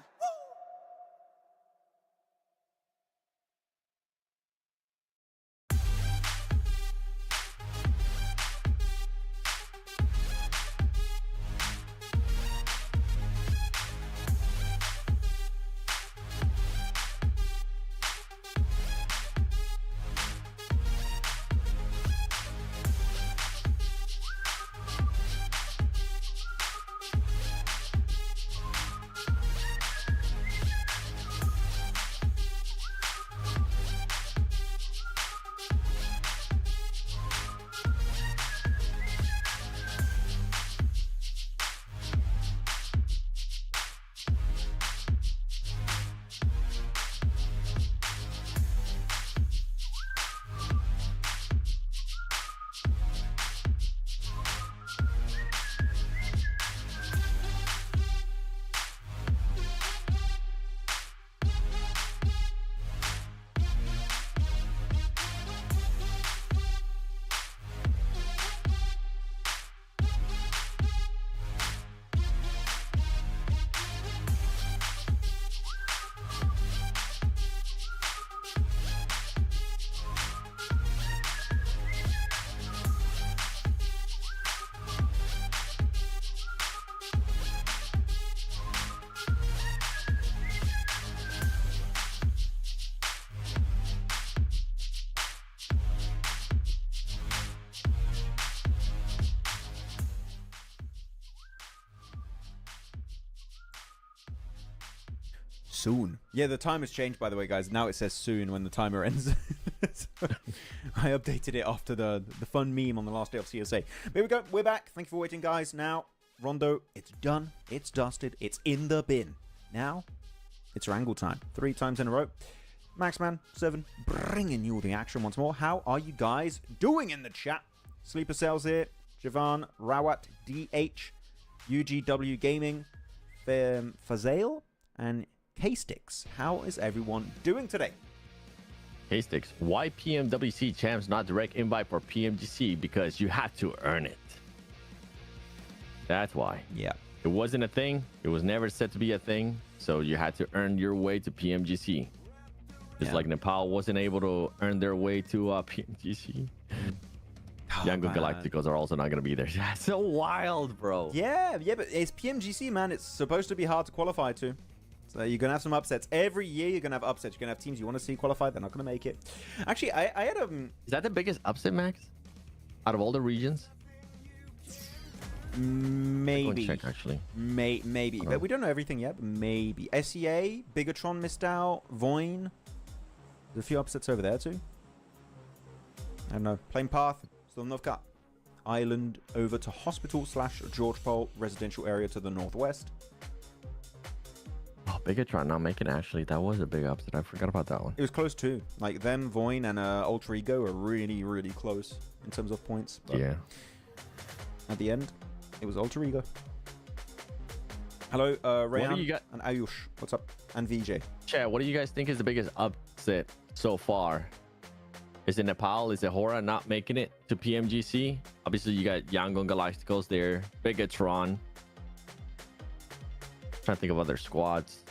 A: Soon. Yeah, the time has changed, by the way, guys. Now it says soon when the timer ends. So, I updated it after the fun meme on the last day of CSA. But here we go. We're back. Thank you for waiting, guys. Now, Rondo, it's done. It's dusted. It's in the bin. Now, it's Wrangle time. 3 times in a row. Maxman7, bringing you the action once more. How are you guys doing in the chat? Sleeper Cells here. Javan, Rawat, DH, UGW Gaming, Fazale, and K-Sticks. How is everyone doing today?
B: K-Sticks, why PMWC champs not direct invite for PMGC? Because you have to earn it. That's why.
A: Yeah.
B: It wasn't a thing. It was never set to be a thing. So you had to earn your way to PMGC. Just like Nepal wasn't able to earn their way to PMGC. Yango Galacticos are also not going to be there. That's so wild, bro.
A: Yeah, but it's PMGC, man. It's supposed to be hard to qualify to. So you're going to have some upsets. Every year you're going to have upsets. You're going to have teams you want to see qualify. They're not going to make it. Actually, I had a...
B: Is that the biggest upset, Max? Out of all the regions?
A: Maybe.
B: Check, actually.
A: Maybe. But we don't know everything yet. But maybe. SEA, Bigatron missed out. Voin. There's a few upsets over there too. I don't know. Plain Path. Still North Cut. Island over to Hospital / George Pole residential area to the northwest.
B: Oh, Bigatron not making it, actually. That was a big upset. I forgot about that one.
A: It was close too. Like them, Voin, and Ultra Ego are really, really close in terms of points. But
B: yeah.
A: At the end, it was Ultra Ego. Hello, Rayan and Ayush. What's up? And VJ.
B: Chat, what do you guys think is the biggest upset so far? Is it Nepal? Is it Hora not making it to PMGC? Obviously, you got Yangon Galacticos there. Bigatron. Trying to think of other squads.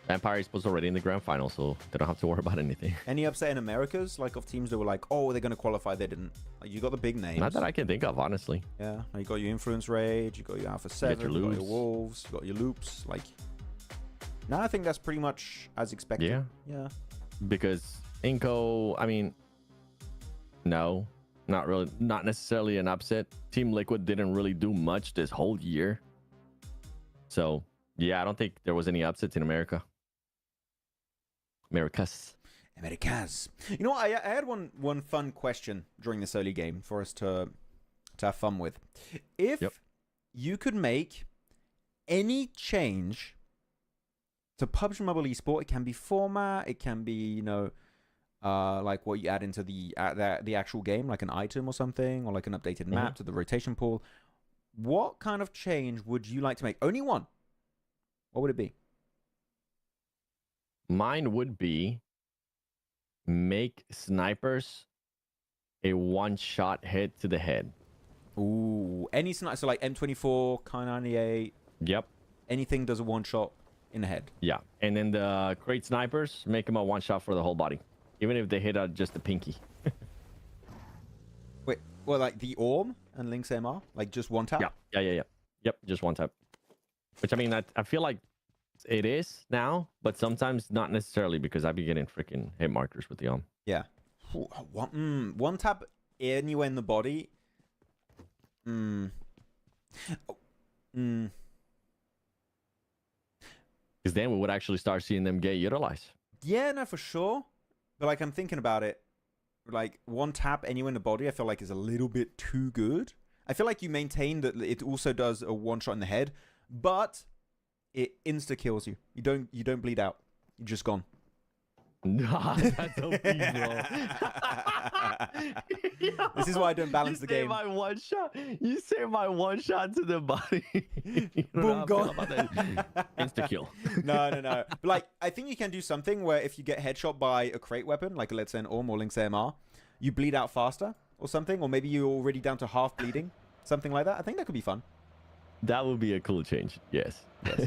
B: Vampire is already in the grand final, so they don't have to worry about anything.
A: Any upset in Americas, like of teams that were like, oh, they're going to qualify, they didn't. Like, you got the big names.
B: Not that I can think of, honestly.
A: Yeah, you got your Influence Rage, you got your Alpha 7, you got your Wolves, you got your Loops. Like, now I think that's pretty much as expected. Yeah.
B: Because Inco, I mean, no, not really, not necessarily an upset. Team Liquid didn't really do much this whole year. So, yeah, I don't think there was any upsets in America. Americas.
A: You know what? I had one fun question during this early game for us to have fun with. If you could make any change to PUBG Mobile Esport, it can be format, it can be, you know, like what you add into the actual game, like an item or something, or like an updated map to the rotation pool. What kind of change would you like to make? Only one. What would it be?
B: Mine would be make snipers a one-shot hit to the head.
A: Ooh, any sniper, so like M24, K98,
B: Yep.
A: anything does a one shot in the head.
B: Yeah. And then the crate snipers, make them a one-shot for the whole body. Even if they hit just the pinky.
A: Wait, well, like the Orm and Lynx MR? Like just one tap?
B: Yeah. Yep, just one tap. Which, I mean, I feel like it is now, but sometimes not necessarily because I be getting freaking hit markers with the Orm.
A: Yeah. One tap anywhere in the body.
B: Because then we would actually start seeing them get utilized.
A: Yeah, no, for sure. But like, I'm thinking about it. Like, one tap anywhere in the body, I feel like is a little bit too good. I feel like you maintain that it also does a one shot in the head, but it insta kills you. You don't bleed out. You're just gone.
B: Nah, that's OP, bro.
A: This is why I don't balance the game.
B: My one shot. You say my one shot to the body.
A: Boom, gone.
B: Insta kill.
A: No. But like, I think you can do something where if you get headshot by a crate weapon, like let's say an Orm or Lynx AMR, you bleed out faster or something, or maybe you're already down to half bleeding, something like that. I think that could be fun.
B: That would be a cool change. Yes.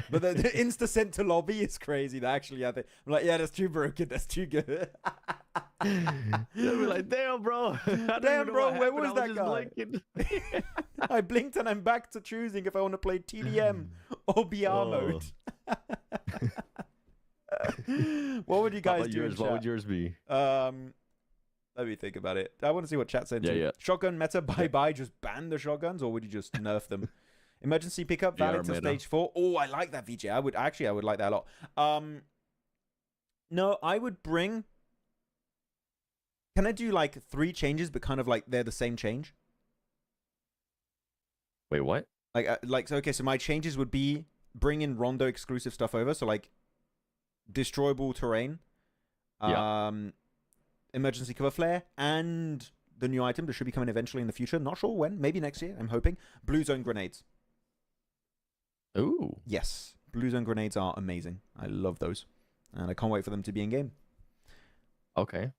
A: But the insta sent to lobby is crazy. That actually, I think, I'm like, yeah, that's too broken. That's too good.
B: They'll be like, damn, bro.
A: Damn, bro, where was that guy? I blinked and I'm back to choosing if I want to play TDM or BR mode. What would you guys do?
B: What would yours be?
A: Let me think about it. I want to see what chat said.
B: Yeah.
A: Shotgun meta, bye. Just ban the shotguns, or would you just nerf them? Emergency pickup valid till stage 4. Oh, I like that, VJ. I would like that a lot. No, I would bring. Can I do like 3 changes, but kind of like they're the same change?
B: Wait, what?
A: Okay, so my changes would be bring in Rondo exclusive stuff over. So like destroyable terrain, emergency cover flare, and the new item that should be coming eventually in the future. Not sure when. Maybe next year. I'm hoping. Blue zone grenades.
B: Ooh.
A: Yes. Blue zone grenades are amazing. I love those. And I can't wait for them to be in game.
B: Okay.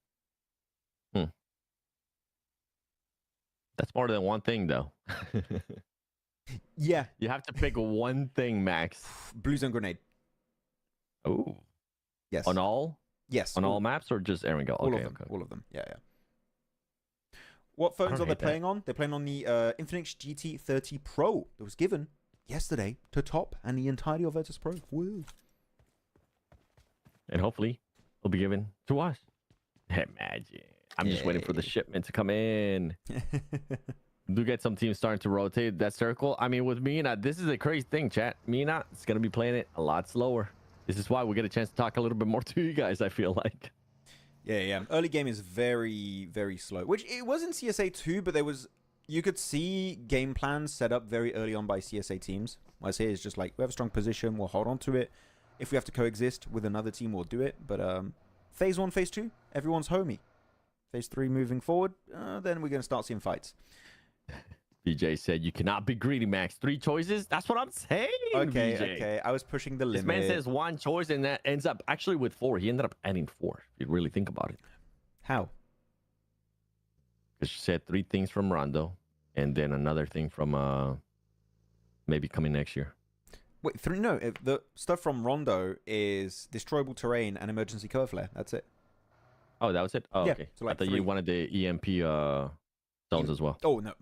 B: That's more than one thing, though.
A: Yeah.
B: You have to pick one thing, Max.
A: Blue zone grenade.
B: Ooh.
A: Yes.
B: On all?
A: Yes.
B: On all maps or just Erangel?
A: All of them. Okay. All of them. Yeah. What phones are they playing on? They're playing on the Infinix GT30 Pro that was given yesterday to Top and the entirety of Virtus Pro. Woo.
B: And hopefully it'll be given to us. Imagine. I'm just waiting for the shipment to come in. Do get some teams starting to rotate that circle. I mean, with MENA, this is a crazy thing, chat. MENA is going to be playing it a lot slower. This is why we get a chance to talk a little bit more to you guys, I feel like.
A: Yeah. Early game is very, very slow. Which it was in CSA too, but you could see game plans set up very early on by CSA teams. What I say is just like, we have a strong position, we'll hold on to it. If we have to coexist with another team, we'll do it. But phase 1, phase 2, everyone's homie. Phase 3 moving forward, then we're going to start seeing fights.
B: BJ said, you cannot be greedy, Max. 3 choices? That's what I'm saying,
A: Okay,
B: BJ.
A: okay. I was pushing the limit.
B: This man says 1 choice, and that ends up actually with 4. He ended up adding 4, if you really think about it.
A: How?
B: Because you said 3 things from Rondo, and then another thing from maybe coming next year.
A: Wait, 3? No, the stuff from Rondo is destroyable terrain and emergency cover flare. That's it.
B: Oh, that was it? Oh,
A: Yeah,
B: okay.
A: so like
B: I thought
A: 3.
B: you wanted the EMP zones as well.
A: Oh, no.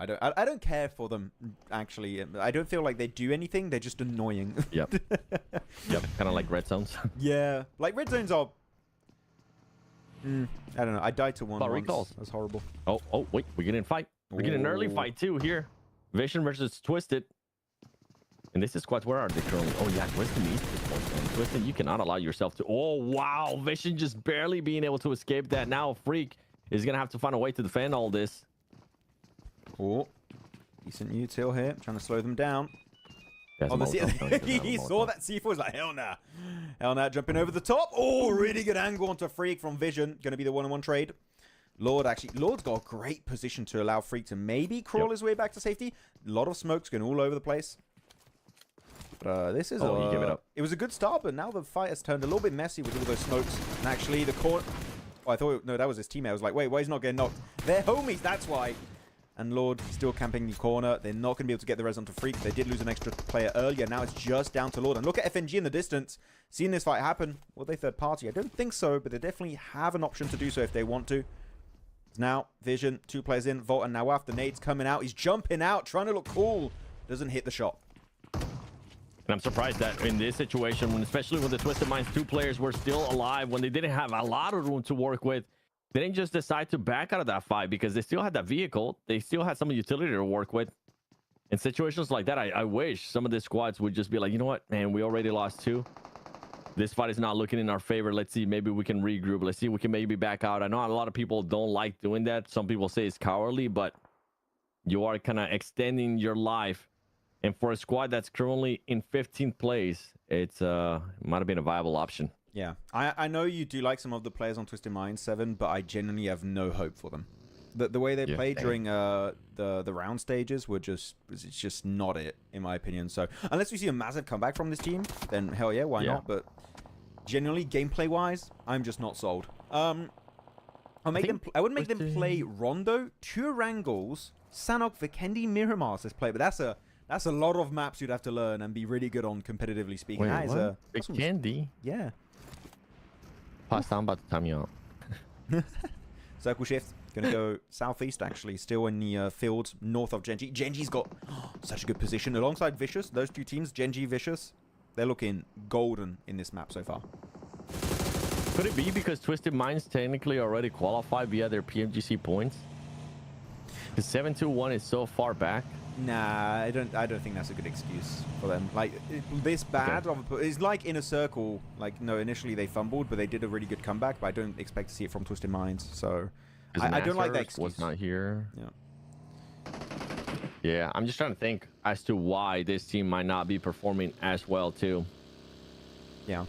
A: I don't care for them, actually. I don't feel like they do anything. They're just annoying.
B: Yep. Kind of like red zones.
A: Yeah. Like, red zones are... I don't know. I died to one
B: About
A: once.
B: recalls.
A: That's horrible.
B: Oh, wait. We're getting a fight. We're getting an early fight, too, here. Vision versus Twisted. And this is quite... Where are they currently? Oh, yeah. Twisted needs this one. Twisted, you cannot allow yourself to... Oh, wow. Vision just barely being able to escape that. Now Freak is going to have to find a way to defend all this.
A: Oh. Decent util here. Trying to slow them down.
B: He
A: He saw that C4. Was like, hell nah. Hell nah. Jumping over the top. Oh, really good angle onto Freak from Vision. Going to be the 1-on-1 trade. Lord's got a great position to allow Freak to maybe crawl his way back to safety. A lot of smokes going all over the place. This is
B: he gave it up.
A: It was a good start, but now the fight has turned a little bit messy with all those smokes. And actually, the corner... Oh, I thought... No, that was his teammate. I was like, wait, why he's not getting knocked? They're homies, that's why. And Lord still camping the corner. They're not going to be able to get the res onto Freak. They did lose an extra player earlier. Now it's just down to Lord. And look at FNG in the distance. Seeing this fight happen. Will they third party? I don't think so, but they definitely have an option to do so if they want to. Now, Vision, 2 players in. Volt and Nawaf. The nade's coming out. He's jumping out, trying to look cool. Doesn't hit the shot.
B: And I'm surprised that in this situation, especially when the Twisted Minds 2 players were still alive, when they didn't have a lot of room to work with, they didn't just decide to back out of that fight because they still had that vehicle. They still had some utility to work with. In situations like that, I wish some of the squads would just be like, you know what, man, we already lost 2. This fight is not looking in our favor. Let's see, maybe we can regroup. Let's see if we can maybe back out. I know a lot of people don't like doing that. Some people say it's cowardly, but you are kind of extending your life. And for a squad that's currently in 15th place, it might have been a viable option.
A: Yeah, I know you do like some of the players on Twisted Minds 7, but I genuinely have no hope for them. The way they played during the round stages it's just not it, in my opinion. So unless we see a massive comeback from this team, then hell yeah, why not? But genuinely, gameplay wise, I'm just not sold. I would make them play Rondo, Turangles, Sanok, Vikendi, Miramars this play, but that's a lot of maps you'd have to learn and be really good on, competitively speaking.
B: Wait,
A: that is
B: what? Vikendi?
A: Yeah.
B: Pasta, I'm about to time you out.
A: Circle shift. Gonna go southeast, actually. Still in the field north of Genji. Genji's got such a good position. Alongside Vicious, those 2 teams, Genji, Vicious, they're looking golden in this map so far.
B: Could it be because Twisted Minds technically already qualified via their PMGC points? The 7-2-1 is so far back.
A: Nah, I don't think that's a good excuse for them. Like, this bad of a... It's like Inner Circle. Like, no, initially they fumbled, but they did a really good comeback, but I don't expect to see it from Twisted Minds, so... I don't like that excuse.
B: Was not here.
A: Yeah.
B: Yeah, I'm just trying to think as to why this team might not be performing as well, too. Yeah.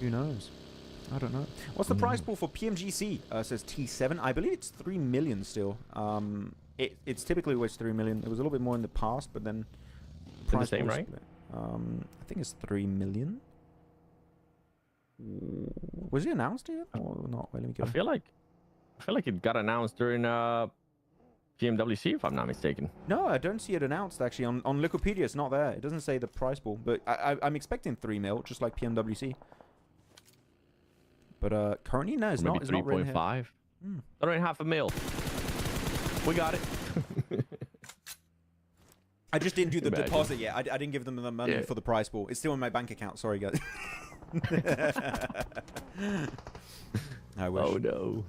A: Who knows? I don't know. What's the prize pool for PMGC? Says T7. I believe it's 3 million still. It's typically always 3 million. It was a little bit more in the past, but then
B: the same, right?
A: I think it's 3 million. Was it announced yet or not? Wait, let me go.
B: I feel like it got announced during PMWC, if I'm not mistaken.
A: No, I don't see it announced actually on Wikipedia. It's not there. It doesn't say the prize pool, but I'm expecting 3 mil, just like PMWC. But currently, no, it's not. It's not written here.
B: 3.5. 3.5 mil. We got it.
A: I just didn't do the deposit yet. I didn't give them the money for the prize pool. It's still in my bank account. Sorry, guys. I wish.
B: Oh no.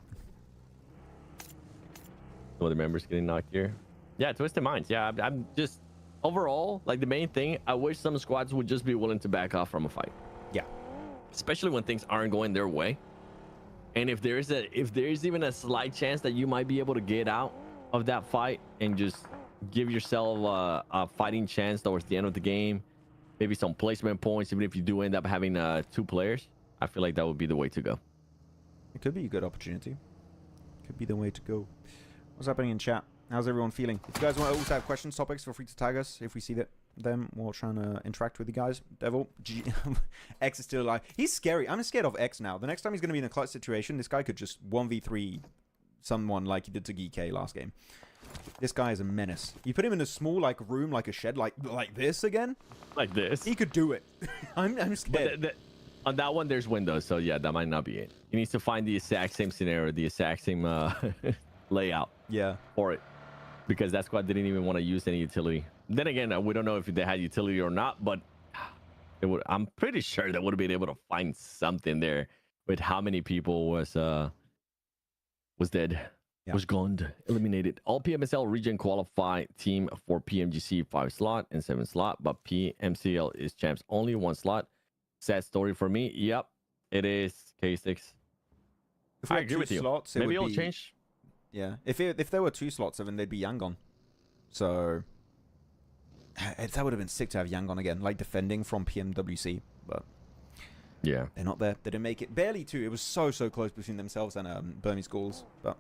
B: Some of the members getting knocked here. Yeah, Twisted Minds. Yeah, I'm just overall, like, the main thing, I wish some squads would just be willing to back off from a fight.
A: Yeah.
B: Especially when things aren't going their way. And if there is even a slight chance that you might be able to get out of that fight and just give yourself a fighting chance towards the end of the game, maybe some placement points, even if you do end up having 2 players, I feel like that would be the way to go.
A: It could be a good opportunity. Could be the way to go. What's happening in chat? How's everyone feeling? If you guys want to also have questions, topics, feel free to tag us if we see them. We're trying to interact with you guys. Devil, X is still alive. He's scary. I'm scared of X now. The next time he's going to be in a clutch situation, this guy could just 1v3 someone like he did to GK last game. This guy is a menace. You put him in a small room, like a shed, like this again.
B: Like this.
A: He could do it. I'm scared.
B: But on that one, there's windows, so yeah, that might not be it. He needs to find the exact same scenario, the exact same layout.
A: Yeah.
B: For it, because that squad didn't even want to use any utility. Then again, we don't know if they had utility or not, but I'm pretty sure they would have been able to find something there with how many people was dead. Yeah. Was gone, eliminated. All PMSL region qualified team for PMGC 5 slot and 7 slot, but PMCL is champs only 1 slot. Sad story for me. Yep, it is K6.
A: I agree with you. Slots,
B: maybe it'll change.
A: Yeah, if there were 2 slots, then they'd be Yangon. So that would have been sick to have Yangon again, like defending from PMWC, but
B: yeah,
A: they're not there. They didn't make it. Barely 2. It was so close between themselves and Burmese Schools, but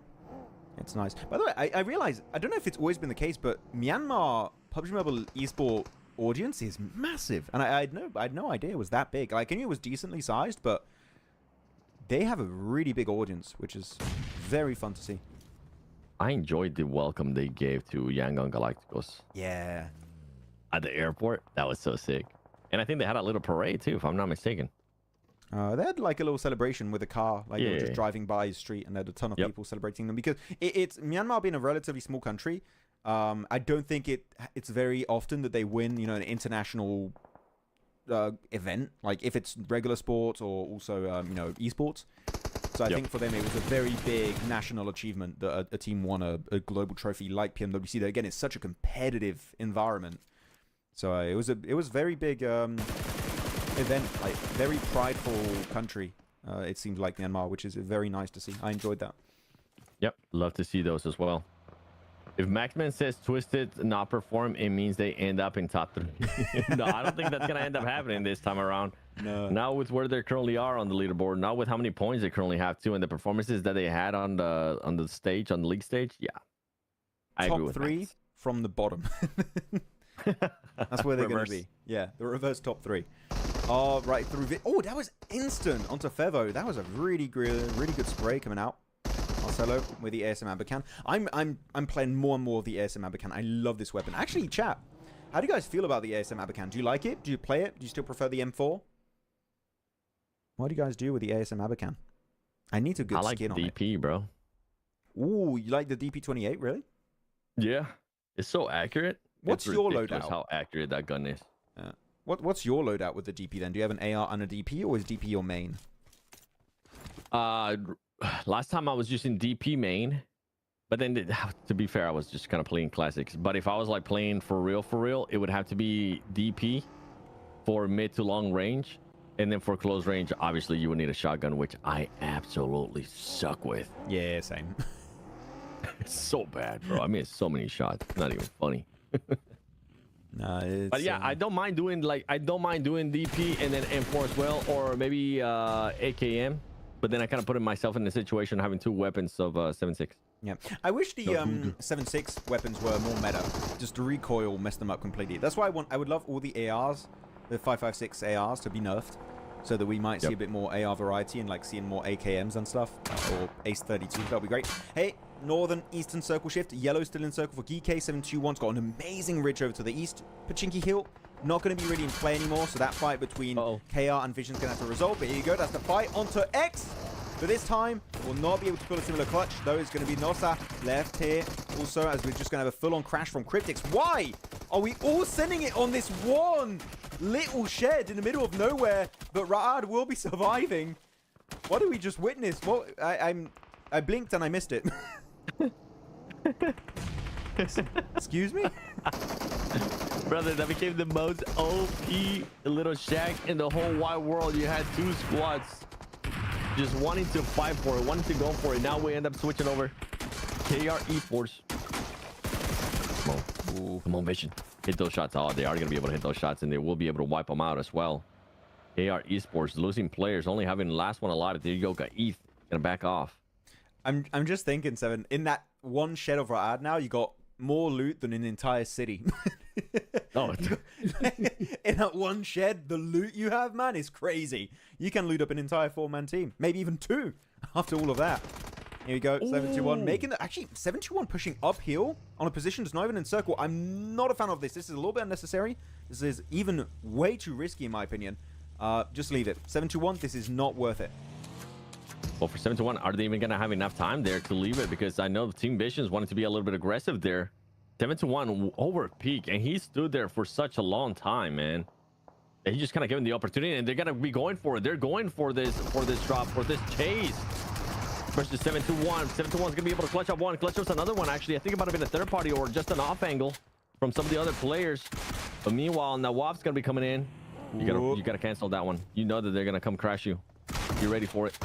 A: it's nice. By the way, I realize, I don't know if it's always been the case, but Myanmar PUBG Mobile Esport audience is massive, and I had no idea it was that big. Like, I knew it was decently sized, but they have a really big audience, which is very fun to see.
B: I enjoyed the welcome they gave to Yangon Galacticos.
A: Yeah.
B: At the airport. That was so sick. And I think they had a little parade too, if I'm not mistaken.
A: They had like a little celebration with a car, like they were just driving by his street, and they had a ton of people celebrating them, because it's Myanmar being a relatively small country. I don't think it's very often that they win, you know, an international event, like if it's regular sports or also you know, esports. So I think for them it was a very big national achievement that a team won a global trophy like PMWC. That again, it's such a competitive environment. So it was very big event, like very prideful country. It seemed like Myanmar, which is very nice to see. I enjoyed that.
B: Yep, love to see those as well. If Maxman says Twisted not perform, it means they end up in top 3. No, I don't think that's gonna end up happening this time around. No. Now with where they currently are on the leaderboard, now with how many points they currently have too, and the performances that they had on the stage, on the league stage, yeah. I agree with
A: top 3
B: Max.
A: from the bottom. That's where they're going to be. Yeah, the reverse top 3. Oh, right through. Oh, that was instant onto Fevo. That was a really good spray coming out. Marcelo with the ASM Abacan. I'm playing more and more of the ASM Abacan. I love this weapon. Actually, chat, how do you guys feel about the ASM Abacan? Do you like it? Do you play it? Do you still prefer the M4? What do you guys do with the ASM Abacan? I need a good skin on it.
B: I like DP, bro.
A: Ooh, you like the DP28, really?
B: Yeah, it's so accurate.
A: What's your loadout?
B: How accurate that gun is.
A: What's your loadout with the DP then? Do you have an AR and a DP, or is DP your main?
B: Last time I was using DP main, but then to be fair, I was just kind of playing classics. But if I was like playing for real, it would have to be DP for mid to long range, and then for close range, obviously you would need a shotgun, which I absolutely suck with.
A: Yeah, same.
B: It's so bad, bro. I mean, it's so many shots. It's not even funny.
A: No,
B: but yeah, I don't mind doing DP and then M4 as well, or maybe AKM. But then I kind of put myself in the situation of having 2 weapons of 7.6.
A: Yeah, I wish the 7.6 weapons were more meta. Just the recoil messed them up completely. That's why I would love all the ARs, the 5.56 ARs, to be nerfed, so that we might see a bit more AR variety and like seeing more AKMs and stuff, or Ace 32. That'll be great. Hey, Northern Eastern Circle shift. Yellow still in circle for GK721's got an amazing ridge over to the east. Pachinki Hill not going to be really in play anymore, so that fight between KR and Vision's going to have to resolve. But here you go, that's the fight onto X. But this time, will not be able to pull a similar clutch, though it's going to be Nosa left here. Also, as we're just going to have a full-on crash from Cryptix. Why are we all sending it on this one little shed in the middle of nowhere? But Ra'ad will be surviving. What did we just witness? What? I blinked and I missed it. Excuse me?
B: Brother, that became the most OP little shack in the whole wide world. You had 2 squads just wanting to fight for it, wanting to go for it. Now we end up switching over. KR Esports. Come on. Ooh. Come on, Vision. Hit those shots. Oh, they are going to be able to hit those shots, and they will be able to wipe them out as well. KR Esports losing players, only having the last one allotted. There you go, got ETH. Gonna back off. I'm
A: just thinking, Seven, in that one shed of Ra'ad now, you got more loot than an entire city.
B: Oh,
A: in that one shed, the loot you have, man, is crazy. You can loot up an entire 4-man team, maybe even 2 after all of that. Here we go, 721 making the actually 721 pushing uphill on a position that's not even in circle. I'm not a fan of this. This is a little bit unnecessary. This is even way too risky in my opinion. Just leave it. 721, this is not worth it.
B: Well, for 7-1, are they even going to have enough time there to leave it? Because I know Team Visions wanted to be a little bit aggressive there. 7-1 over peak, and he stood there for such a long time, man. And he just kind of gave him the opportunity, and they're going to be going for it. They're going for this drop, for this chase. Versus 7-1. 7-1's going to be able to clutch up one, clutch up another one, actually. I think it might have been a third party or just an off angle from some of the other players. But meanwhile, Nawab's going to be coming in. You gotta cancel that one. You know that they're going to come crash you. Be ready for it.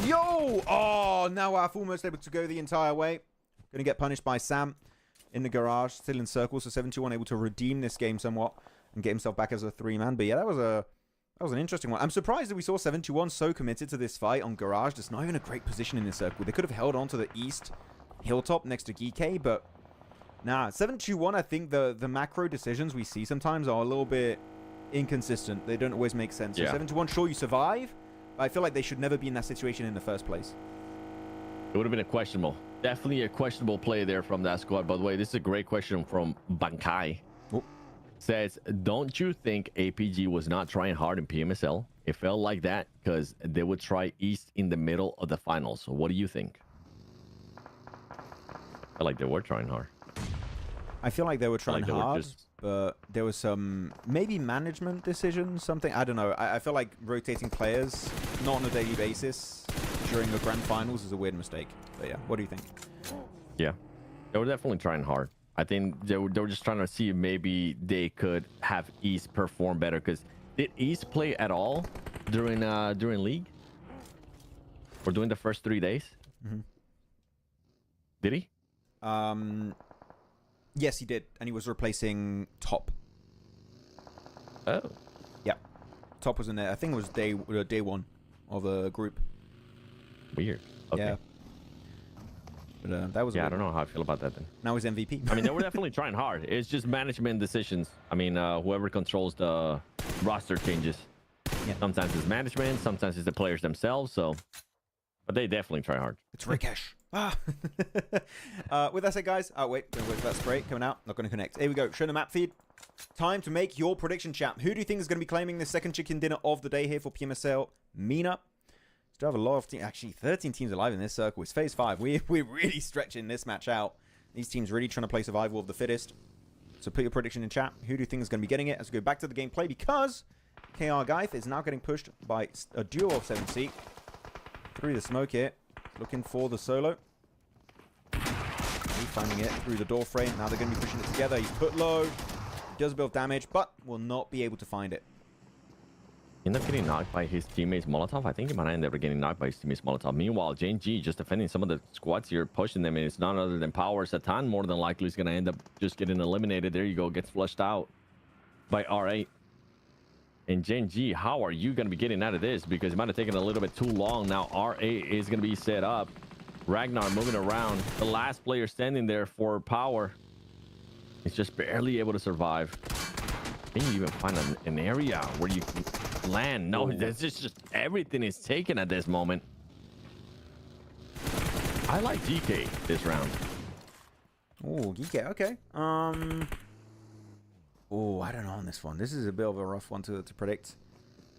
A: Yo! Oh, Nawaf almost able to go the entire way. Gonna get punished by Sam in the garage, still in circle. So 7-1 able to redeem this game somewhat and get himself back as a 3-man. But yeah, that was an interesting one. I'm surprised that we saw 7-1 so committed to this fight on garage. That's not even a great position in the circle. They could have held on to the east hilltop next to Geekay, but Nah, 7-2-1, I think the macro decisions we see sometimes are a little bit inconsistent. They don't always make sense. So 7-1, sure, you survive, but I feel like they should never be in that situation in the first place.
B: It would have been a questionable. Definitely a questionable play there from that squad. By the way, this is a great question from Bankai.
A: Oh.
B: Says, don't you think APG was not trying hard in PMSL? It felt like that because they would try East in the middle of the finals. So what do you think? I feel like they were trying hard.
A: I feel like they were trying hard, but there was some maybe management decisions, something. I don't know. I feel like rotating players, not on a daily basis, during the grand finals is a weird mistake. But yeah, what do you think?
B: Yeah, they were definitely trying hard. I think they were just trying to see if maybe they could have East perform better. Because did East play at all during league? Or during the first 3 days?
A: Mm-hmm.
B: Did he?
A: Yes, he did, and he was replacing Top.
B: Oh.
A: Yeah, Top was in there. I think it was day one of the group.
B: Weird. Okay.
A: Yeah. But that was.
B: Yeah, I don't know how I feel about that then.
A: Now he's MVP.
B: I mean, they were definitely trying hard. It's just management decisions. I mean, whoever controls the roster changes. Yeah. Sometimes it's management, sometimes it's the players themselves. So, but they definitely try hard.
A: It's Rikesh. With that said, guys, wait, gonna wait for that spray coming out. Not gonna connect. Here we go. Show the map feed. Time to make your prediction, chat. Who do you think is gonna be claiming the second chicken dinner of the day here for PMSL MENA? Still have a lot of teams. Actually, 13 teams alive in this circle. It's phase 5. We're really stretching this match out. These teams really trying to play survival of the fittest. So put your prediction in chat. Who do you think is going to be getting it? As we go back to the gameplay, because KR Geith is now getting pushed by a duo of 7C. Through the smoke here. Looking for the solo. He's finding it through the door frame. Now they're going to be pushing it together. He's put low. He does a bit of damage, but will not be able to find it.
B: End up getting knocked by his teammates Molotov. I think he might end up getting knocked by his teammates Molotov. Meanwhile, JNG just defending some of the squads here, pushing them, and it's none other than Power. Satan more than likely is going to end up just getting eliminated. There you go, gets flushed out by R8. And JNG, how are you going to be getting out of this? Because it might have taken a little bit too long. Now R8 is going to be set up. Ragnar moving around. The last player standing there for Power. He's just barely able to survive. Can you even find an area where you can land? No, that's just everything is taken at this moment. I like GK this round.
A: Oh, GK, okay. Oh, I don't know on this one. This is a bit of a rough one to predict.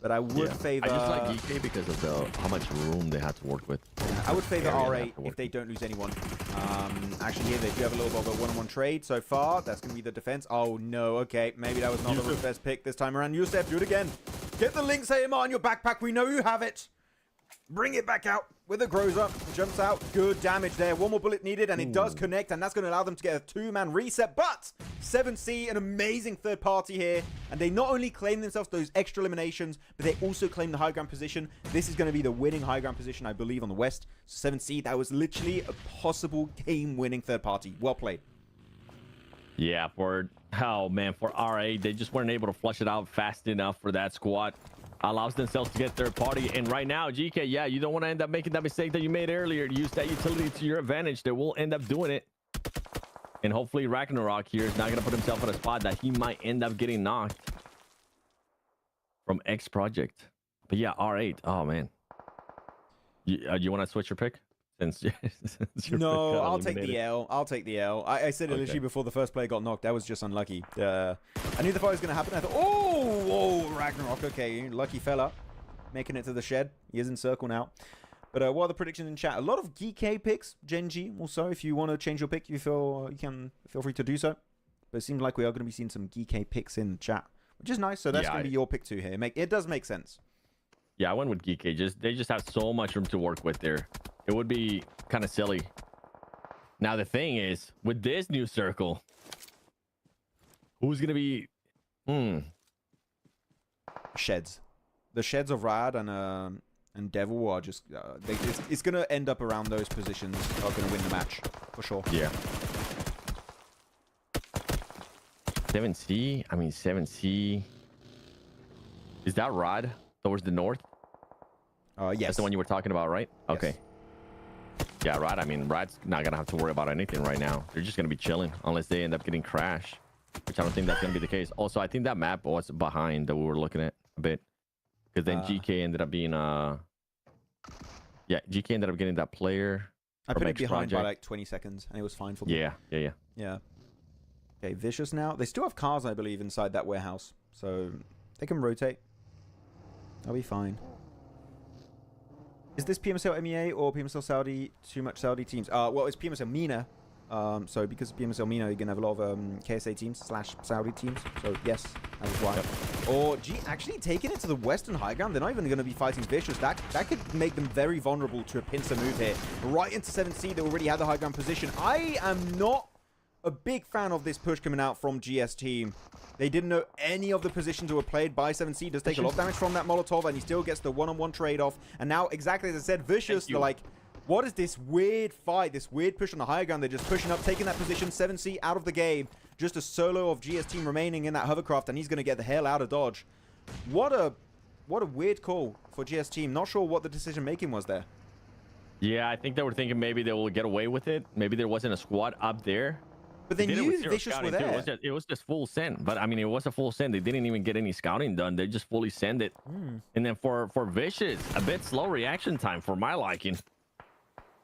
A: But I would favor...
B: I just like GK because of how much room they had to work with.
A: I would favor R8 if they don't lose anyone. Actually, here they do have a little bit of a one-on-one trade so far. That's going to be the defense. Oh, no. Okay, maybe that was not the best pick this time around. Yusef, do it again. Get the Lynx AMR on your backpack. We know you have it. Bring it back out with a Groza. Jumps out. Good damage there. One more bullet needed, and it does connect, and that's going to allow them to get a two-man reset. But 7C, an amazing third party here, and they not only claim themselves those extra eliminations, but they also claim the high ground position. This is going to be the winning high ground position, I believe, on the West. So 7C, that was literally a possible game-winning third party. Well played.
B: Yeah, for RA, they just weren't able to flush it out fast enough for that squad. Allows themselves to get third party, and right now GK, yeah, you don't want to end up making that mistake that you made earlier. Use that utility to your advantage. They will end up doing it, and hopefully Ragnarok here is not going to put himself in a spot that he might end up getting knocked from X Project. But yeah, R8, oh man, you want to switch your pick?
A: No, I'll take the L. I'll take the L. I said it literally before the first player got knocked. That was just unlucky. I knew the fight was going to happen. I thought, oh, Ragnarok. Okay, lucky fella. Making it to the shed. He is in circle now. But what are the predictions in chat? A lot of GK picks. Genji also, if you want to change your pick, you can feel free to do so. But it seems like we are going to be seeing some GK picks in chat, which is nice. So that's going to be your pick too here. It does make sense.
B: Yeah, I went with GK. They just have so much room to work with there. It would be kind of silly. Now, the thing is, with this new circle, who's going to be...
A: Sheds. The sheds of Rad and Devil are just... it's going to end up around those positions that are going to win the match, for sure.
B: Yeah. 7C? I mean, 7C... Is that Rad towards the north?
A: Yes.
B: That's the one you were talking about, right?
A: Yes.
B: Okay. Yeah, right. I mean, Rad's not gonna have to worry about anything right now. They're just gonna be chilling unless they end up getting crashed, which I don't think that's gonna be the case. Also, I think that map was behind that we were looking at a bit, because then GK ended up being yeah, GK ended up getting that player.
A: I put it behind by like 20 seconds, and it was fine for me.
B: Yeah.
A: Okay, Vicious now. They still have cars, I believe, inside that warehouse, so they can rotate. I'll be fine. Is this PMSL MEA or PMSL Saudi? Too much Saudi teams. Well, it's PMSL MENA. So because of PMSL MENA, you're gonna have a lot of KSA teams / Saudi teams. So yes, that is why. Yep. Or actually taking it to the western high ground. They're not even gonna be fighting Vicious. That could make them very vulnerable to a pincer move here. Right into 7C. They already had the high ground position. I am not a big fan of this push coming out from GS team. They didn't know any of the positions that were played by 7C. Does take a lot of damage from that Molotov, and he still gets the one-on-one trade-off. And now, exactly as I said, Vicious, they're like, what is this weird fight, this weird push on the higher ground? They're just pushing up, taking that position. 7C out of the game. Just a solo of GS team remaining in that hovercraft, and he's going to get the hell out of Dodge. What a weird call for GS team. Not sure what the decision-making was there.
B: Yeah, I think they were thinking maybe they will get away with it. Maybe there wasn't a squad up there.
A: But they knew Vicious were there.
B: It was just full send. But I mean, it was a full send. They didn't even get any scouting done. They just fully send it. And then for Vicious, a bit slow reaction time for my liking.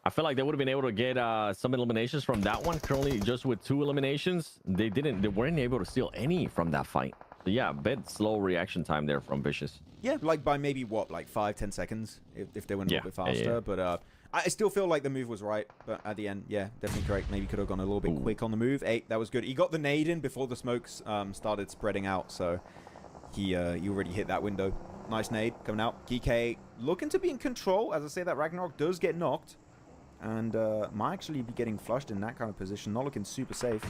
B: I feel like they would have been able to get some eliminations from that one. Currently, just with 2 eliminations, they weren't able to steal any from that fight. So yeah, a bit slow reaction time there from Vicious.
A: Yeah, like by maybe what, like 5-10 seconds if they went a little bit faster. Yeah. But I still feel like the move was right, but at the end, yeah, definitely correct. Maybe could have gone a little bit quick on the move. 8, that was good. He got the nade in before the smokes started spreading out, so he already hit that window. Nice nade coming out. GK looking to be in control. As I say, that Ragnarok does get knocked, and might actually be getting flushed in that kind of position. Not looking super safe.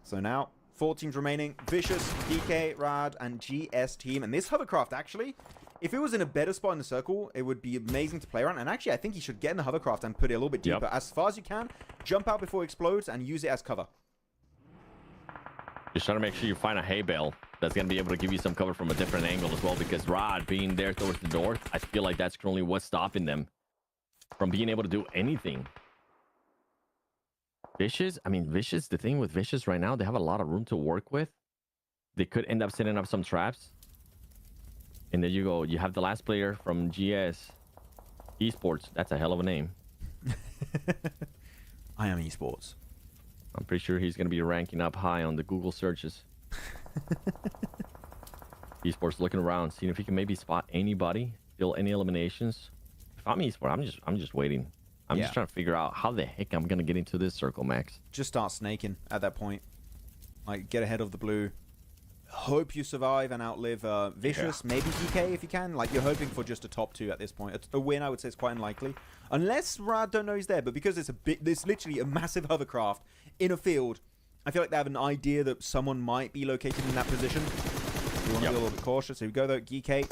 A: So now, 4 teams remaining. Vicious, DK, Rad, and GS team. And this hovercraft, actually, if it was in a better spot in the circle, it would be amazing to play around. And actually, I think he should get in the hovercraft and put it a little bit deeper. As far as you can, jump out before it explodes and use it as cover.
B: Just trying to make sure you find a hay bale that's going to be able to give you some cover from a different angle as well. Because Rod being there towards the north, I feel like that's currently what's stopping them from being able to do anything. Vicious, the thing with Vicious right now, they have a lot of room to work with. They could end up setting up some traps. And there you go. You have the last player from GS Esports. That's a hell of a name.
A: I am Esports.
B: I'm pretty sure he's going to be ranking up high on the Google searches. Esports looking around, seeing if he can maybe spot anybody, still any eliminations. If I'm Esports, I'm just waiting. I'm just trying to figure out how the heck I'm going to get into this circle, Max.
A: Just start snaking at that point. Like, get ahead of the blue. Hope you survive and outlive Vicious, maybe DK if you can. Like, you're hoping for just a top 2 at this point. A win, I would say, is quite unlikely. Unless Rad don't know he's there. But because it's there's literally a massive hovercraft in a field, I feel like they have an idea that someone might be located in that position. You want to be a little bit cautious. Here we go, though. GK.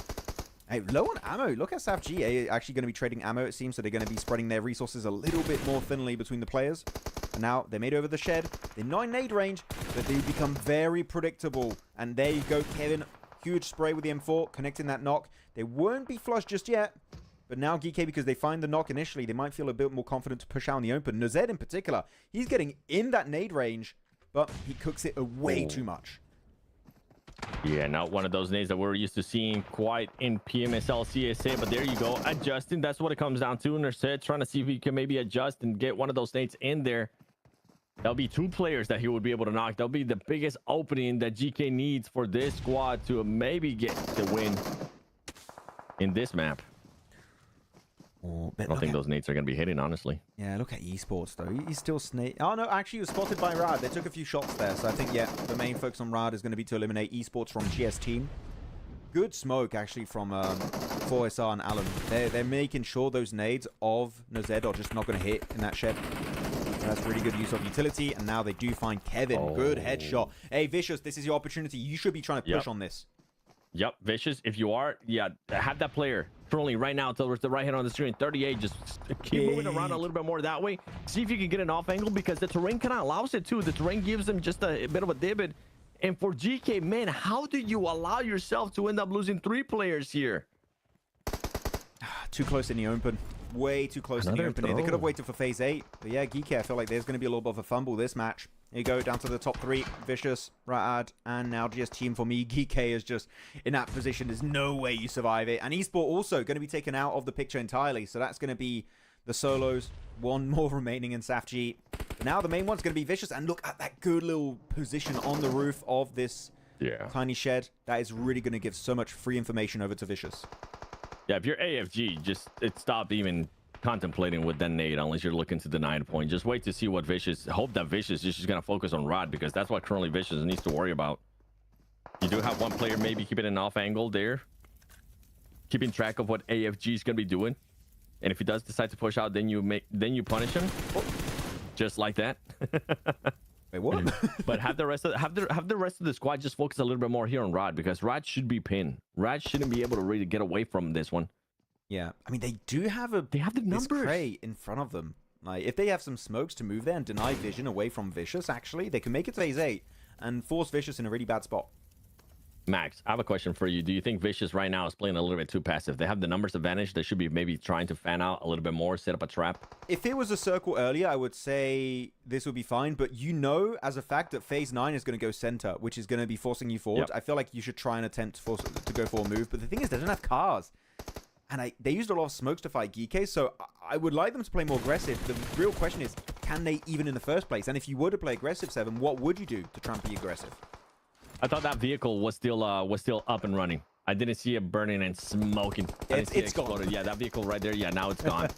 A: Hey, low on ammo. Look at SAF G actually going to be trading ammo, it seems. So they're going to be spreading their resources a little bit more thinly between the players. And now they made over the shed. They're not in nade range, but they become very predictable. And there you go, Kevin. Huge spray with the M4, connecting that knock. They won't be flushed just yet. But now GK, because they find the knock initially, they might feel a bit more confident to push out in the open. Nozed in particular, he's getting in that nade range, but he cooks it way too much.
B: Yeah, not one of those nades that we're used to seeing quite in PMSL CSA, but there you go, adjusting. That's what it comes down to. Nozed trying to see if he can maybe adjust and get one of those nades in there. That'll be 2 players that he would be able to knock. That'll be the biggest opening that GK needs for this squad to maybe get the win in this map. I don't think those nades are going to be hitting, honestly.
A: Yeah, look at Esports, though. He's still snake. Oh, no, actually, he was spotted by Rad. They took a few shots there. So I think, yeah, the main focus on Rad is going to be to eliminate Esports from GS team. Good smoke, actually, from 4SR and Alan. They're making sure those nades of Nozed are just not going to hit in that shed. That's really good use of utility. And now they do find Kevin. Good headshot. Hey, Vicious, this is your opportunity. You should be trying to push on this.
B: Yep, Vicious, if you are, have that player currently right now towards the right hand on the screen. 38, just keep moving around a little bit more that way. See if you can get an off angle, because the terrain kind of allows it too. The terrain gives them just a bit of a divot. And for GK, man, how do you allow yourself to end up losing 3 players here?
A: Too close in the open. way too close in the open here. They could have waited for phase 8. But yeah, Geeky, I feel like there's going to be a little bit of a fumble this match. Here you go, down to the top 3. Vicious, Ra'ad, and now GS team for me. Geeky is just in that position. There's no way you survive it. And Esport also going to be taken out of the picture entirely. So that's going to be the solos. One more remaining in SAFG. Now the main one's going to be Vicious. And look at that good little position on the roof of this tiny shed. That is really going to give so much free information over to Vicious.
B: Yeah, if you're AFG, just stop even contemplating with that nade unless you're looking to deny the point. Just wait to see what Vicious. Hope that Vicious is just going to focus on Rod, because that's what currently Vicious needs to worry about. You do have one player maybe keeping an off angle there, keeping track of what AFG is going to be doing, and if he does decide to push out, then you punish him, just like that.
A: Wait, what?
B: But have the rest of the squad just focus a little bit more here on Rod, because Rod should be pinned. Rod shouldn't be able to really get away from this one.
A: Yeah, I mean, they do have
B: the numbers.
A: This crate in front of them. Like, if they have some smokes to move there and deny vision away from Vicious, actually, they can make it to phase 8 and force Vicious in a really bad spot.
B: Max, I have a question for you. Do you think Vicious right now is playing a little bit too passive? They have the numbers advantage. They should be maybe trying to fan out a little bit more, set up a trap.
A: If it was a circle earlier, I would say this would be fine. But you know, as a fact, that phase 9 is going to go center, which is going to be forcing you forward. Yep. I feel like you should try and attempt to go for a move. But the thing is, they don't have cars. And they used a lot of smokes to fight Geeky, so I would like them to play more aggressive. The real question is, can they even in the first place? And if you were to play aggressive, Seven, what would you do to try and be aggressive?
B: I thought that vehicle was still up and running. I didn't see it burning and smoking.
A: It's gone.
B: Yeah, that vehicle right there. Yeah, now it's gone.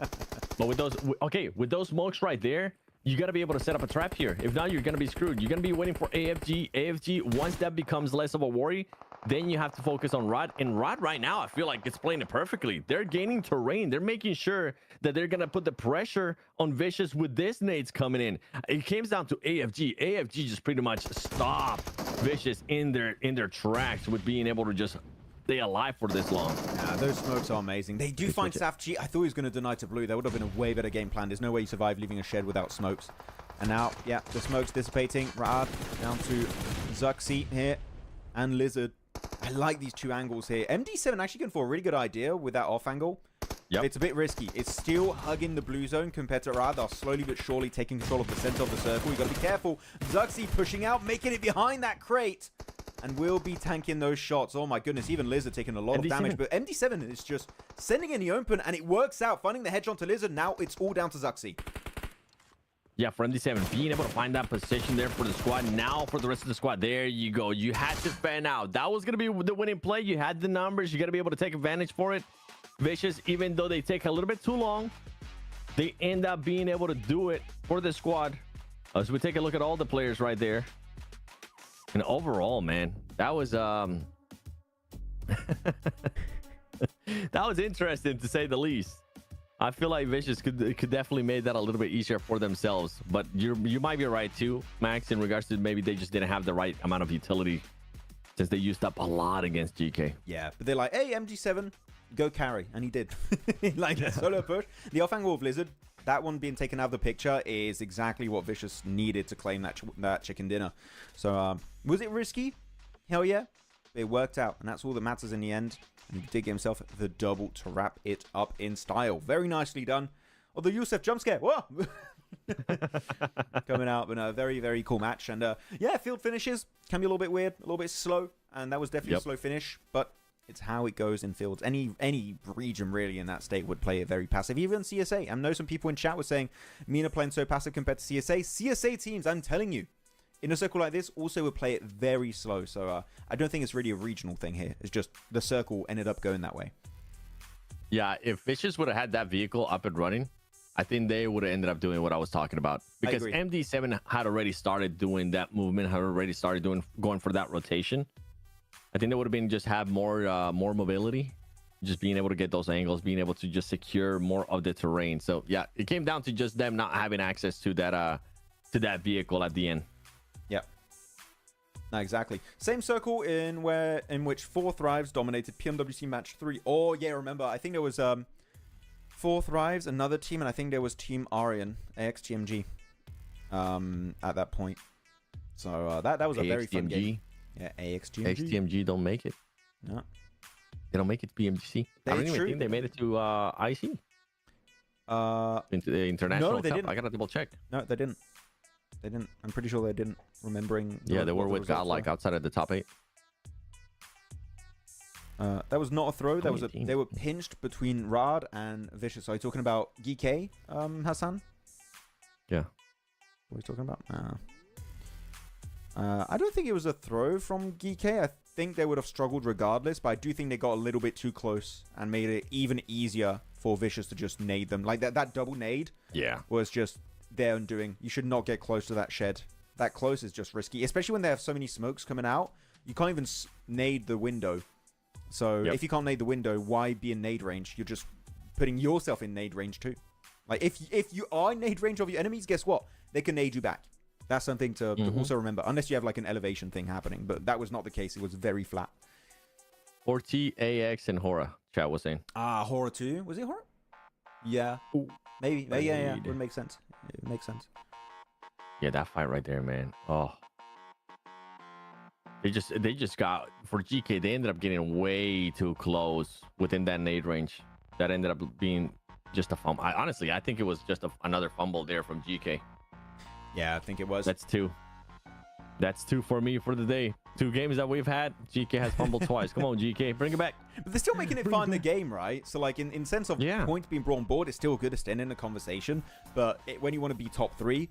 B: But with those smokes right there, you got to be able to set up a trap here. If not, you're going to be screwed. You're going to be waiting for AFG. AFG, once that becomes less of a worry, then you have to focus on Rod. And Rod right now, I feel like it's playing it perfectly. They're gaining terrain. They're making sure that they're going to put the pressure on Vicious with this nades coming in. It comes down to AFG. AFG just pretty much stopped Vicious in their tracks with being able to just stay alive for this long.
A: Yeah, those smokes are amazing. They do find SAFG. I thought he was going to deny to blue. That would have been a way better game plan. There's no way you survive leaving a shed without smokes. And now, yeah, the smoke's dissipating. Raad down to Zuxi here and Lizard. I like these two angles here. MD7 actually going for a really good idea with that off angle. Yep. It's a bit risky. It's still hugging the blue zone compared to Raad. They're slowly but surely taking control of the center of the circle. You got to be careful. Zuxi pushing out, making it behind that crate. And will be tanking those shots. Oh my goodness, even Lizard taking a lot of damage. But MD7 is just sending in the open, and it works out. Finding the headshot to Lizard. Now it's all down to Zuxi.
B: Yeah, for MD7, being able to find that position there for the squad. Now for the rest of the squad, there you go. You had to fan out. That was going to be the winning play. You had the numbers. You got to be able to take advantage for it. Vicious, even though they take a little bit too long, they end up being able to do it for the squad. As we take a look at all the players right there. And overall, man, that was that was interesting to say the least. I feel like Vicious could definitely make that a little bit easier for themselves. But you might be right too, Max, in regards to maybe they just didn't have the right amount of utility since they used up a lot against GK.
A: Yeah, but they're like, hey, MG7, go carry. And he did. Like that solo push. The off angle of Lizard, that one being taken out of the picture is exactly what Vicious needed to claim that chicken dinner. So, was it risky? Hell yeah. It worked out, and that's all that matters in the end. And he did get himself the double to wrap it up in style. Very nicely done. Oh, the Yusef jump scare. Whoa! Coming out in a very, very cool match. And yeah, field finishes can be a little bit weird, a little bit slow. And that was definitely a slow finish, but it's how it goes in fields. Any region really in that state would play it very passive. Even CSA. I know some people in chat were saying MENA playing so passive compared to CSA. CSA teams, I'm telling you, in a circle like this, also would play it very slow. So I don't think it's really a regional thing here. It's just the circle ended up going that way.
B: Yeah, if Vicious would have had that vehicle up and running, I think they would have ended up doing what I was talking about. Because MD7 had already started doing that movement, had already started going for that rotation. I think they would have been just have more mobility, just being able to get those angles, being able to just secure more of the terrain. So yeah, it came down to just them not having access to that vehicle at the end.
A: Yep. No, exactly. Same circle in which 4 Thrives dominated PMWC match 3. Oh yeah, remember, I think there was 4 Thrives, another team, and I think there was Team Arian, AXTMG, at that point. So that was a very fun game. Yeah, AXTMG.
B: AXTMG don't make it.
A: No.
B: They don't make it to PMGC. I don't even think they made it to IC. into the international
A: they
B: cup?
A: didn't.
B: I gotta double check.
A: No, they didn't. They didn't. I'm pretty sure they didn't. Remembering.
B: Yeah, they were
A: what the
B: with
A: results
B: Godlike
A: were.
B: outside of the top 8.
A: That was not a throw. That was
B: 2018.
A: they were pinched between Rad and Vicious. Are you talking about GK, Hassan?
B: Yeah.
A: What are you talking about? I don't think it was a throw from GK. I think they would have struggled regardless, but I do think they got a little bit too close and made it even easier for Vicious to just nade them. Like that double nade
B: Yeah.
A: was just their undoing. You should not get close to that shed. That close is just risky, especially when they have so many smokes coming out. You can't even nade the window. So if you can't nade the window, why be in nade range? You're just putting yourself in nade range too. Like if you are in nade range of your enemies, guess what? They can nade you back. That's something to also remember. Unless you have like an elevation thing happening, but that was not the case. It was very flat.
B: Orti, AX, and Hora. Chat was saying.
A: Horror 2. Was it Horror? Yeah.
B: Ooh.
A: Maybe. Yeah.
B: Indeed.
A: Would make sense. It makes sense.
B: Yeah, that fight right there, man. Oh. They just got, for GK, they ended up getting way too close within that nade range. That ended up being just a fumble. Honestly, I think it was just another fumble there from GK.
A: Yeah, I think it was.
B: That's 2. That's 2 for me for the day. 2 games that we've had, GK has fumbled twice. Come on, GK, bring it back.
A: But they're still making it fun in the game, right? So, like, in sense of points being brought on board, it's still good to stand in a conversation. But when you want to be top 3,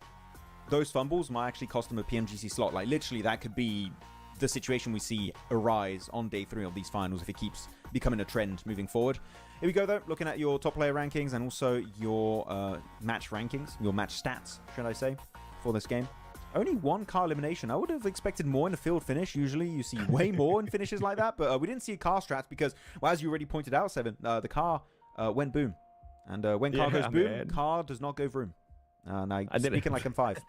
A: those fumbles might actually cost them a PMGC slot. Like, literally, that could be the situation we see arise on day 3 of these finals if it keeps becoming a trend moving forward. Here we go, though, looking at your top player rankings and also your match rankings, your match stats, should I say, for this game. Only 1 car elimination. I would have expected more in the field finish. Usually you see way more in finishes like that, but we didn't see car strats because, well, as you already pointed out, Seven, the car went boom. And when car goes boom, man, car does not go vroom. I speaking like I'm 5.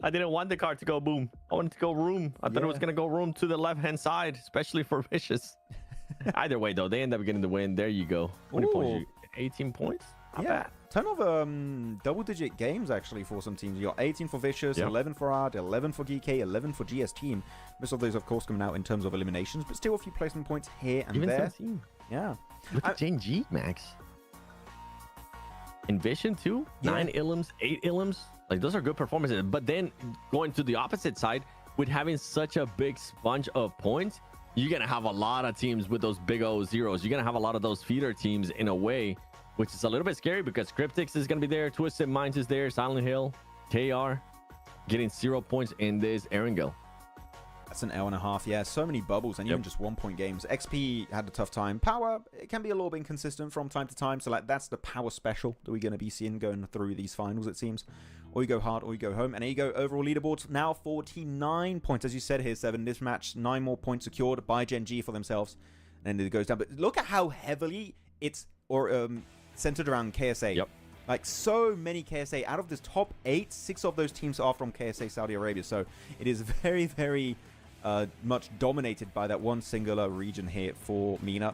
B: I didn't want the car to go boom. I wanted to go room. I thought it was going to go room to the left-hand side, especially for Vicious. Either way, though, they end up getting the win. There you go. 20 points. 18 points? Not bad.
A: Ton of double-digit games, actually, for some teams. You got 18 for Vicious, 11 for Ard, 11 for GK, 11 for GS Team. Most of those, of course, coming out in terms of eliminations, but still a few placement points here and
B: even
A: there.
B: 17.
A: Yeah.
B: Look at Gen G, Max. Envision, too? 9 Illims, 8 Illims. Like, those are good performances. But then, going to the opposite side, with having such a big sponge of points, you're going to have a lot of teams with those big O zeros. You're going to have a lot of those feeder teams in a way, which is a little bit scary because Cryptix is going to be there. Twisted Minds is there. Silent Hill, KR, getting 0 points in this Erangel.
A: That's an L&a-half. Yeah, so many bubbles and even just 1-point games. XP had a tough time. Power, it can be a little bit inconsistent from time to time. So, like, that's the power special that we're going to be seeing going through these finals, it seems. Or you go hard or you go home. And there you go. Overall leaderboard now 49 points. As you said here, Seven. This match, 9 more points secured by Gen G for themselves. And then it goes down. But look at how heavily it's centered around KSA.
B: Yep.
A: Like, so many KSA. Out of this top 8, 6 of those teams are from KSA Saudi Arabia. So it is very, very much dominated by that one singular region here for MENA.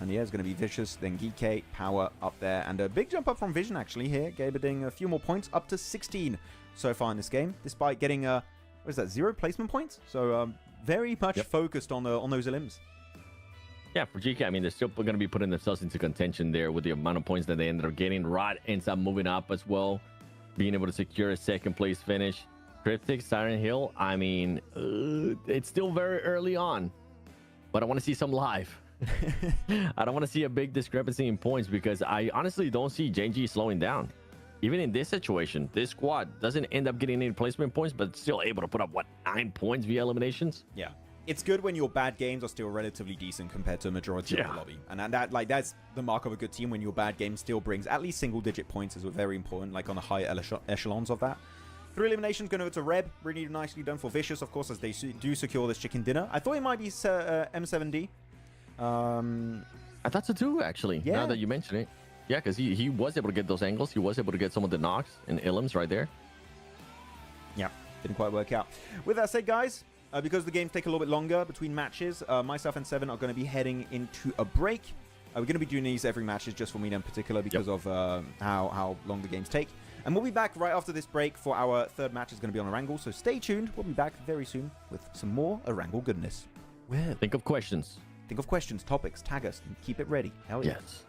A: And yeah, it's going to be Vicious, then GK, Power up there. And a big jump up from Vision, actually, here. Getting a few more points, up to 16 so far in this game, despite getting, what is that, 0 placement points? So very much focused on those limbs.
B: Yeah, for GK, I mean, they're still going to be putting themselves into contention there with the amount of points that they ended up getting. Rod ends up moving up as well, being able to secure a second place finish. Cryptic, Siren Hill, I mean, it's still very early on, but I want to see some live. I don't want to see a big discrepancy in points because I honestly don't see Gen G slowing down. Even in this situation, this squad doesn't end up getting any placement points, but still able to put up, what, 9 points via eliminations?
A: Yeah. It's good when your bad games are still relatively decent compared to a majority of the lobby. And that's the mark of a good team, when your bad game still brings at least single-digit points is very important, like on the higher echelons of that. 3 eliminations going over to Reb. Really nicely done for Vicious, of course, as they do secure this chicken dinner. I thought it might be M7D.
B: I thought so too, actually, now that you mention it. Yeah, because he was able to get those angles. He was able to get some of the knocks and Illims right there. Yeah,
A: didn't quite work out. With that said, guys, because the games take a little bit longer between matches, myself and Seven are going to be heading into a break. We're going to be doing these every matches just for MENA in particular because of how long the games take. And we'll be back right after this break for our third match. Is going to be on Erangel, so stay tuned. We'll be back very soon with some more Erangel goodness.
B: Think of questions.
A: Think of questions, topics, tag us, and keep it ready. Hell yeah.
B: Yes.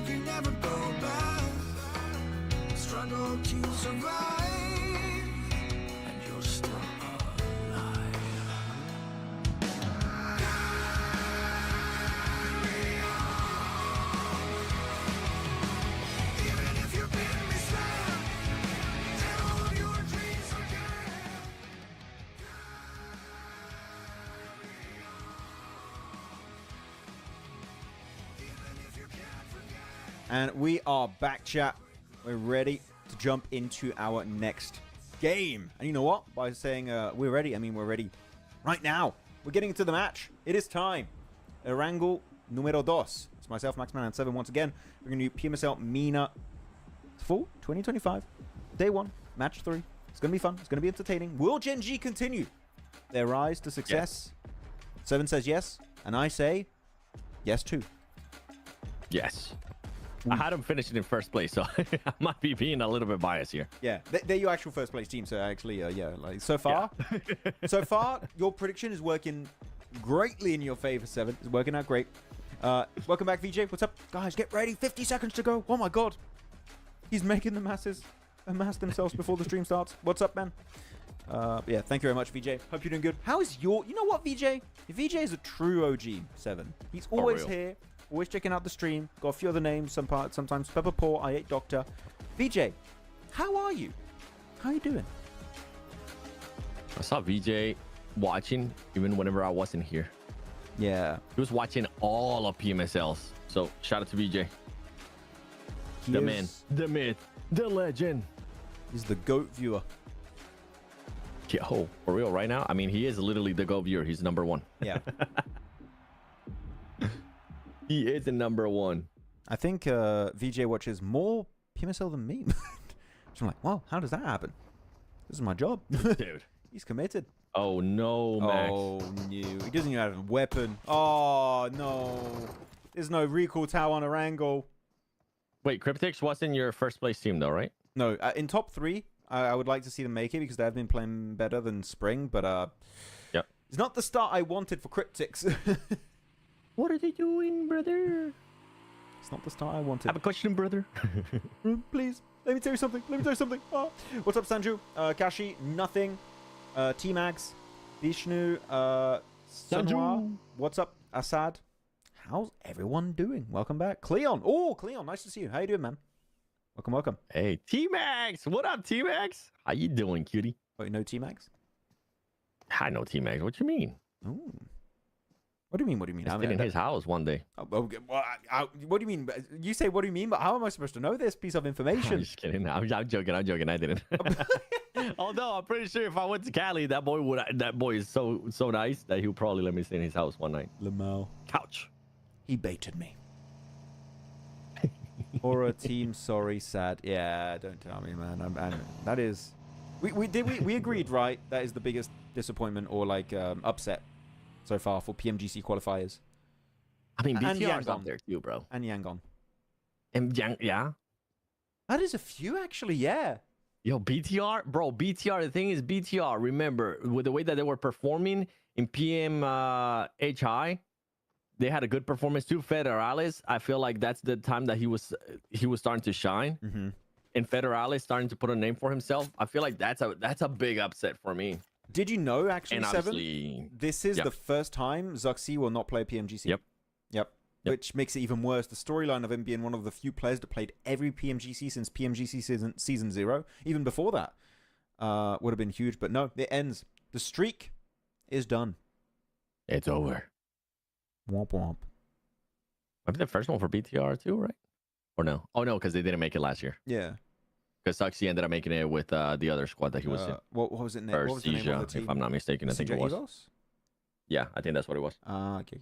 C: can never go back. Struggle to survive, and you're still alive. Carry on. Even if you've been misled, tell all your dreams again.
A: And we are back, chat. We're ready to jump into our next game. And you know what? By saying we're ready, I mean we're ready right now. We're getting into the match. It is time. Erangel número dos. It's myself, Max Man, and 7 once again. We're going to do PMSL MENA Fall 2025. Day 1, match 3. It's going to be fun. It's going to be entertaining. Will Gen G continue their rise to success? Yes. 7 says yes, and I say yes too.
B: Yes. I had him finishing in first place, so I might be being a little bit biased here.
A: Yeah, they're your actual first place team, so actually, yeah, like so far, so far, your prediction is working greatly in your favor. 7 is working out great. Welcome back, VJ. What's up, guys? Get ready. 50 seconds to go. Oh my God, he's making the masses amass themselves before the stream starts. What's up, man? Yeah, thank you very much, VJ. Hope you're doing good. How is your? You know what, VJ? VJ is a true OG. 7. He's always here. Always checking out the stream. Got a few other names. Sometimes Pepper Paw, I Ate Doctor. VJ, how are you? How are you doing?
B: I saw VJ watching even whenever I wasn't here.
A: Yeah.
B: He was watching all of PMSLs. So shout out to VJ. The man, the myth, the legend.
A: He's the GOAT viewer.
B: Yo, for real, right now? I mean, he is literally the GOAT viewer. He's number 1.
A: Yeah.
B: He is the number 1.
A: I think VJ watches more PMSL than me. So I'm like, wow, how does that happen? This is my job.
B: Dude.
A: He's committed.
B: Oh, no, Max.
A: Oh, no. He doesn't even have a weapon. Oh, no. There's no recall tower on Erangel.
B: Wait, Cryptix wasn't your first place team, though, right?
A: No, in top 3, I would like to see them make it because they have been playing better than Spring, but
B: yep.
A: It's not the start I wanted for Cryptix.
B: What are they doing, brother?
A: It's not the start I wanted.
B: I have a question, brother.
A: Please, let me tell you something. Let me tell you something. Oh. What's up, Sanju? Kashi, nothing. T-Max, Vishnu, Sanju. What's up, Assad? How's everyone doing? Welcome back. Cleon. Oh, Cleon, nice to see you. How you doing, man? Welcome, welcome.
B: Hey, T-Max. What up, T-Max? How you doing, cutie?
A: Oh, you know T-Max?
B: I know T-Max. What you mean?
A: Ooh. What do you mean? What do you mean?
B: I mean, in his house one day.
A: Okay, well, what do you mean? You say, what do you mean? But how am I supposed to know this piece of information?
B: I'm just kidding. I'm joking. I'm joking. I didn't. Although I'm pretty sure if I went to Cali, that boy is so nice that he'll probably let me stay in his house one night.
A: Lamau.
B: Couch.
A: He baited me. Or a team, sorry, sad. Yeah, don't tell me, man. That is. We agreed, right? That is the biggest disappointment or like upset so far for PMGC qualifiers.
B: I mean,
A: And
B: BTR's
A: Yangon.
B: up there too, bro.
A: And Yangon.
B: And yeah.
A: That is a few, actually, yeah.
B: Yo, BTR, bro, BTR. The thing is, BTR. Remember, with the way that they were performing in PMHI, they had a good performance too. Federales, I feel like that's the time that he was starting to shine.
A: Mm-hmm.
B: And Federales starting to put a name for himself. I feel like that's a big upset for me.
A: Did you know, actually,
B: And
A: 7?
B: obviously,
A: This is the first time Zuxi will not play PMGC. Yep. Which makes it even worse. The storyline of him being one of the few players that played every PMGC since PMGC season 0, even before that, would have been huge. But no, it ends. The streak is done.
B: it's over.
A: Womp womp.
B: Maybe the first one for BTR too, right? Or no? Oh no, because they didn't make it last year.
A: Yeah.
B: Because Suxy ended up making it with the other squad that he was in.
A: What was it?
B: Or
A: What was the name of the
B: Seja,
A: team?
B: if I'm not mistaken. I think it was.
A: Evos?
B: Yeah, I think that's what it was.
A: Okay.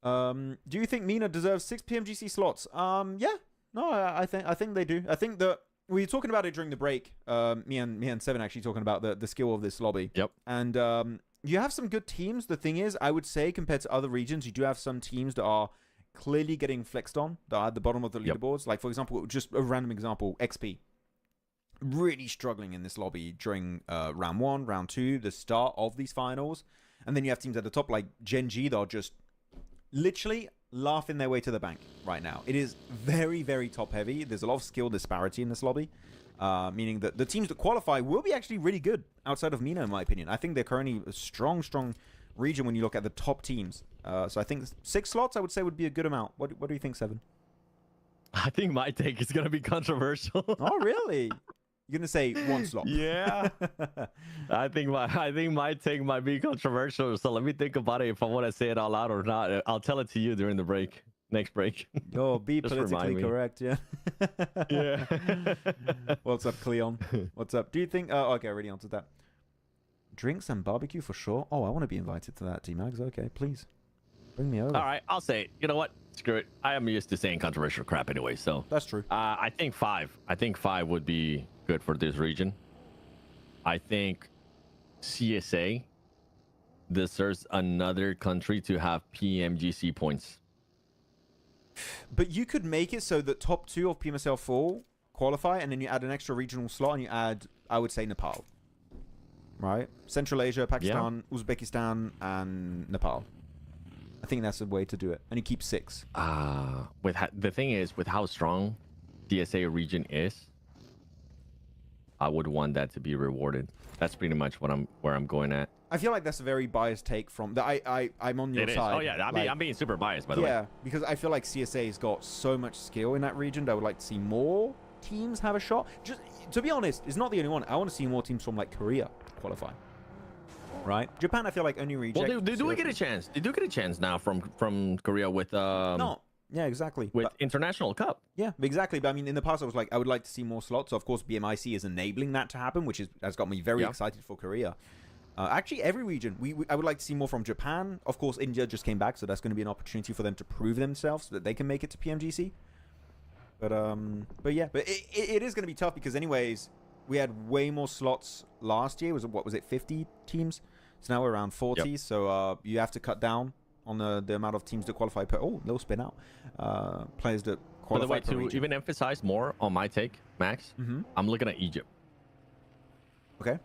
A: Do you think MENA deserves 6 PMGC slots? Yeah. No, I think they do. I think that we were talking about it during the break. Me and 7 actually talking about the skill of this lobby.
B: Yep.
A: And you have some good teams. The thing is, I would say compared to other regions, you do have some teams that are clearly getting flexed on, that are at the bottom of the leaderboards. Like, for example, just a random example, XP. Really struggling in this lobby during round 1, round 2, the start of these finals. And then you have teams at the top like Gen G that are just literally laughing their way to the bank right now. It is very, very top-heavy. There's a lot of skill disparity in this lobby, meaning that the teams that qualify will be actually really good outside of MENA, in my opinion. I think they're currently a strong region when you look at the top teams. So I think 6 slots, I would say, would be a good amount. What do you think, Seven?
B: I think my take is going to be controversial.
A: Oh, really? You're gonna say 1 slot?
B: Yeah. I think my take might be controversial. So let me think about it if I want to say it out loud or not. I'll tell it to you during the break. Next break.
A: Oh, be politically correct, yeah.
B: Yeah.
A: What's up, Cleon? What's up? Do you think? Oh, okay, I already answered that. Drinks and barbecue for sure. Oh, I want to be invited to that, T-Mags. Okay, please bring me over.
B: All right, I'll say it. You know what? Screw it. I am used to saying controversial crap anyway, so
A: that's true.
B: I think 5. I think 5 would be good for this region. I think CSA deserves another country to have PMGC points.
A: But you could make it so that top 2 of PMSL Fall qualify, and then you add an extra regional slot, and you add, I would say, Nepal. Right? Central Asia, Pakistan, Uzbekistan, and Nepal. I think that's a way to do it. And you keep 6.
B: The thing is, with how strong CSA region is, I would want that to be rewarded. That's pretty much where I'm going at.
A: I feel like that's a very biased take from that. I'm on your side.
B: Oh yeah, I'm being super biased, by the way.
A: Yeah, because I feel like CSA's got so much skill in that region that I would like to see more teams have a shot. Just to be honest, it's not the only one. I want to see more teams from like Korea qualify. Right? Japan, I feel like only reject.
B: Well, they do get a chance. They do get a chance now from Korea with
A: No. Yeah, exactly.
B: With International Cup.
A: Yeah, exactly. But I mean, in the past, I was like, I would like to see more slots. So, of course, BMIC is enabling that to happen, which has got me very excited for Korea. Actually, every region, I would like to see more from Japan. Of course, India just came back, so that's going to be an opportunity for them to prove themselves so that they can make it to PMGC. But yeah, but it is going to be tough because, anyways, we had way more slots last year. What was it, 50 teams? So now we're around 40. Yep. So you have to cut down on the amount of teams that qualify per... Oh, little spin out. Players that qualify
B: per region. By the way, to even emphasize more on my take, Max, I'm looking at Egypt.
A: Okay.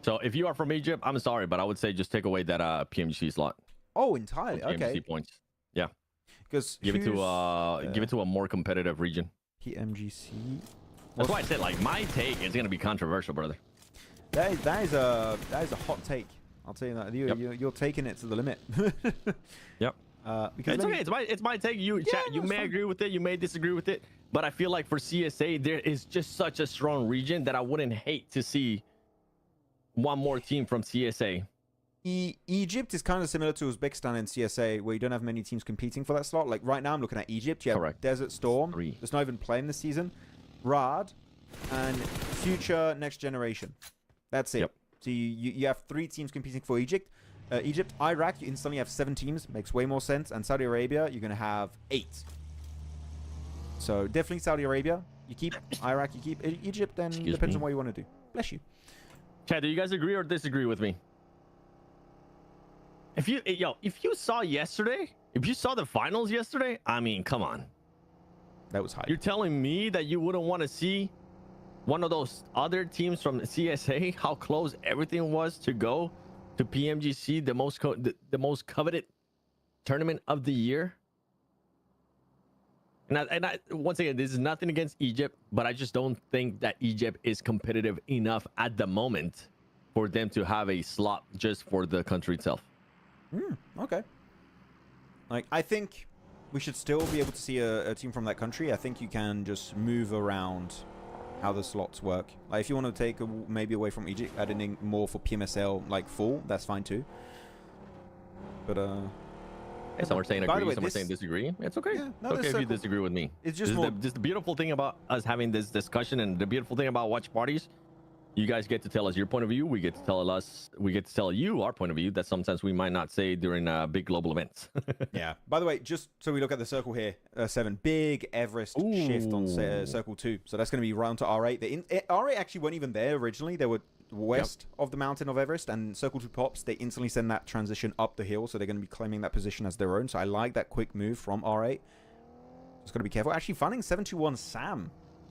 B: So if you are from Egypt, I'm sorry, but I would say just take away that PMGC slot.
A: Oh, entirely. PMGC
B: okay. Points. Yeah.
A: Because
B: give it to a more competitive region.
A: PMGC.
B: That's why I said like my take is gonna be controversial, brother.
A: That is a hot take. I'll tell you that. You're taking it to the limit.
B: Yep.
A: Because
B: it's okay. It's my take. You may agree with it. You may disagree with it. But I feel like for CSA, there is just such a strong region that I wouldn't hate to see one more team from CSA.
A: Egypt is kind of similar to Uzbekistan and CSA, where you don't have many teams competing for that slot. Like right now, I'm looking at Egypt. You have Desert Storm. That's not even playing this season. Rad and Future Next Generation. That's it. Yep. So you have 3 teams competing for Egypt. Iraq, you instantly have 7 teams. Makes way more sense. And Saudi Arabia, you're going to have 8. So definitely Saudi Arabia. You keep Iraq, you keep Egypt, then depends on what you want to do. Bless you.
B: Chad, do you guys agree or disagree with me? If you saw yesterday, if you saw the finals yesterday, I mean, come on.
A: That was hype.
B: You're telling me that you wouldn't want to see one of those other teams from CSA, how close everything was to go to PMGC, the most coveted tournament of the year? And once again, this is nothing against Egypt, but I just don't think that Egypt is competitive enough at the moment for them to have a slot just for the country itself.
A: Okay. Like, I think we should still be able to see a team from that country. I think you can just move around how the slots work. Like, if you want to take maybe away from Egypt, adding more for PMSL like full, that's fine too. But
B: some are saying agree, some are saying disagree. It's okay. Yeah, no, it's okay if you disagree with me.
A: It's just
B: the beautiful thing about us having this discussion, and the beautiful thing about watch parties, you guys get to tell us your point of view. We get to tell you our point of view that sometimes we might not say during big global events.
A: Yeah. By the way, just so we look at the circle here, 7, big Everest shift on circle 2. So that's going to be round to R8. R8 actually weren't even there originally. They were west of the mountain of Everest, and circle 2 pops. They instantly send that transition up the hill, so they're going to be claiming that position as their own. So I like that quick move from R8. Just got to be careful. Actually, finding 721 Sam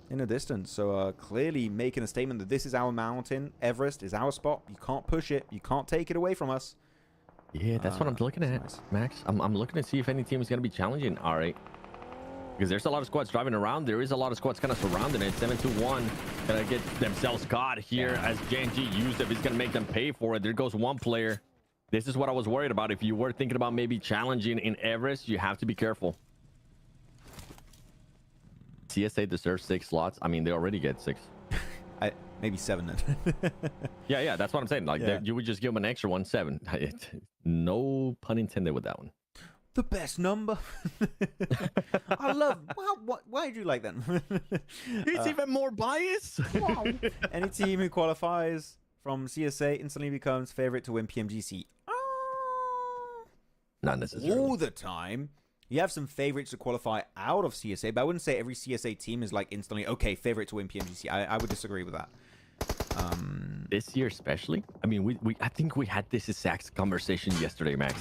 A: in the distance, so clearly making a statement that this is our mountain. Everest is our spot. You can't push it. You can't take it away from us.
B: Yeah, that's what I'm looking at,
A: nice.
B: Max. I'm looking to see if any team is going to be challenging R8. Because there's a lot of squads driving around. There is a lot of squads kind of surrounding it. 7-2-1 gonna get themselves caught here as Genji used. If he's gonna make them pay for it. There goes one player. This is what I was worried about. If you were thinking about maybe challenging in Everest, you have to be careful. CSA deserves 6 slots. I mean, they already get 6.
A: Maybe 7 then.
B: Yeah, that's what I'm saying. Like, you would just give them an extra 1, 7. No pun intended with that one.
A: The best number. I love. Why did you like that?
B: He's even more biased.
A: Wow. Any team who qualifies from CSA instantly becomes favorite to win PMGC.
B: Not necessarily.
A: All the time. You have some favorites to qualify out of CSA, but I wouldn't say every CSA team is like instantly favorite to win PMGC. I would disagree with that.
B: This year especially. I mean, I think we had this exact conversation yesterday, Max.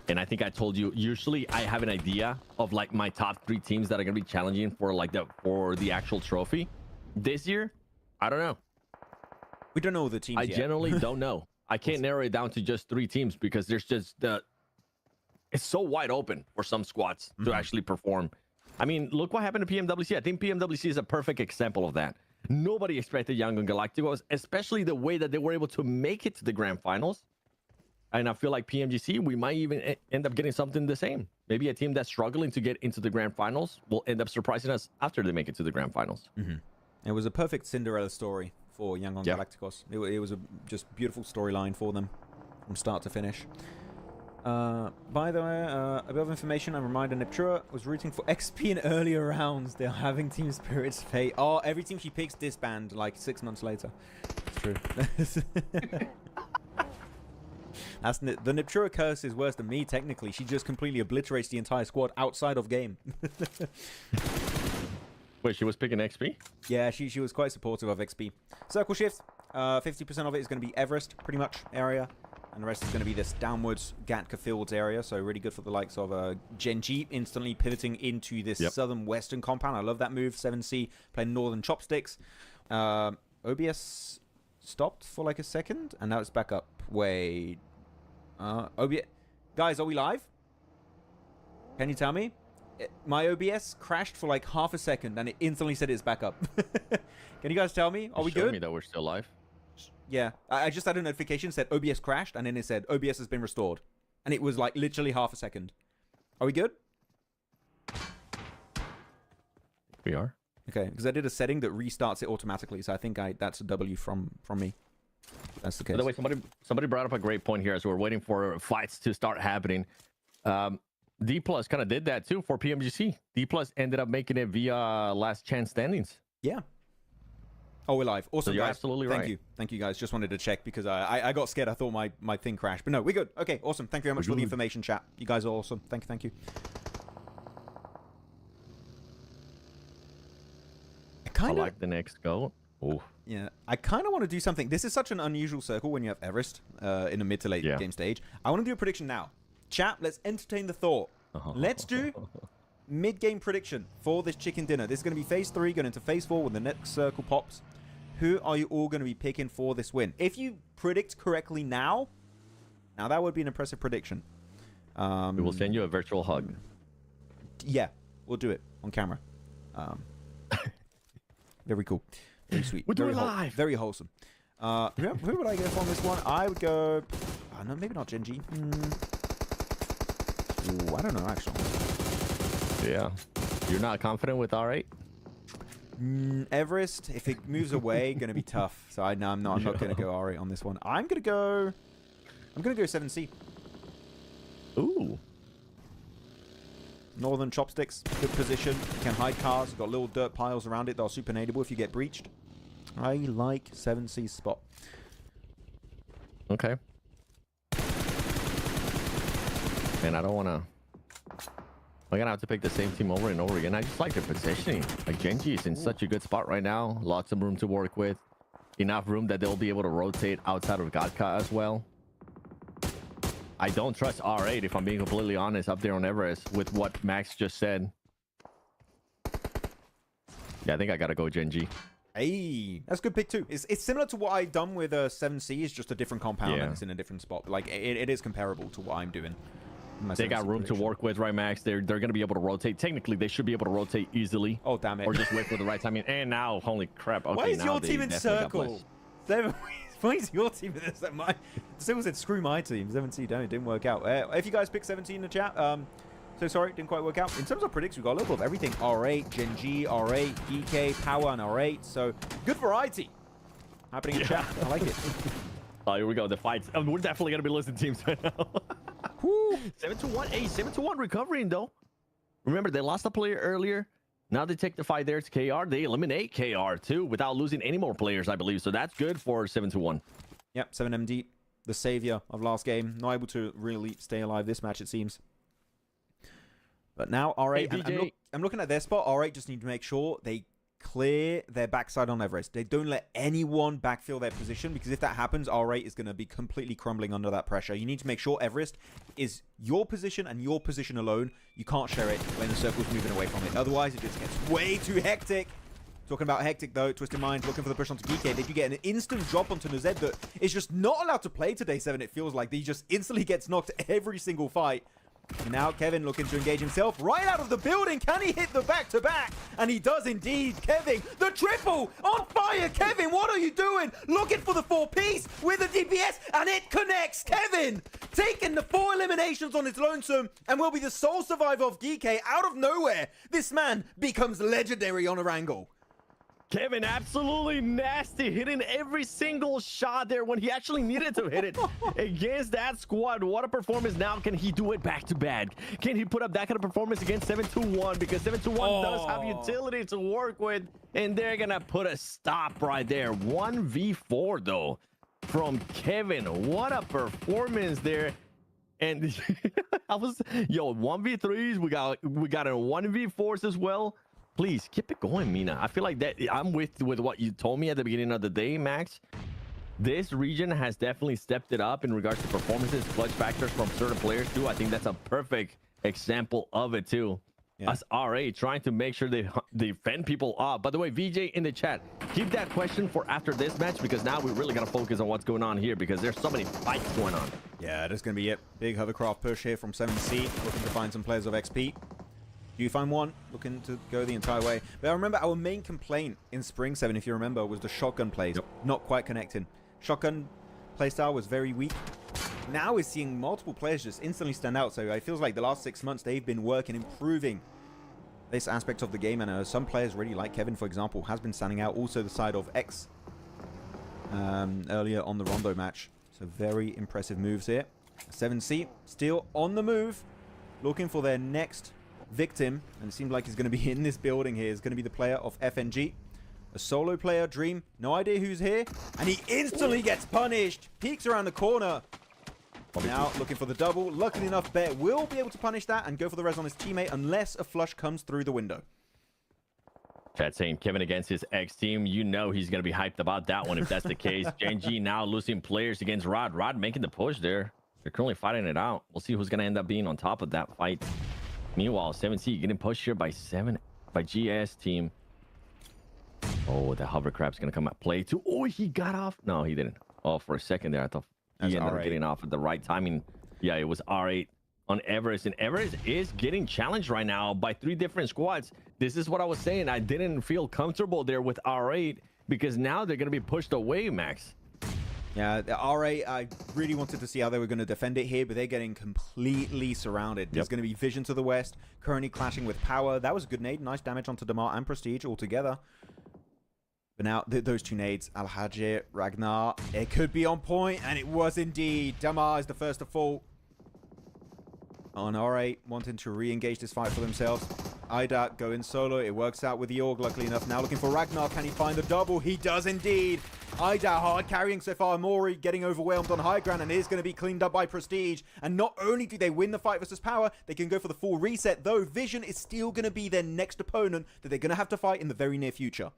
B: And I think I told you, usually I have an idea of like my top 3 teams that are going to be challenging for like for the actual trophy. This year, I don't know.
A: We don't know the teams
B: I
A: yet.
B: generally don't know. I can't narrow it down to just 3 teams because there's just it's so wide open for some squads to actually perform. I mean, look what happened to PMWC. I think PMWC is a perfect example of that. Nobody expected Young and Galacticos, especially the way that they were able to make it to the grand finals. And I feel like PMGC, we might even end up getting something the same. Maybe a team that's struggling to get into the grand finals will end up surprising us after they make it to the grand finals.
A: It was a perfect Cinderella story for Young on Galacticos. It was a just beautiful storyline for them from start to finish. By the way, a bit of information. I remind Niptura was rooting for XP in earlier rounds. They're having Team Spirit's fate. Oh, every team she picks disband like 6 months later. It's true. That's the Niptura curse is worse than me, technically. She just completely obliterates the entire squad outside of game.
B: Wait, she was picking XP?
A: Yeah, she was quite supportive of XP. Circle shift. 50% of it is going to be Everest, pretty much, area. And the rest is going to be this downwards Gatka Fields area. So really good for the likes of Genji, instantly pivoting into this southern western compound. I love that move. 7C playing northern chopsticks. OBS stopped for like a second, and now it's back up. Wait. OBS. Guys, are we live? Can you tell me? My OBS crashed for like half a second, and it instantly said it's back up. Can you guys tell me? Are we good?
B: Me that we're still live.
A: Yeah, I just had a notification that said OBS crashed, and then it said OBS has been restored. And it was like literally half a second. Are we good?
B: We are.
A: Okay, because I did a setting that restarts it automatically, so I think that's a W from me. That's the case.
B: By the way, somebody brought up a great point here as we're waiting for fights to start happening. D Plus kind of did that too for PMGC. D Plus ended up making it via last chance standings.
A: Yeah. Oh, we're live. Awesome,
B: so you're
A: guys.
B: Absolutely
A: Thank
B: right.
A: you. Thank you, guys. Just wanted to check because I got scared. I thought my thing crashed. But no, we're good. Okay, awesome. Thank you very much for the information, chat. You guys are awesome. Thank you.
B: I like the next go. Oh.
A: Yeah, I kind of want to do something. This is such an unusual circle when you have Everest in the mid to late game stage. I want to do a prediction now. Chat, let's entertain the thought. Let's do mid-game prediction for this chicken dinner. This is going to be phase 3, going into phase 4 when the next circle pops. Who are you all going to be picking for this win? If you predict correctly now that would be an impressive prediction.
B: We will send you a virtual hug.
A: Yeah, we'll do it on camera. Very cool. Very sweet.
B: We'll do it live.
A: Very wholesome. Who would I go for on this one? I would go... no, maybe not Genji. Ooh, I don't know, actually.
B: Yeah. You're not confident with R8?
A: Everest, if it moves away, going to be tough. So I'm not going to go R8 on this one. I'm going to go 7C.
B: Ooh.
A: Northern chopsticks, good position. You can hide cars. You've got little dirt piles around it that are super nadeable if you get breached. I like 7C's spot.
B: Okay. And I don't want to... I'm going to have to pick the same team over and over again. I just like the positioning. Like, Genji is in such a good spot right now. Lots of room to work with. Enough room that they'll be able to rotate outside of Gatka as well. I don't trust R8, if I'm being completely honest, up there on Everest with what Max just said. Yeah, I think I got to go Genji.
A: Hey, that's a good pick too. It's similar to what I've done with 7C. It's just a different compound and it's in a different spot. Like it is comparable to what I'm doing.
B: They got room to work with, right, Max? They're going to be able to rotate. Technically, they should be able to rotate easily.
A: Oh, damn it.
B: Or just wait for the right timing. And now, holy crap. Okay,
A: why is
B: now
A: your team in circle? Why is your team in this? Someone said, screw my team. 7C, damn, it didn't work out. If you guys pick 17 in the chat, so sorry, didn't quite work out. In terms of predicts, we've got a little bit of everything. R8, Gen G, R8, DK, Power, and R8. So, good variety happening in chat. I like it.
B: Oh, here we go. The fights. We're definitely going to be listening to teams right now. 7-1. Hey, 7-1 recovering, though. Remember, they lost a player earlier. Now they take the fight there to KR. They eliminate KR, too, without losing any more players, I believe. So that's good for 7-1.
A: Yep, 7MD, the savior of last game. Not able to really stay alive this match, it seems. But now, R8,
B: hey,
A: I'm looking at their spot. R8 just need to make sure they clear their backside on Everest. They don't let anyone backfill their position, because if that happens, R8 is going to be completely crumbling under that pressure. You need to make sure Everest is your position and your position alone. You can't share it when the circle's moving away from it. Otherwise, it just gets way too hectic. Talking about hectic, though, Twisted Minds looking for the push onto Geeky. They do get an instant drop onto Nuzed that is just not allowed to play today, 7, it feels like. He just instantly gets knocked every single fight. And now Kevin looking to engage himself right out of the building. Can he hit the back-to-back? And he does indeed. Kevin, the triple on fire. Kevin, what are you doing? Looking for the 4-piece with the DPS, and it connects. Kevin taking the 4 eliminations on his lonesome and will be the sole survivor of Geeky out of nowhere. This man becomes legendary on Erangel.
B: Kevin, absolutely nasty, hitting every single shot there when he actually needed to hit it against that squad. What a performance. Now, can he do it back-to-back? Can he put up that kind of performance against 7-1? Because 7-1 does have utility to work with, and they're going to put a stop right there. 1v4, though, from Kevin. What a performance there. And I was, 1v3s. We got a 1v4s as well. Please keep it going, MENA. I feel like that I'm with what you told me at the beginning of the day, Max. This region has definitely stepped it up in regards to performances, clutch factors from certain players too. I think that's a perfect example of it too. Yeah. Us RA trying to make sure they defend people up. By the way, VJ in the chat, keep that question for after this match, because now we really got to focus on what's going on here, because there's so many fights going on.
A: Yeah, that's going to be it. Big hovercraft push here from 7C, looking to find some players of XP. You find one, looking to go the entire way. But I remember our main complaint in Spring 7, if you remember, was the shotgun plays. Yep. Not quite connecting. Shotgun playstyle was very weak. Now we're seeing multiple players just instantly stand out. So it feels like the last 6 months, they've been working, improving this aspect of the game. And some players really, like Kevin, for example, has been standing out. Also the side of X earlier on the Rondo match. So very impressive moves here. 7C still on the move, looking for their next victim, and it seems like he's going to be in this building here. Is going to be the player of FNG, a solo player. Dream, no idea who's here, and he instantly gets punished. Peeks around the corner. Now looking for the double. Luckily enough, Bear will be able to punish that and go for the res on his teammate unless a flush comes through the window.
B: Chat saying Kevin against his X team. You know he's going to be hyped about that one if that's the case. Genji now losing players against Rod. Rod making the push there. They're currently fighting it out. We'll see who's going to end up being on top of that fight. Meanwhile, 7C getting pushed here by GS team. Oh, the hovercraft's going to come at play too. Oh, he got off. No, he didn't. Oh, for a second there, I thought he ended up getting off at the right timing. Yeah, it was R8 on Everest. And Everest is getting challenged right now by 3 different squads. This is what I was saying. I didn't feel comfortable there with R8 because now they're going to be pushed away, Max.
A: Yeah, the R8, I really wanted to see how they were going to defend it here, but they're getting completely surrounded. There's going to be Vision to the west, currently clashing with Power. That was a good nade. Nice damage onto Damar and Prestige altogether. But now, those 2 nades, Al-Hajj, Ragnar, it could be on point, and it was indeed. Damar is the first to fall. On R8, wanting to re-engage this fight for themselves. Ida going solo. It works out with the Org, luckily enough. Now looking for Ragnar. Can he find the double? He does indeed. Ida hard carrying so far. Mori getting overwhelmed on high ground, and it is going to be cleaned up by Prestige. And not only do they win the fight versus Power, they can go for the full reset, though Vision is still going to be their next opponent that they're going to have to fight in the very near future.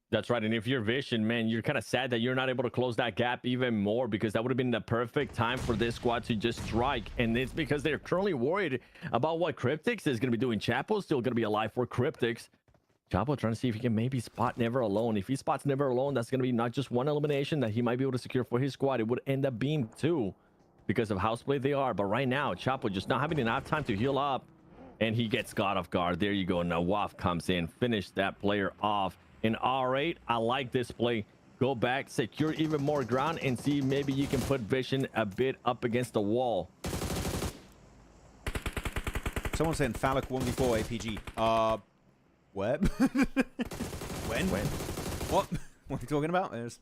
B: That's right. And if you're Vision, man, you're kind of sad that you're not able to close that gap even more, because that would have been the perfect time for this squad to just strike. And it's because they're currently worried about what Cryptix is going to be doing. Chapo's still going to be alive for Cryptix. Chapo trying to see if he can maybe spot Never Alone. If he spots Never Alone, that's going to be not just one elimination that he might be able to secure for his squad. It would end up being 2 because of how split they are. But right now, Chapo just not having enough time to heal up. And he gets caught off guard. There you go. Nawaf comes in, finish that player off. In R8, I like this play. Go back, secure even more ground, and see maybe you can put Vision a bit up against the wall.
A: Someone's saying Phallic 1v4 APG. Where? When? What? What are you talking about? It's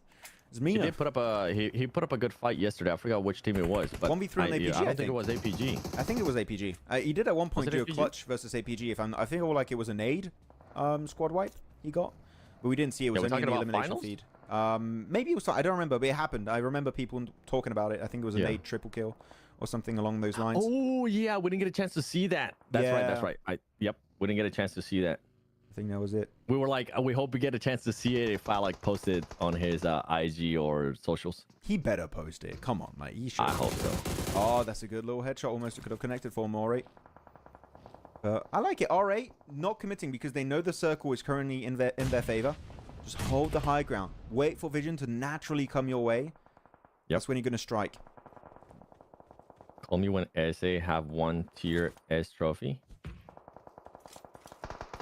A: Mena.
B: He did put up a he put up a good fight yesterday. I forgot which team it was, but
A: 1v3 on APG.
B: I don't think it was APG.
A: I think it was APG. He did at one point do a
B: APG?
A: clutch versus APG. I think like it was a nade squad wipe he got, but we didn't see it was only in the elimination feed. Maybe it was. I don't remember, but it happened. I remember people talking about it. I think it was a nade triple kill or something along those lines.
B: Oh yeah, we didn't get a chance to see that. That's right. That's right. Yep, we didn't get a chance to see that.
A: I think that was it.
B: We were like, we hope we get a chance to see it if I like post it on his IG or socials.
A: He better post it. Come on, mate. He should.
B: I hope so.
A: Oh, that's a good little headshot. Almost could have connected for him, R8. I like it. R8 not committing because they know the circle is currently in their favor. Just hold the high ground. Wait for Vision to naturally come your way. That's when you're going to strike.
B: Call me when SA have 1 tier S trophy.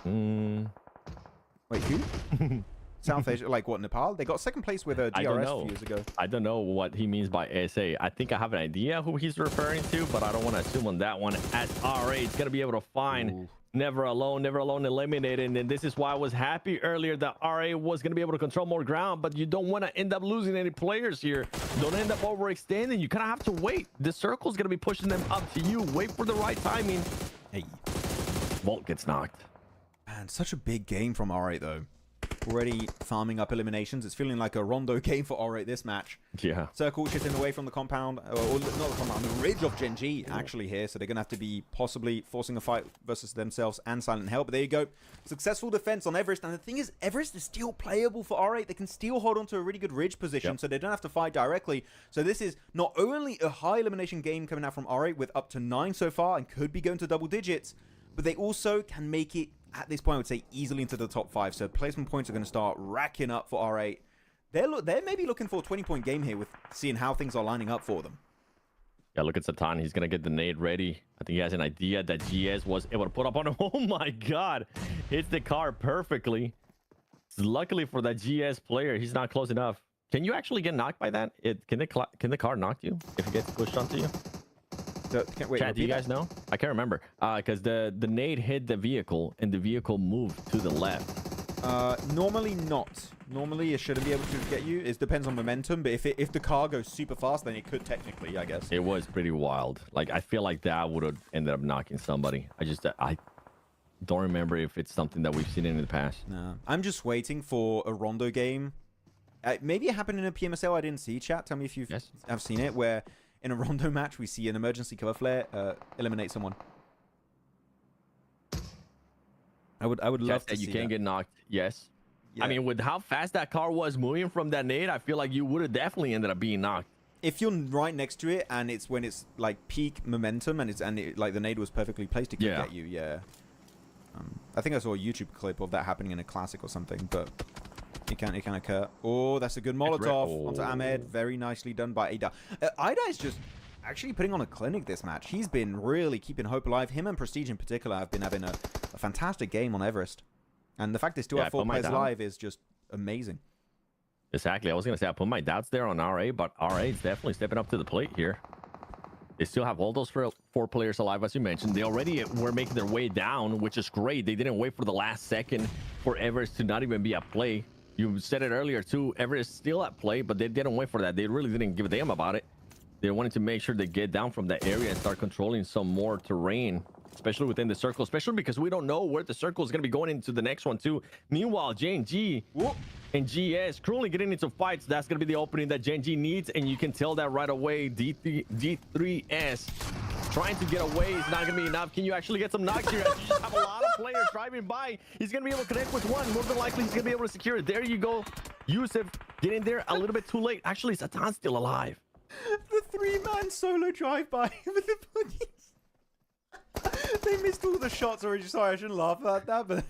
A: Wait, who? South Asia, like what, Nepal? They got second place with a DRS a few years ago.
B: I don't know what he means by SA. I think I have an idea who he's referring to, but I don't want to assume on that one. As RA, it's going to be able to find Never Alone eliminated. And this is why I was happy earlier that RA was going to be able to control more ground, but you don't want to end up losing any players here. Don't end up overextending. You kind of have to wait. The circle is going to be pushing them up to you. Wait for the right timing.
A: Hey.
B: Volt gets knocked.
A: Man, such a big game from R8 though. Already farming up eliminations. It's feeling like a Rondo game for R8 this match.
B: Yeah.
A: Circle shifting away from the compound, or not the compound, the ridge of Gen G actually here. So they're going to have to be possibly forcing a fight versus themselves and Silent Hell. But there you go. Successful defense on Everest. And the thing is, Everest is still playable for R8. They can still hold on to a really good ridge position, so they don't have to fight directly. So this is not only a high elimination game coming out from R8 with up to 9 so far and could be going to double digits, but they also can make it, at this point, I would say, easily into the top 5. So placement points are going to start racking up for R8. They're maybe looking for a 20-point game here with seeing how things are lining up for them.
B: Yeah, look at Satan. He's going to get the nade ready. I think he has an idea that GS was able to put up on him. Oh my God. Hits the car perfectly. Luckily for that GS player, he's not close enough. Can you actually get knocked by that? Can the car knock you if it gets pushed onto you?
A: Wait,
B: Chad, do you guys know? I can't remember. Because the nade hit the vehicle and the vehicle moved to the left.
A: Normally not. Normally it shouldn't be able to get you. It depends on momentum, but if the car goes super fast, then it could technically, I guess.
B: It was pretty wild. Like, I feel like that would have ended up knocking somebody. I don't remember if it's something that we've seen in the past.
A: No. I'm just waiting for a Rondo game. Maybe it happened in a PMSL I didn't see, chat. Tell me if you've have seen it, where in a Rondo match, we see an emergency cover flare eliminate someone. I would love to see
B: you can't
A: that.
B: get knocked. Yes.
A: Yeah.
B: I mean, with how fast that car was moving from that nade, I feel like you would have definitely ended up being knocked.
A: If you're right next to it and it's when it's like peak momentum and like the nade was perfectly placed, it could get you. Yeah. I think I saw a YouTube clip of that happening in a classic or something, but it can occur. Oh, that's a good Molotov onto Ahmed. Very nicely done by Ada. Ida is just actually putting on a clinic this match. He's been really keeping hope alive. Him and Prestige in particular have been having a fantastic game on Everest. And the fact they still have 4 players live is just amazing.
B: Exactly. I was going to say, I put my doubts there on RA, but RA is definitely stepping up to the plate here. They still have all those 4 players alive, as you mentioned. They already were making their way down, which is great. They didn't wait for the last second for Everest to not even be at play. You said it earlier, too. Everest is still at play, but they didn't wait for that. They really didn't give a damn about it. They wanted to make sure they get down from that area and start controlling some more terrain, especially within the circle, especially because we don't know where the circle is going to be going into the next one, too. Meanwhile, Gen.G and GS currently getting into fights. That's going to be the opening that Gen.G needs, and you can tell that right away. D3S trying to get away is not going to be enough. Can you actually get some knocks here? You just have a lot of players driving by. He's going to be able to connect with one. More than likely, he's going to be able to secure it. There you go. Yusuf getting there a little bit too late. Actually, Satan's still alive.
A: The 3-man solo drive-by with the buggies. They missed all the shots already. Sorry, I shouldn't laugh about that, but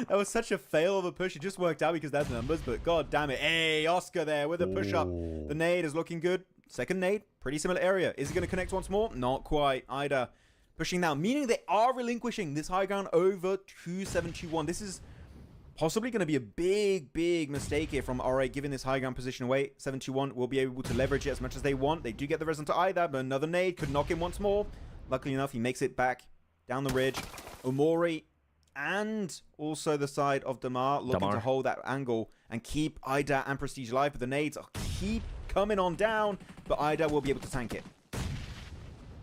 A: That was such a fail of a push. It just worked out because that's numbers, but god damn it. Hey, Oscar there with a push-up. The nade is looking good. Second nade, pretty similar area. Is it going to connect once more? Not quite. Ida pushing down, meaning they are relinquishing this high ground over to 721. This is possibly going to be a big mistake here from R8, giving this high ground position away. 721 will be able to leverage it as much as they want. They do get the res onto Ida, but another nade could knock him once more. Luckily enough, he makes it back down the ridge. Omori and also the side of Damar looking to hold that angle and keep Ida and Prestige alive, but the nades keep coming on down, but Ida will be able to tank it.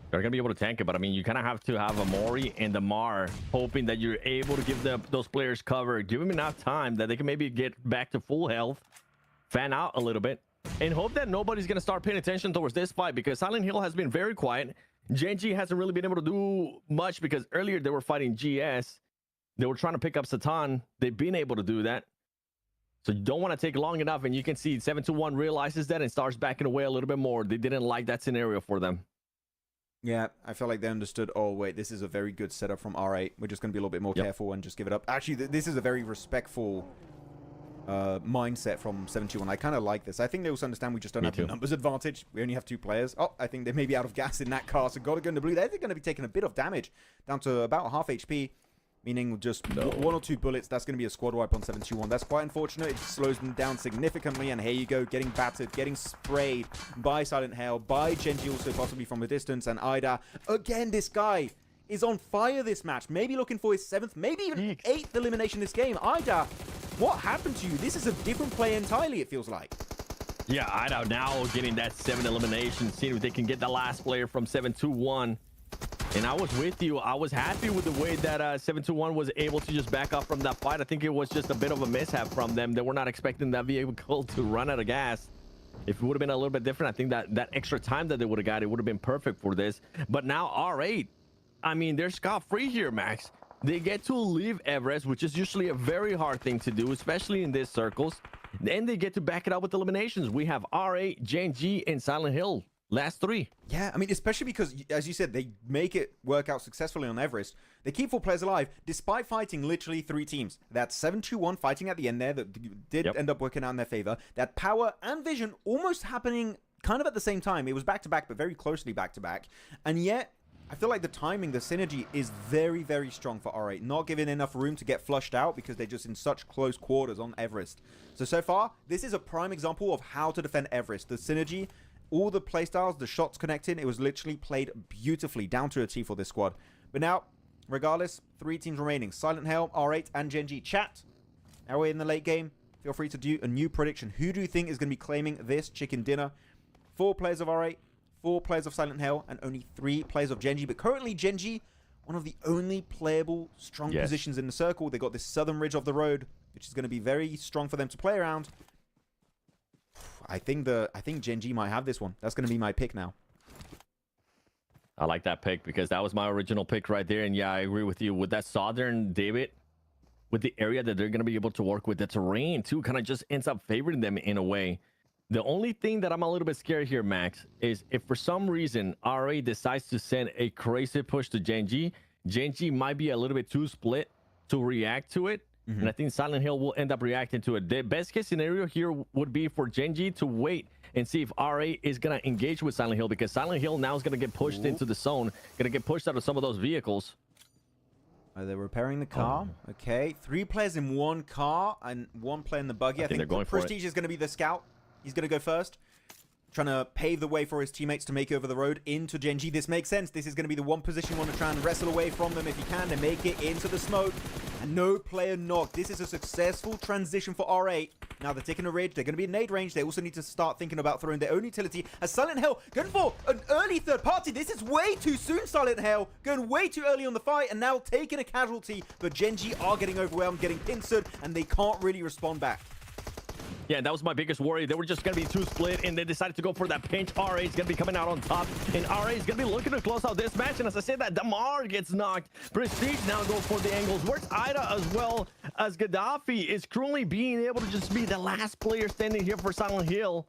B: They're going to be able to tank it, but I mean, you kind of have to have Omori and Damar hoping that you're able to give those players cover, give them enough time that they can maybe get back to full health, fan out a little bit, and hope that nobody's going to start paying attention towards this fight, because Silent Hill has been very quiet. Genji hasn't really been able to do much because earlier they were fighting GS. They were trying to pick up Satan. They've been able to do that. So you don't want to take long enough, and you can see 721 realizes that and starts backing away a little bit more. They didn't like that scenario for them.
A: Yeah, I feel like they understood, oh, wait, this is a very good setup from R8. We're just going to be a little bit more careful and just give it up. Actually, this is a very respectful mindset from 721. I kind of like this. I think they also understand we just don't have the numbers advantage. We only have 2 players. Oh, I think they may be out of gas in that car, so gotta go into blue. They're going to be taking a bit of damage, down to about half HP. Meaning just 1 or 2 bullets, that's going to be a squad wipe on 721. That's quite unfortunate. It slows them down significantly. And here you go, getting battered, getting sprayed by Silent Hell, by Genji also possibly from a distance. And Ida, again, this guy is on fire this match. Maybe looking for his 7th, maybe even 8th elimination this game. Ida, what happened to you? This is a different play entirely, it feels like.
B: Yeah, Ida now getting that 7 elimination, seeing if they can get the last player from 721. And I was with you. I was happy with the way that 721 was able to just back up from that fight. I think it was just a bit of a mishap from them. They were not expecting that vehicle to run out of gas. If it would have been a little bit different, I think that extra time that they would have got, it would have been perfect for this. But now R8, I mean, they're scot-free here, Max. They get to leave Everest, which is usually a very hard thing to do, especially in these circles. Then they get to back it up with eliminations. We have R8, Genji, and Silent Hill. Last 3.
A: Yeah, I mean, especially because, as you said, they make it work out successfully on Everest. They keep 4 players alive, despite fighting literally 3 teams. That's 721 fighting at the end there that did end up working out in their favor. That Power and Vision almost happening kind of at the same time. It was back-to-back, but very closely back-to-back. And yet, I feel like the timing, the synergy is very, very strong for R8. Not giving enough room to get flushed out because they're just in such close quarters on Everest. So far, this is a prime example of how to defend Everest. The synergy, all the playstyles, the shots connecting, it was literally played beautifully, down to a T for this squad. But now, regardless, 3 teams remaining. Silent Hell, R8, and Genji. Chat, now we're in the late game. Feel free to do a new prediction. Who do you think is going to be claiming this chicken dinner? 4 players of R8, 4 players of Silent Hell, and only 3 players of Genji. But currently, Genji, one of the only playable strong positions in the circle. They got this southern ridge of the road, which is going to be very strong for them to play around. I think Genji might have this one. That's going to be my pick now.
B: I like that pick because that was my original pick right there. And yeah, I agree with you with that southern David, with the area that they're going to be able to work with. The terrain too kind of just ends up favoring them in a way. The only thing that I'm a little bit scared here, Max, is if for some reason RA decides to send a crazy push to Genji, Genji might be a little bit too split to react to it. And I think Silent Hill will end up reacting to it. The best case scenario here would be for Genji to wait and see if RA is going to engage with Silent Hill, because Silent Hill now is going to get pushed into the zone, going to get pushed out of some of those vehicles.
A: Are they repairing the car? Okay. 3 players in 1 car and 1 player in the buggy. I think
B: they're going for it.
A: Prestige is going to be the scout. He's going to go first, trying to pave the way for his teammates to make over the road into Genji. This makes sense. This is going to be the one position you want to try and wrestle away from them if you can, and make it into the smoke. And no player knocked. This is a successful transition for R8. Now they're taking a ridge. They're going to be in nade range. They also need to start thinking about throwing their own utility. As Silent Hell going for an early third party. This is way too soon, Silent Hell. Going way too early on the fight and now taking a casualty. But Genji are getting overwhelmed, getting pincered, and they can't really respond back.
B: Yeah, that was my biggest worry. They were just going to be too split, and they decided to go for that pinch. RA is going to be coming out on top, and RA is going to be looking to close out this match. And as I said, that Damar gets knocked. Prestige now go for the angles. Where's Ida as well as Gaddafi is currently being able to just be the last player standing here for Silent Hill.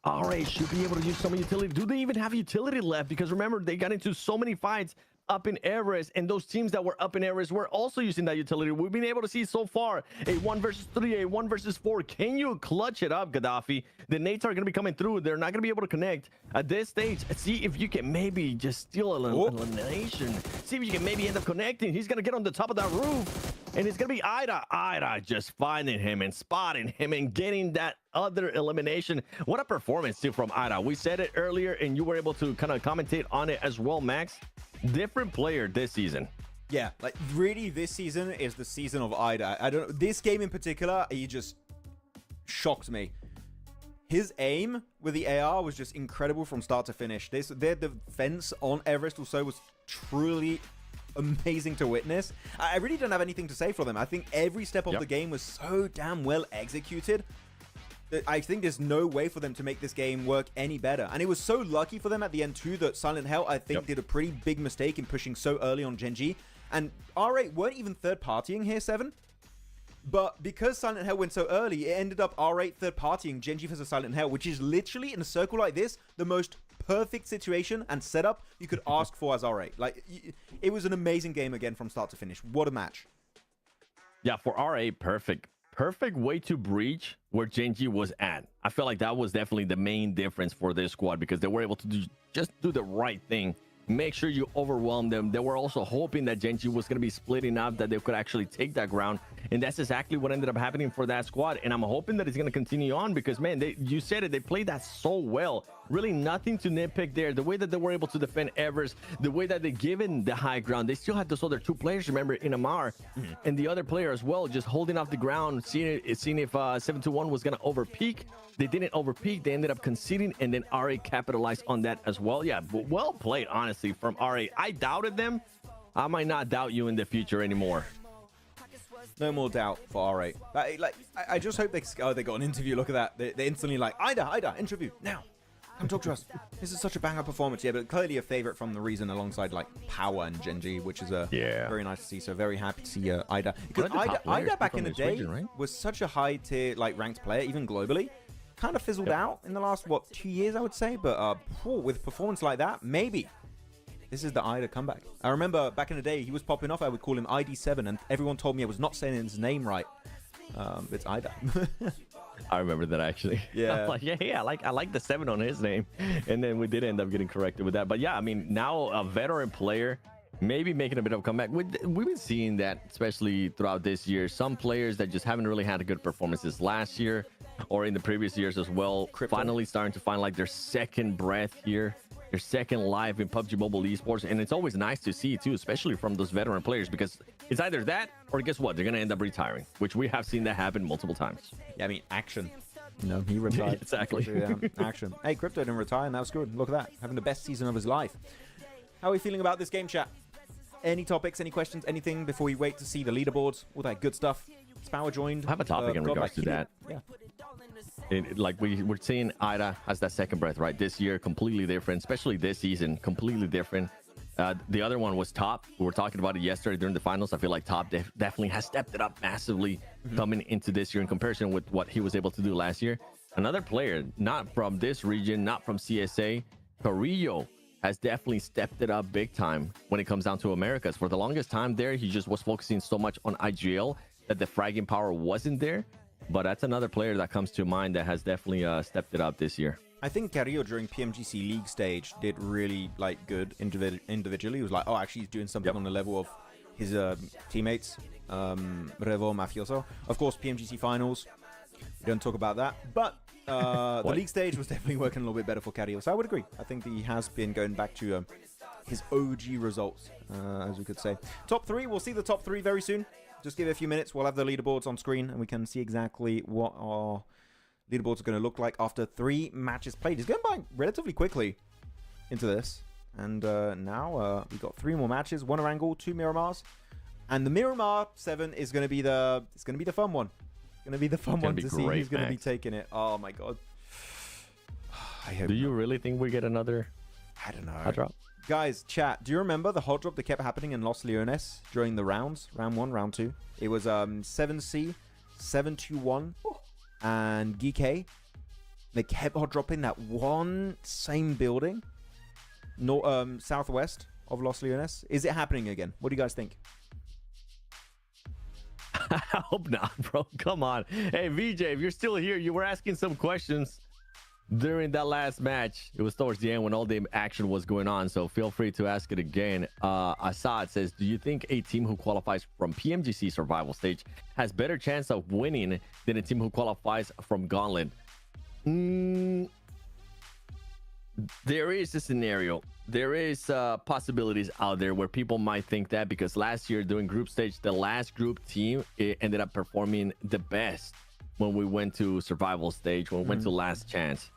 B: RA should be able to use some utility. Do they even have utility left? Because remember, they got into so many fights up in Everest, and those teams that were up in Everest were also using that utility. We've been able to see so far a 1 versus 3, a 1 versus 4. Can you clutch it up, Gaddafi? The nates are going to be coming through. They're not going to be able to connect at this stage. See if you can maybe just steal an elimination. See if you can maybe end up connecting. He's going to get on the top of that roof, and it's going to be Ida. Ida just finding him and spotting him and getting that other elimination. What a performance too from Ida. We said it earlier, and you were able to kind of commentate on it as well, Max. Different player this season.
A: Yeah, like really this season is the season of Ida. I don't know, this game in particular, he just shocked me. His aim with the AR was just incredible from start to finish. Their defense on Everest also was truly amazing to witness. I really don't have anything to say for them. I think every step of the game was so damn well executed that I think there's no way for them to make this game work any better. And it was so lucky for them at the end too that Silent Hell, I think, did a pretty big mistake in pushing so early on Genji. And R8 weren't even third-partying here, 7. But because Silent Hell went so early, it ended up R8 third-partying Genji versus Silent Hell, which is literally, in a circle like this, the most perfect situation and setup you could ask for as R8. Like, it was an amazing game again from start to finish. What a match.
B: Yeah, for R8, perfect way to breach where Genji was at. I feel like that was definitely the main difference for this squad, because they were able to just do the right thing. Make sure you overwhelm them. They were also hoping that Genji was going to be splitting up, that they could actually take that ground. And that's exactly what ended up happening for that squad. And I'm hoping that it's going to continue on because, man, you said it. They played that so well. Really nothing to nitpick there. The way that they were able to defend Everest, the way that they given the high ground. They still had those other 2 players, remember, in Amar and the other player as well, just holding off the ground, seeing if 721 was going to overpeak. They didn't overpeak. They ended up conceding, and then RA capitalized on that as well. Yeah, but well played, honestly, from RA. I doubted them. I might not doubt you in the future anymore.
A: No more doubt for R8. I just hope they got an interview. Look at that. They instantly like, Ida, interview now. Come talk to us. This is such a banger performance. Yeah, but clearly a favorite from the reason alongside like Power and Genji, which is very nice to see. So very happy to see Ida. Because Ida back in the day was such a high tier like ranked player, even globally. Kind of fizzled out in the last 2 years, I would say. But with performance like that, maybe this is the Ida comeback. I remember back in the day, he was popping off. I would call him ID7, and everyone told me I was not saying his name right. It's Ida.
B: I remember that actually.
A: Yeah.
B: I'm like, yeah, I like the 7 on his name, and then we did end up getting corrected with that. But yeah, I mean, now a veteran player maybe making a bit of a comeback. We've been seeing that, especially throughout this year. Some players that just haven't really had good performances last year or in the previous years as well, finally starting to find like their second breath here, their second life in PUBG Mobile Esports. And it's always nice to see too, especially from those veteran players, because it's either that or guess what, they're gonna end up retiring, which we have seen that happen multiple times.
A: Yeah, I mean, action. No, he retired.
B: Exactly.
A: Action. Hey, Crypto didn't retire, and that was good. Look at that, having the best season of his life. How are we feeling about this game, chat? Any topics, any questions, anything before we wait to see the leaderboards, all that good stuff? Spower joined.
B: I have a topic in regards to that.
A: Yeah.
B: Like we're seeing Ida has that second breath, right? This year, completely different, especially this season, completely different. The other one was Top. We were talking about it yesterday during the finals. I feel like Top definitely has stepped it up massively coming into this year in comparison with what he was able to do last year. Another player, not from this region, not from CSA, Carrillo, has definitely stepped it up big time when it comes down to Americas. For the longest time there, he just was focusing so much on IGL that the fragging power wasn't there. But that's another player that comes to mind that has definitely stepped it up this year.
A: I think Carrillo during PMGC League stage did really like good individually. He was like, oh, actually he's doing something on the level of his teammates, Revo Mafioso. Of course, PMGC finals, we don't talk about that. But the league stage was definitely working a little bit better for Carrillo. So I would agree. I think that he has been going back to his OG results, as we could say. Top 3, we'll see the top 3 very soon. Just give it a few minutes. We'll have the leaderboards on screen, and we can see exactly what our leaderboards are going to look like after 3 matches played. It's going by relatively quickly into this. And now we've got 3 more matches. 1 Erangel, 2 Miramars. And the Miramar 7 is going to be the fun one. It's going to be the fun one to see who's going to be taking it. Oh, my God. I hope.
B: Do you really think we get another?
A: I don't know.
B: Hot drop?
A: Guys, chat, do you remember the hot drop that kept happening in Los Leones during the rounds? Round 1, round 2. It was 7C, 721, and GK. They kept hot dropping that one same building, southwest of Los Leones? Is it happening again? What do you guys think?
B: I hope not, bro. Come on. Hey, VJ, if you're still here, you were asking some questions during that last match. It was towards the end when all the action was going on, so feel free to ask it again. Assad says, do you think a team who qualifies from PMGC survival stage has better chance of winning than a team who qualifies from Gauntlet? There is a scenario. There is possibilities out there where people might think that, because last year during group stage, the last group team, it ended up performing the best when we went to survival stage, when we went to last chance.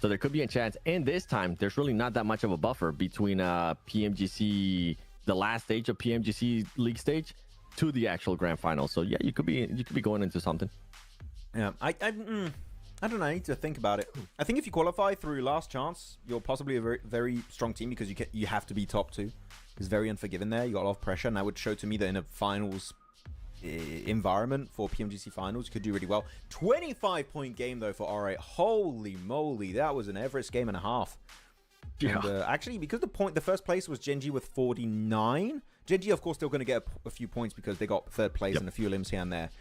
B: So there could be a chance. And this time, there's really not that much of a buffer between PMGC, the last stage of PMGC league stage, to the actual grand final. So yeah, you could be going into something.
A: Yeah, I don't know. I need to think about it. I think if you qualify through last chance, you're possibly a very, very strong team, because you have to be top 2. It's very unforgiving there. You got a lot of pressure, and that would show to me that in a finals environment for PMGC finals, you could do really well. 25-point game though for R8. Holy moly, that was an Everest game and a half.
B: Yeah.
A: And, actually, because the first place was Genji with 49. Genji, of course, still going to get a few points because they got third place and a few limbs here and there.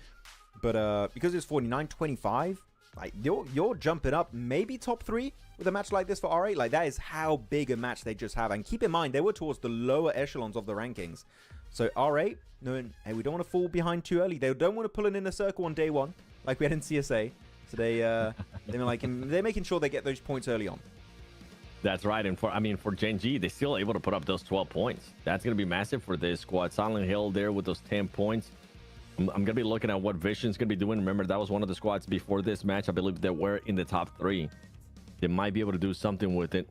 A: But because it's 49-25. Like, you're jumping up maybe top 3 with a match like this for R8. Like, that is how big a match they just have. And keep in mind, they were towards the lower echelons of the rankings. So R8, knowing, hey, we don't want to fall behind too early. They don't want to pull an inner circle on day 1, like we had in CSA. So they're making sure they get those points early on.
B: That's right. And for Genji, they're still able to put up those 12 points. That's going to be massive for this squad. Silent Hill there with those 10 points. I'm going to be looking at what Vision's going to be doing. Remember, that was one of the squads before this match. I believe they were in the top 3. They might be able to do something with it.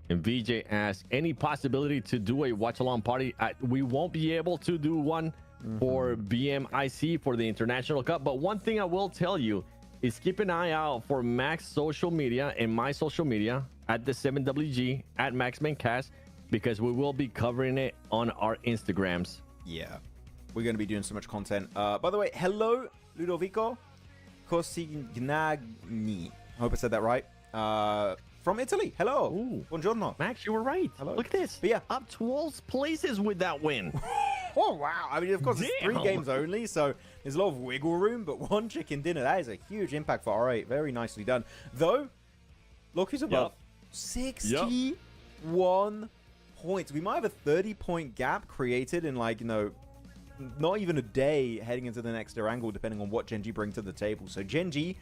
B: And VJ asks, any possibility to do a watch-along party? We won't be able to do one for BMIC for the International Cup. But one thing I will tell you is keep an eye out for Max social media and my social media at the 7WG, at MaxManCast, because we will be covering it on our Instagrams.
A: Yeah. We're going to be doing so much content. By the way, hello, Ludovico Cosignagni. I hope I said that right. From Italy. Hello.
B: Ooh.
A: Buongiorno.
B: Max, you were right.
A: Hello.
B: Look at this.
A: But yeah.
B: Up 12 places with that win.
A: Oh, wow. I mean, of course, it's 3 games only, so there's a lot of wiggle room, but 1 chicken dinner, that is a huge impact for R8. Very nicely done. Though, look who's above. 61 points. We might have a 30-point gap created in, like, not even a day heading into the next Erangel, depending on what Genji bring to the table. So Genji,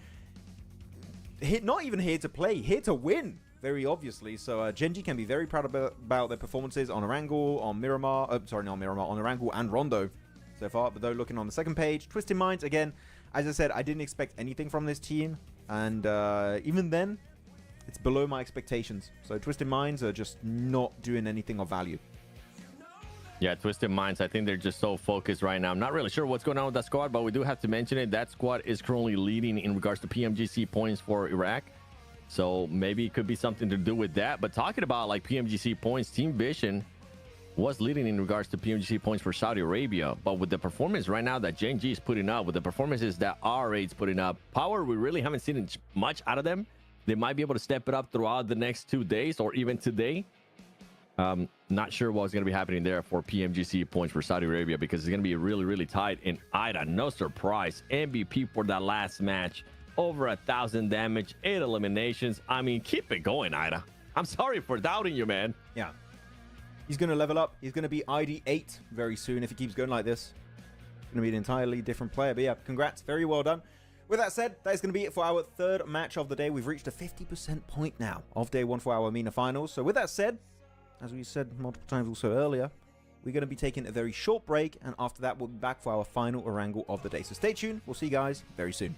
A: not even here to play, here to win, very obviously. So Genji can be very proud about their performances on Erangel, on Miramar, on Erangel and Rondo so far. But though, looking on the second page, Twisted Minds, again, as I said, I didn't expect anything from this team. And even then, it's below my expectations. So Twisted Minds are just not doing anything of value.
B: Yeah, Twisted Minds, I think they're just so focused right now. I'm not really sure what's going on with that squad, but we do have to mention it. That squad is currently leading in regards to PMGC points for Iraq. So maybe it could be something to do with that. But talking about like PMGC points, Team Vision was leading in regards to PMGC points for Saudi Arabia. But with the performance right now that Genji is putting up, with the performances that R8's putting up, Power, we really haven't seen much out of them. They might be able to step it up throughout the next 2 days or even today. Not sure what's going to be happening there for PMGC points for Saudi Arabia, because it's going to be really, really tight. And Ida, no surprise, MVP for that last match. Over 1,000 damage, 8 eliminations. I mean, keep it going, Ida. I'm sorry for doubting you, man.
A: Yeah. He's going to level up. He's going to be ID 8 very soon if he keeps going like this. Going to be an entirely different player. But yeah, congrats. Very well done. With that said, that is going to be it for our 3rd match of the day. We've reached a 50% point now of day 1 for our MENA finals. So with that said, as we said multiple times also earlier, we're going to be taking a very short break, and after that we'll be back for our final Erangel of the day. So stay tuned. We'll see you guys very soon.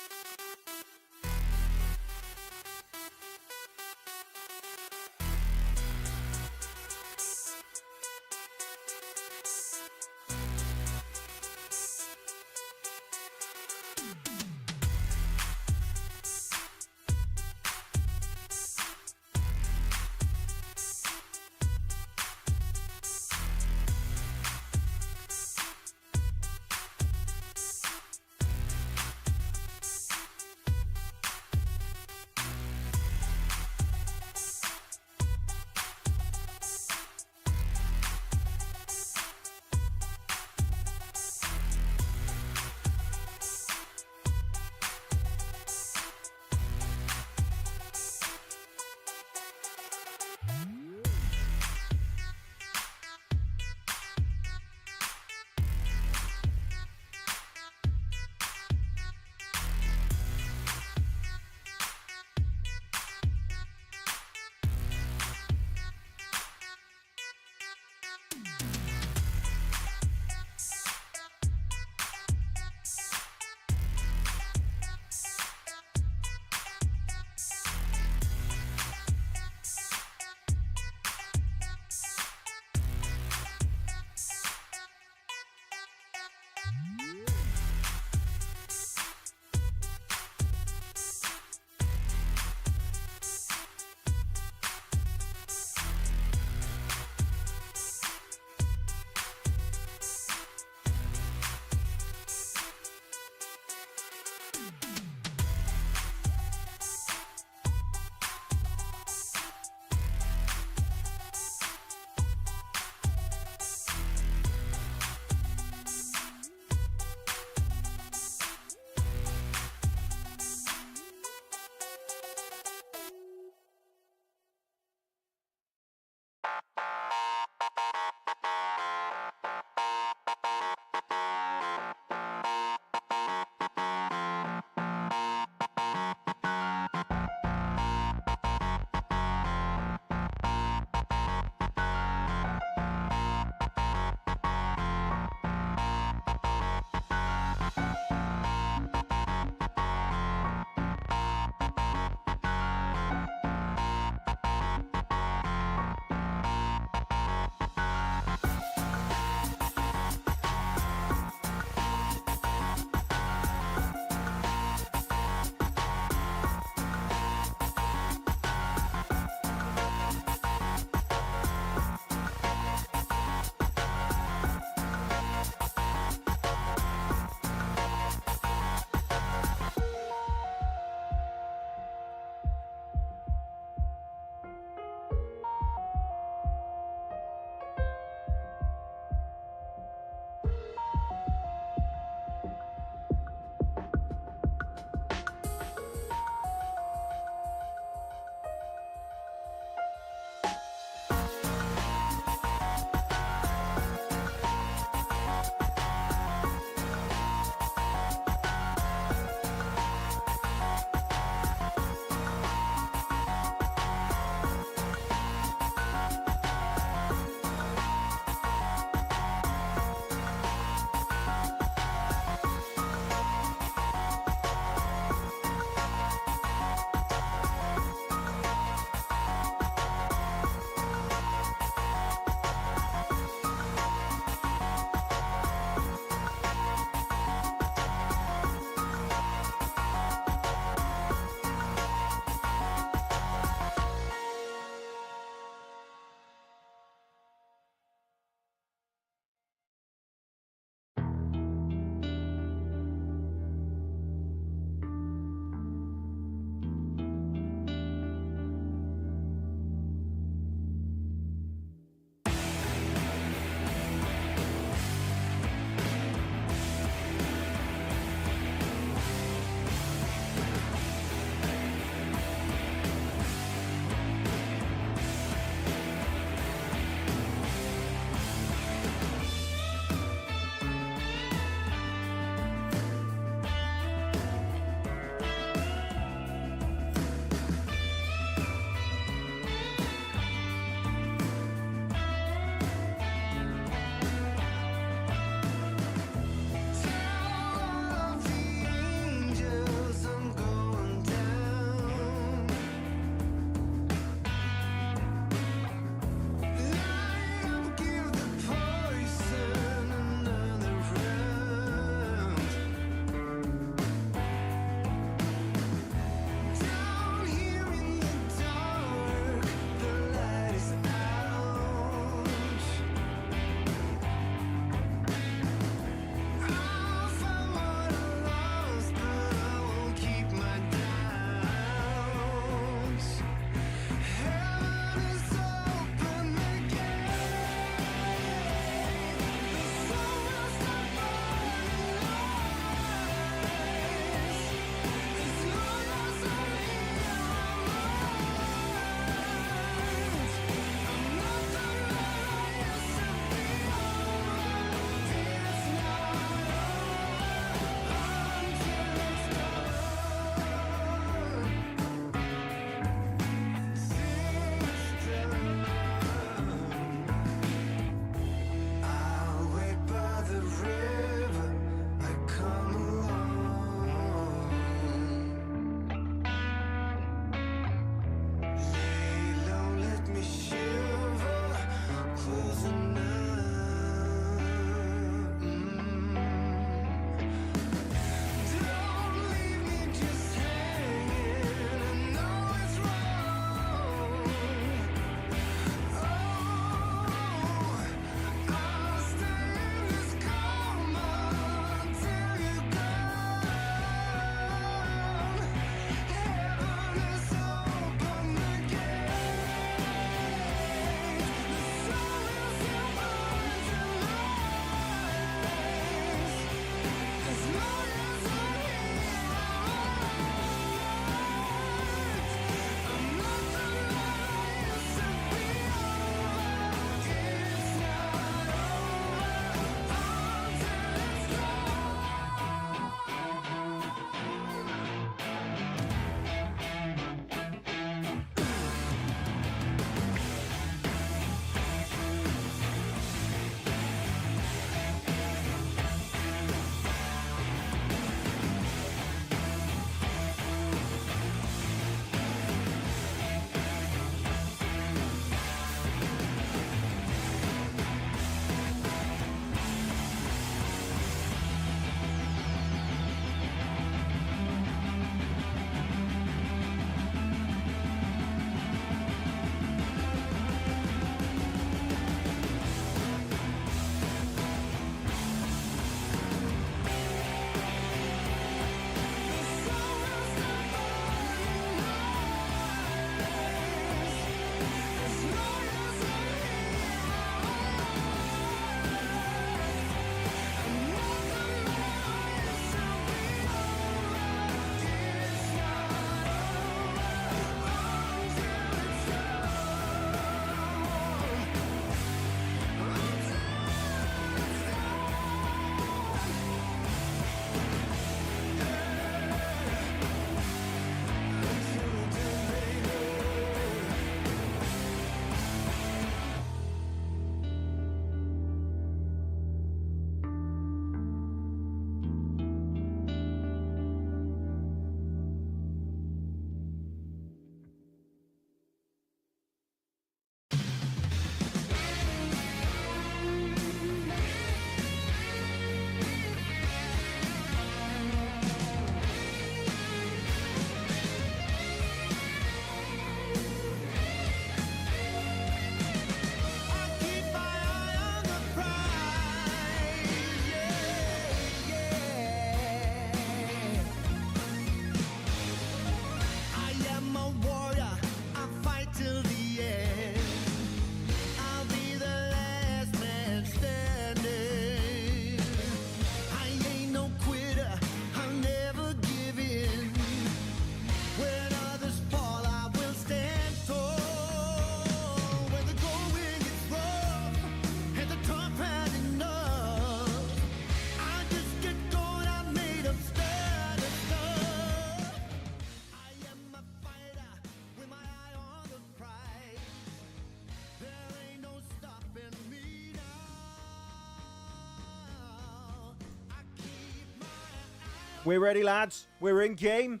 A: We're ready, lads. We're in game.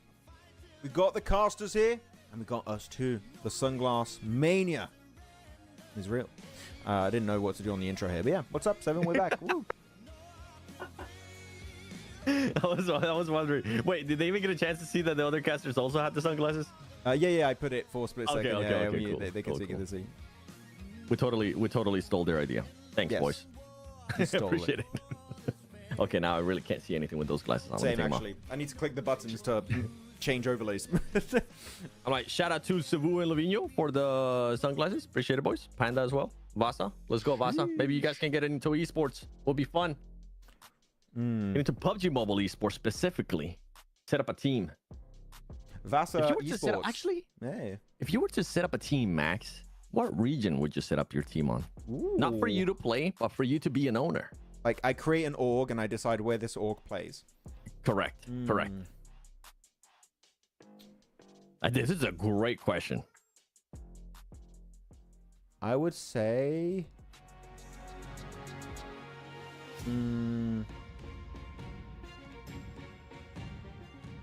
A: We got the casters here, and we got us too. The Sunglass Mania is real. I didn't know what to do on the intro here, but yeah. What's up, Seven? We're back. Woo.
B: I was wondering. Wait, did they even get a chance to see that the other casters also had the sunglasses?
A: Yeah. I put it for a split second.
B: Okay, cool.
A: They can see, get to see.
B: We totally stole their idea. Thanks,
A: Yes.
B: boys.
A: You stole
B: Appreciate it. Okay, now I really can't see anything with those glasses on.
A: Same, actually. I need to click the buttons to change overlays.
B: All right, shout out to Savu and Lavinho for the sunglasses. Appreciate it, boys. Panda as well. Vasa, let's go, Vasa. Maybe you guys can get into esports. Will be fun. Get into PUBG Mobile esports specifically. Set up a team.
A: Vasa esports.
B: Actually,
A: yeah.
B: if you were to set up a team, Max, what region would you set up your team on?
A: Ooh.
B: Not for you to play, but for you to be an owner.
A: Like, I create an org and I decide where this org plays.
B: Correct. Correct. This is a great question.
A: I would say...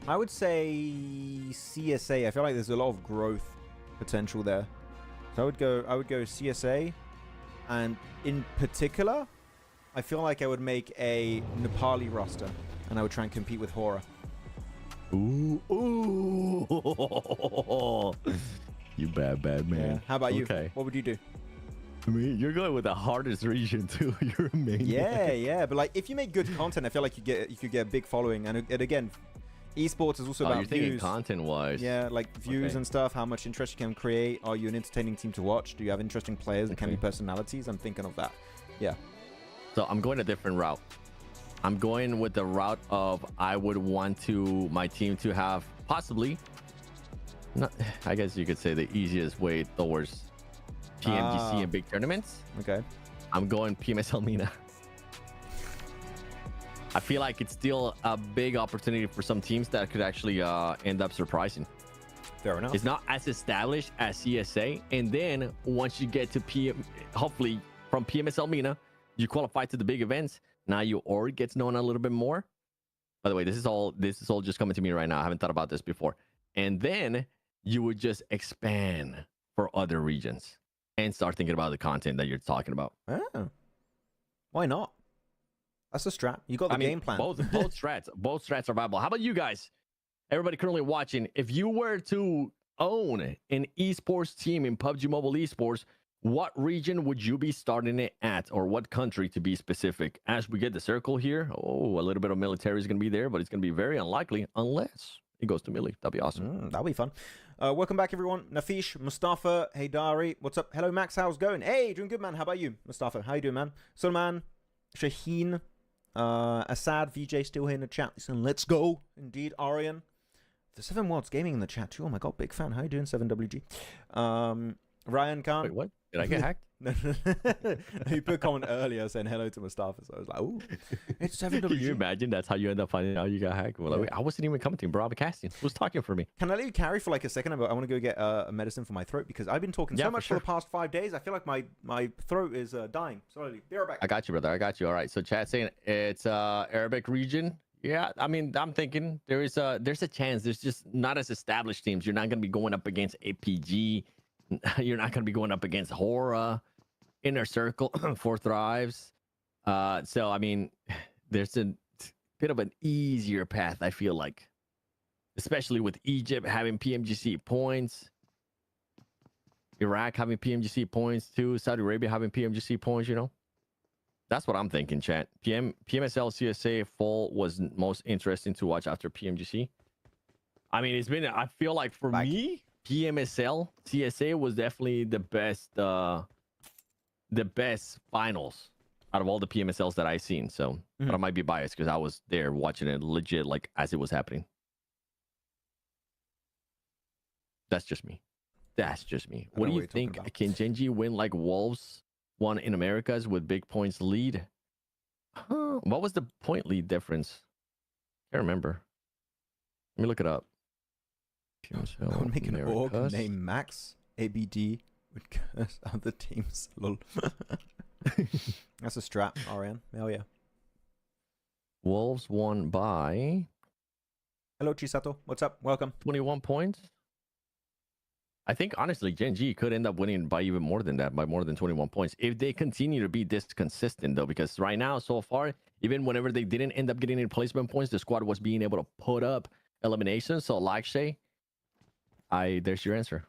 A: I would say CSA. I feel like there's a lot of growth potential there. So I would go CSA, and in particular, I feel like I would make a Nepali roster, and I would try and compete with Hora.
B: Ooh. You bad man.
A: Yeah. How about you?
B: Okay.
A: What would you do?
B: I mean, you're going with the hardest region too. You're a maniac.
A: Yeah. But like, if you make good content, I feel like you could get a big following, and again, esports is also about
B: you're thinking
A: views.
B: content-wise.
A: Yeah, like views and stuff, how much interest you can create. Are you an entertaining team to watch? Do you have interesting players that can be personalities? I'm thinking of that. Yeah.
B: So I'm going a different route. I'm going with the route of I would want my team to have possibly, I guess you could say the easiest way towards PMGC and big tournaments.
A: Okay.
B: I'm going PMSL MENA. I feel like it's still a big opportunity for some teams that could actually end up surprising.
A: Fair enough.
B: It's not as established as CSA. And then once you get to hopefully from PMSL MENA, you qualify to the big events. Now your org gets known a little bit more. By the way, this is all just coming to me right now. I haven't thought about this before. And then you would just expand for other regions and start thinking about the content that you're talking about.
A: Oh. Why not? That's a strat. You got the game plan.
B: Both strats are viable. How about you guys? Everybody currently watching, if you were to own an esports team in PUBG Mobile esports, what region would you be starting it at, or what country to be specific? As we get the circle here, a little bit of military is going to be there, but it's going to be very unlikely unless it goes to Millie. That'd be awesome.
A: That'll be fun. Welcome back, everyone. Nafish, Mustafa, hey Dari, what's up? Hello, Max. How's it going? Hey, doing good, man. How about you, Mustafa? How you doing, man? Sulman, Shaheen, Assad, VJ still here in the chat. Listen, let's go. Indeed, Arian. The 7 Worlds Gaming in the chat too. Oh my god, big fan. How you doing, 7WG? Ryan Khan.
B: Wait, what? Did I get hacked?
A: No. You put a comment earlier saying hello to Mustafa, so I was like, "Ooh, it's 7WG."
B: Can you imagine that's how you end up finding out you got hacked? Well,
A: Yeah.
B: I wasn't even commenting, bro. I'm casting. Who's talking for me?
A: Can I let you carry for like a second? I want to go get a medicine for my throat because I've been talking so much for the past 5 days. I feel like my throat is dying slowly. Be right back.
B: I got you, brother. I got you. All right. So chat saying it's Arabic region. Yeah, I mean, I'm thinking there's a chance. There's just not as established teams. You're not going to be going up against APG. You're not going to be going up against Hora, Inner Circle, For Thrives. So, I mean, there's a bit of an easier path, I feel like. Especially with Egypt having PMGC points. Iraq having PMGC points too. Saudi Arabia having PMGC points, you know. That's what I'm thinking, chat. PMSL CSA Fall was most interesting to watch after PMGC. I mean, I feel like for me, PMSL CSA was definitely the best finals out of all the PMSLs that I've seen. So, but I might be biased because I was there watching it legit, like as it was happening. That's just me. What do you think? Can Genji win like Wolves won in Americas with big points lead? What was the point lead difference? Can't remember. Let me look it up.
A: I would make an org named Max ABD would curse other teams. Lol. That's a strat, Arian. Hell yeah.
B: Wolves won by
A: Hello, Chisato. What's up? Welcome.
B: 21 points. I think honestly, Gen G could end up winning by even more than that, by more than 21 points, if they continue to be this consistent, though. Because right now, so far, even whenever they didn't end up getting any placement points, the squad was being able to put up eliminations. So, like Shay, there's your answer.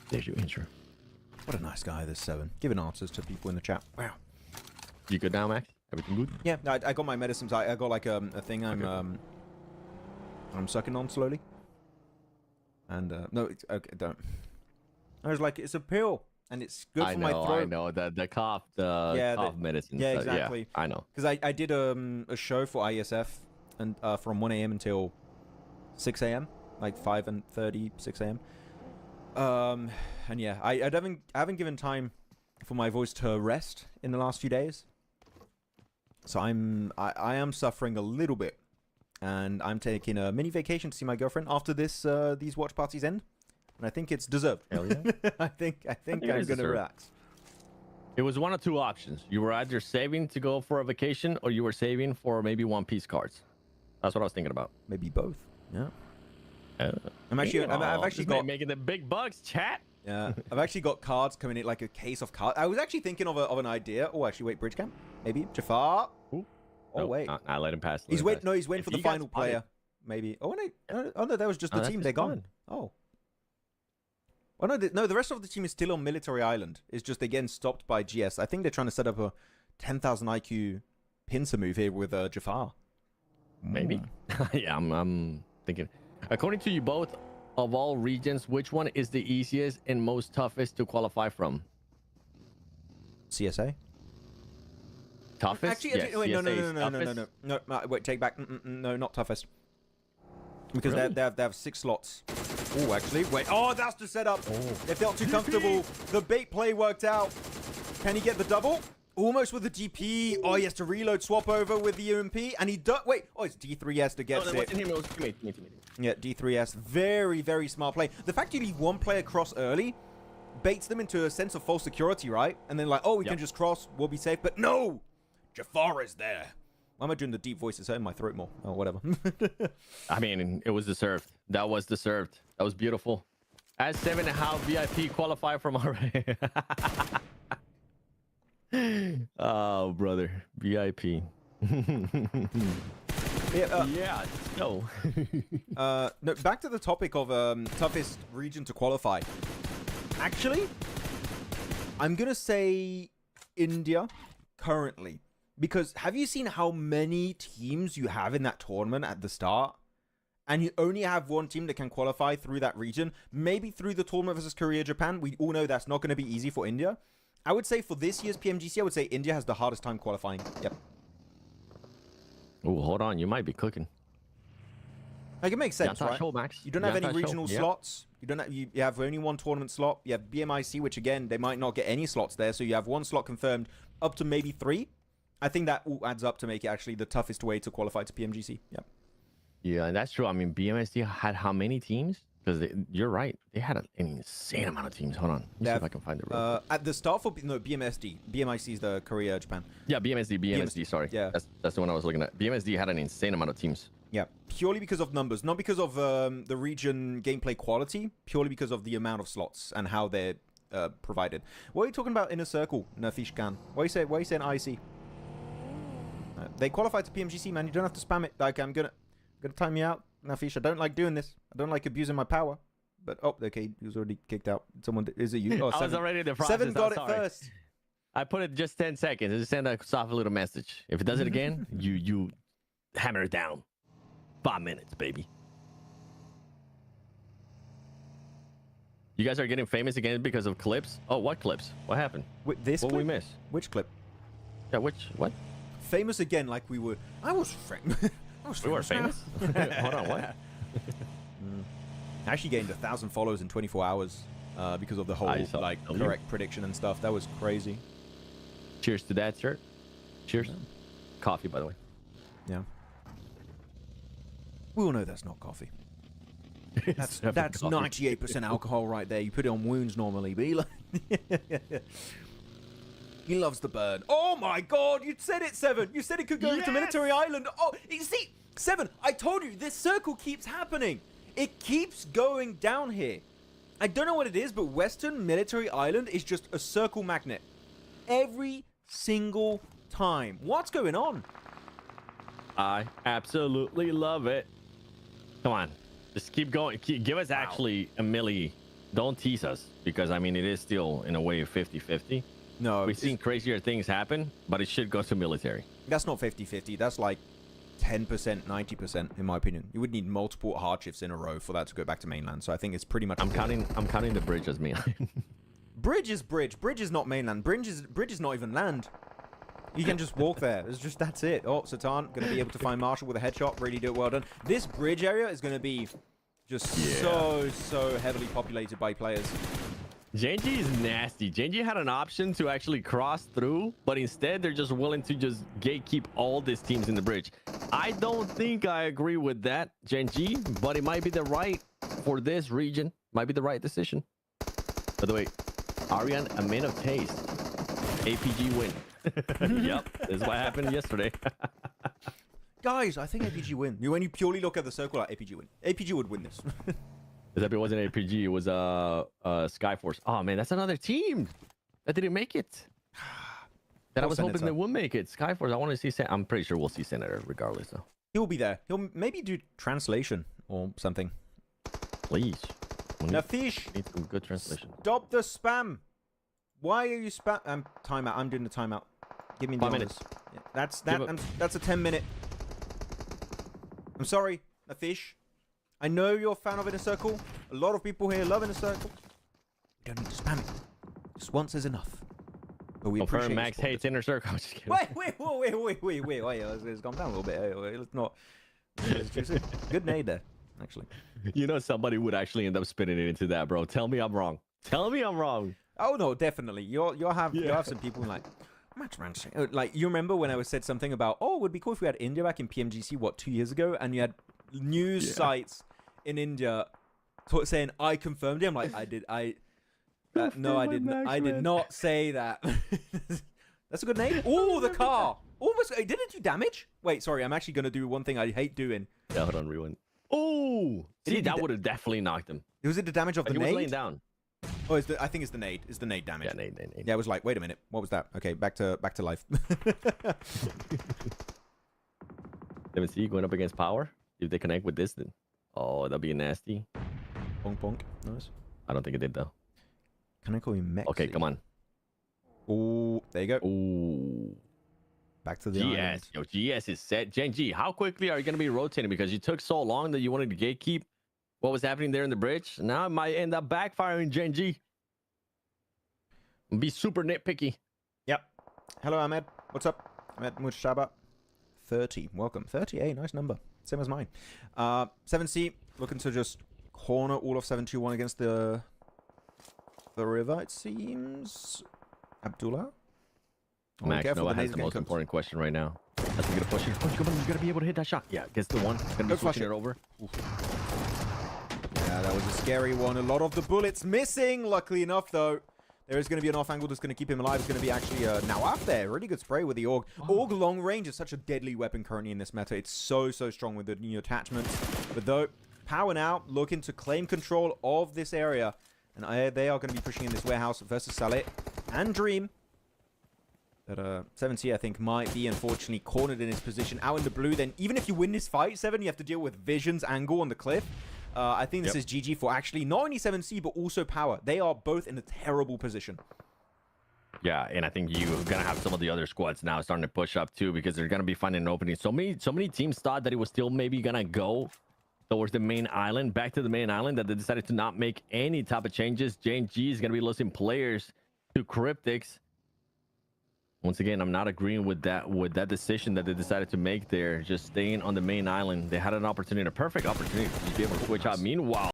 B: There's your answer.
A: What a nice guy, this 7. Giving answers to people in the chat. Wow.
B: You good now, Max? Everything good?
A: Yeah, I got my medicines. I got like a thing I'm sucking on slowly. And no, it's okay. Don't. I was like, it's a pill, and it's good for my throat.
B: I know the cough, cough medicine.
A: Yeah, exactly.
B: Yeah, I know.
A: Because I did a show for ISF and from 1 a.m. until 6 a.m. like 5:30, 6 a.m. And yeah, I haven't given time for my voice to rest in the last few days. So I am suffering a little bit. And I'm taking a mini vacation to see my girlfriend after these watch parties end, and I think it's deserved.
B: Hell yeah!
A: I think I'm gonna relax.
B: It was one of two options. You were either saving to go for a vacation, or you were saving for maybe One Piece cards. That's what I was thinking about.
A: Maybe both. Yeah. I've actually got
B: making the big bucks, chat.
A: Yeah, I've actually got cards coming in, like a case of cards. I was actually thinking of an idea. Oh, actually, wait, bridge camp, maybe Jafar.
B: Ooh.
A: Oh,
B: nope,
A: wait.
B: I let him pass.
A: He's waiting. No, he's waiting for the final player. Maybe. Oh, no. Oh, no, that was just the team. They're gone. Oh. Oh, no, no, the rest of the team is still on Military Island. It's just they're getting stopped by GS. I think they're trying to set up a 10,000 IQ pincer move here with Jafar.
B: Maybe. Yeah, I'm thinking. According to you both, of all regions, which one is the easiest and most toughest to qualify from?
A: CSA?
B: Toughest?
A: Actually,
B: yes,
A: wait, no, wait, take back. No, not toughest. Because
B: really?
A: they have 6 slots. Oh, actually, wait. Oh, that's the setup. Oh. They felt too comfortable. The bait play worked out. Can he get the double? Almost with the DP. Oh, he has to reload, swap over with the UMP, and he does. Wait. Oh, it's D3S to get it.
B: It was teammate.
A: Yeah, D3S. Very, very smart play. The fact you leave one player cross early baits them into a sense of false security, right? And then like, oh, we can just cross. We'll be safe. But no. Jafar is there. Why am I doing the deep voices? It's hurting my throat more. Oh, whatever.
B: I mean, it was deserved. That was deserved. That was beautiful. As 7.5 VIP qualify from already. Oh, brother. VIP. Yeah, no.
A: No, back to the topic of toughest region to qualify. Actually, I'm going to say India currently. Because have you seen how many teams you have in that tournament at the start? And you only have one team that can qualify through that region. Maybe through the tournament versus Korea, Japan. We all know that's not going to be easy for India. I would say for this year's PMGC, I would say India has the hardest time qualifying. Yep.
B: Oh, hold on. You might be cooking.
A: Like, it makes sense, right?
B: Show, Max.
A: You don't have any regional slots. You don't have, you have only one tournament slot. You have BMIC, which again, they might not get any slots there. So you have one slot confirmed up to maybe 3. I think that all adds up to make it actually the toughest way to qualify to PMGC. Yep.
B: Yeah, and that's true. I mean, BMSD had how many teams? Because you're right. They had an insane amount of teams. Hold on. Let me see if I can find it.
A: At the start for BMSD. BMIC is the Korea, Japan.
B: Yeah, BMSD, sorry.
A: Yeah.
B: That's the one I was looking at. BMSD had an insane amount of teams.
A: Yeah, purely because of numbers. Not because of the region gameplay quality. Purely because of the amount of slots and how they're provided. What are you talking about Inner Circle, Nafish Khan? Why are you saying IC? They qualified to PMGC, man. You don't have to spam it. Like, I'm gonna time you out, Nafish. I don't like doing this. I don't like abusing my power. But oh, okay, he was already kicked out. Someone is it you? Oh,
B: I was already in the process.
A: 7 got it first.
B: I put it just 10 seconds. Just send a soft little message. If it does it again, you hammer it down. 5 minutes, baby. You guys are getting famous again because of clips. Oh, what clips? What happened?
A: What clip?
B: We miss?
A: Which clip?
B: Yeah, what?
A: Famous again, like we were. I was famous.
B: We were famous? Hold on, what?
A: I actually gained 1,000 followers in 24 hours because of the whole like correct prediction and stuff. That was crazy.
B: Cheers to that, shirt. Cheers. Yeah. Coffee, by the way.
A: Yeah. We all know that's not coffee. That's 98% alcohol right there. You put it on wounds normally, but he loves the burn. Oh my god, you said it, 7. You said it could go to Military Island. Oh, you 7, I told you, this circle keeps happening. It keeps going down here. I don't know what it is, but Western Military Island is just a circle magnet. Every single time. What's going on?
B: I absolutely love it. Come on. Just keep going. Give us actually a milli. Don't tease us, because, I mean, it is still, in a way, 50-50.
A: No.
B: We've seen crazier things happen, but it should go to military.
A: That's not 50-50. That's like 10%, 90%, in my opinion. You would need multiple hard shifts in a row for that to go back to mainland. So I think it's pretty much...
B: I'm counting the bridge as mainland.
A: Bridge is bridge. Bridge is not mainland. Bridge is not even land. You can just walk there. It's just, that's it. Oh, Satan going to be able to find Marshall with a headshot. Really do it well done. This bridge area is going to be just so heavily populated by players.
B: Genji is nasty. Genji had an option to actually cross through, but instead they're just willing to just gatekeep all these teams in the bridge. I don't think I agree with that, Genji, but it might be the right for this region. Might be the right decision. By the way, Arian, a man of taste. APG win. Yep, this is what happened yesterday.
A: Guys, I think APG win. When you purely look at the circle, like APG win. APG would win this.
B: Except it wasn't APG, it was Skyforce. Oh man, that's another team that didn't make it. That I was hoping they would make it. Skyforce, I want to see. I'm pretty sure we'll see Senator regardless, though.
A: He'll be there. He'll maybe do translation or something.
B: Please.
A: Nafish,
B: Need some good translation.
A: stop the spam. Why are you spam? Timeout. I'm doing the timeout. Give me the
B: 5 minutes.
A: Yeah, that's a 10-minute. I'm sorry, Nafish. I know you're a fan of Inner Circle. A lot of people here love Inner Circle. You don't need to spam it. Just once is enough. But we appreciate
B: Max hates Inner Circle. Just kidding.
A: Wait. Let's calm down a little bit. Let's not. Good nade there, actually.
B: You know, somebody would actually end up spinning it into that, bro. Tell me I'm wrong. Tell me I'm wrong.
A: Oh no, definitely. You'll have some people like you remember when I said something about, oh, it would be cool if we had India back in PMGC 2 years ago, and you had news sites in India saying I confirmed it. I'm like, I did not say that. That's a good name. Oh, the car almost didn't do damage. Wait, sorry, I'm actually gonna do one thing I hate doing.
B: Yeah, hold on, rewind. Oh, see, that would have definitely knocked him.
A: Was it the damage of the nade?
B: He was laying down.
A: Oh, I think it's the nade. It's the nade damage.
B: Yeah, nade.
A: Yeah, it was like, wait a minute, what was that? Okay, back to life.
B: 7C going up against Power. If they connect with this, then that'll be nasty.
A: Bonk. Nice.
B: I don't think it did though.
A: Can I call you Mexi?
B: Okay, come on.
A: Oh, there you go.
B: Oh.
A: Back to the
B: GS.
A: island.
B: Yo, GS is set. Genji, how quickly are you going to be rotating? Because you took so long that you wanted to gatekeep what was happening there in the bridge. Now it might end up backfiring, Genji. Be super nitpicky.
A: Yep. Hello, Ahmed. What's up? Ahmed Mushaba. 30. Welcome. 30. Nice number. Same as mine. 7C looking to just corner all of 721 against the river, it seems. Abdullah?
B: Max, Noah has the most important question right now. That's going to push it. You got to be able to hit that shot. Yeah, gets the one. It's going to be pushing it over.
A: Oof. Yeah, that was a scary one. A lot of the bullets missing. Luckily enough, though, there is going to be an off angle that's going to keep him alive. It's going to be actually Nawaf there. Really good spray with the AUG. AUG long range is such a deadly weapon currently in this meta. It's so strong with the new attachments. But though, Power now looking to claim control of this area. And they are going to be pushing in this warehouse versus Saleh and Dream. But 7C, I think, might be, unfortunately, cornered in his position. Out in the blue, then even if you win this fight, 7, you have to deal with Vision's angle on the cliff. I think this is GG for actually not only 7C, but also Power. They are both in a terrible position.
B: Yeah, and I think you're going to have some of the other squads now starting to push up, too, because they're going to be finding an opening. So many teams thought that it was still maybe going to go towards the main island, back to the main island, that they decided to not make any type of changes. J&G is going to be losing players to Cryptics. Once again, I'm not agreeing with that decision that they decided to make there, just staying on the main island. They had an opportunity, a perfect opportunity to be able to switch out. Meanwhile,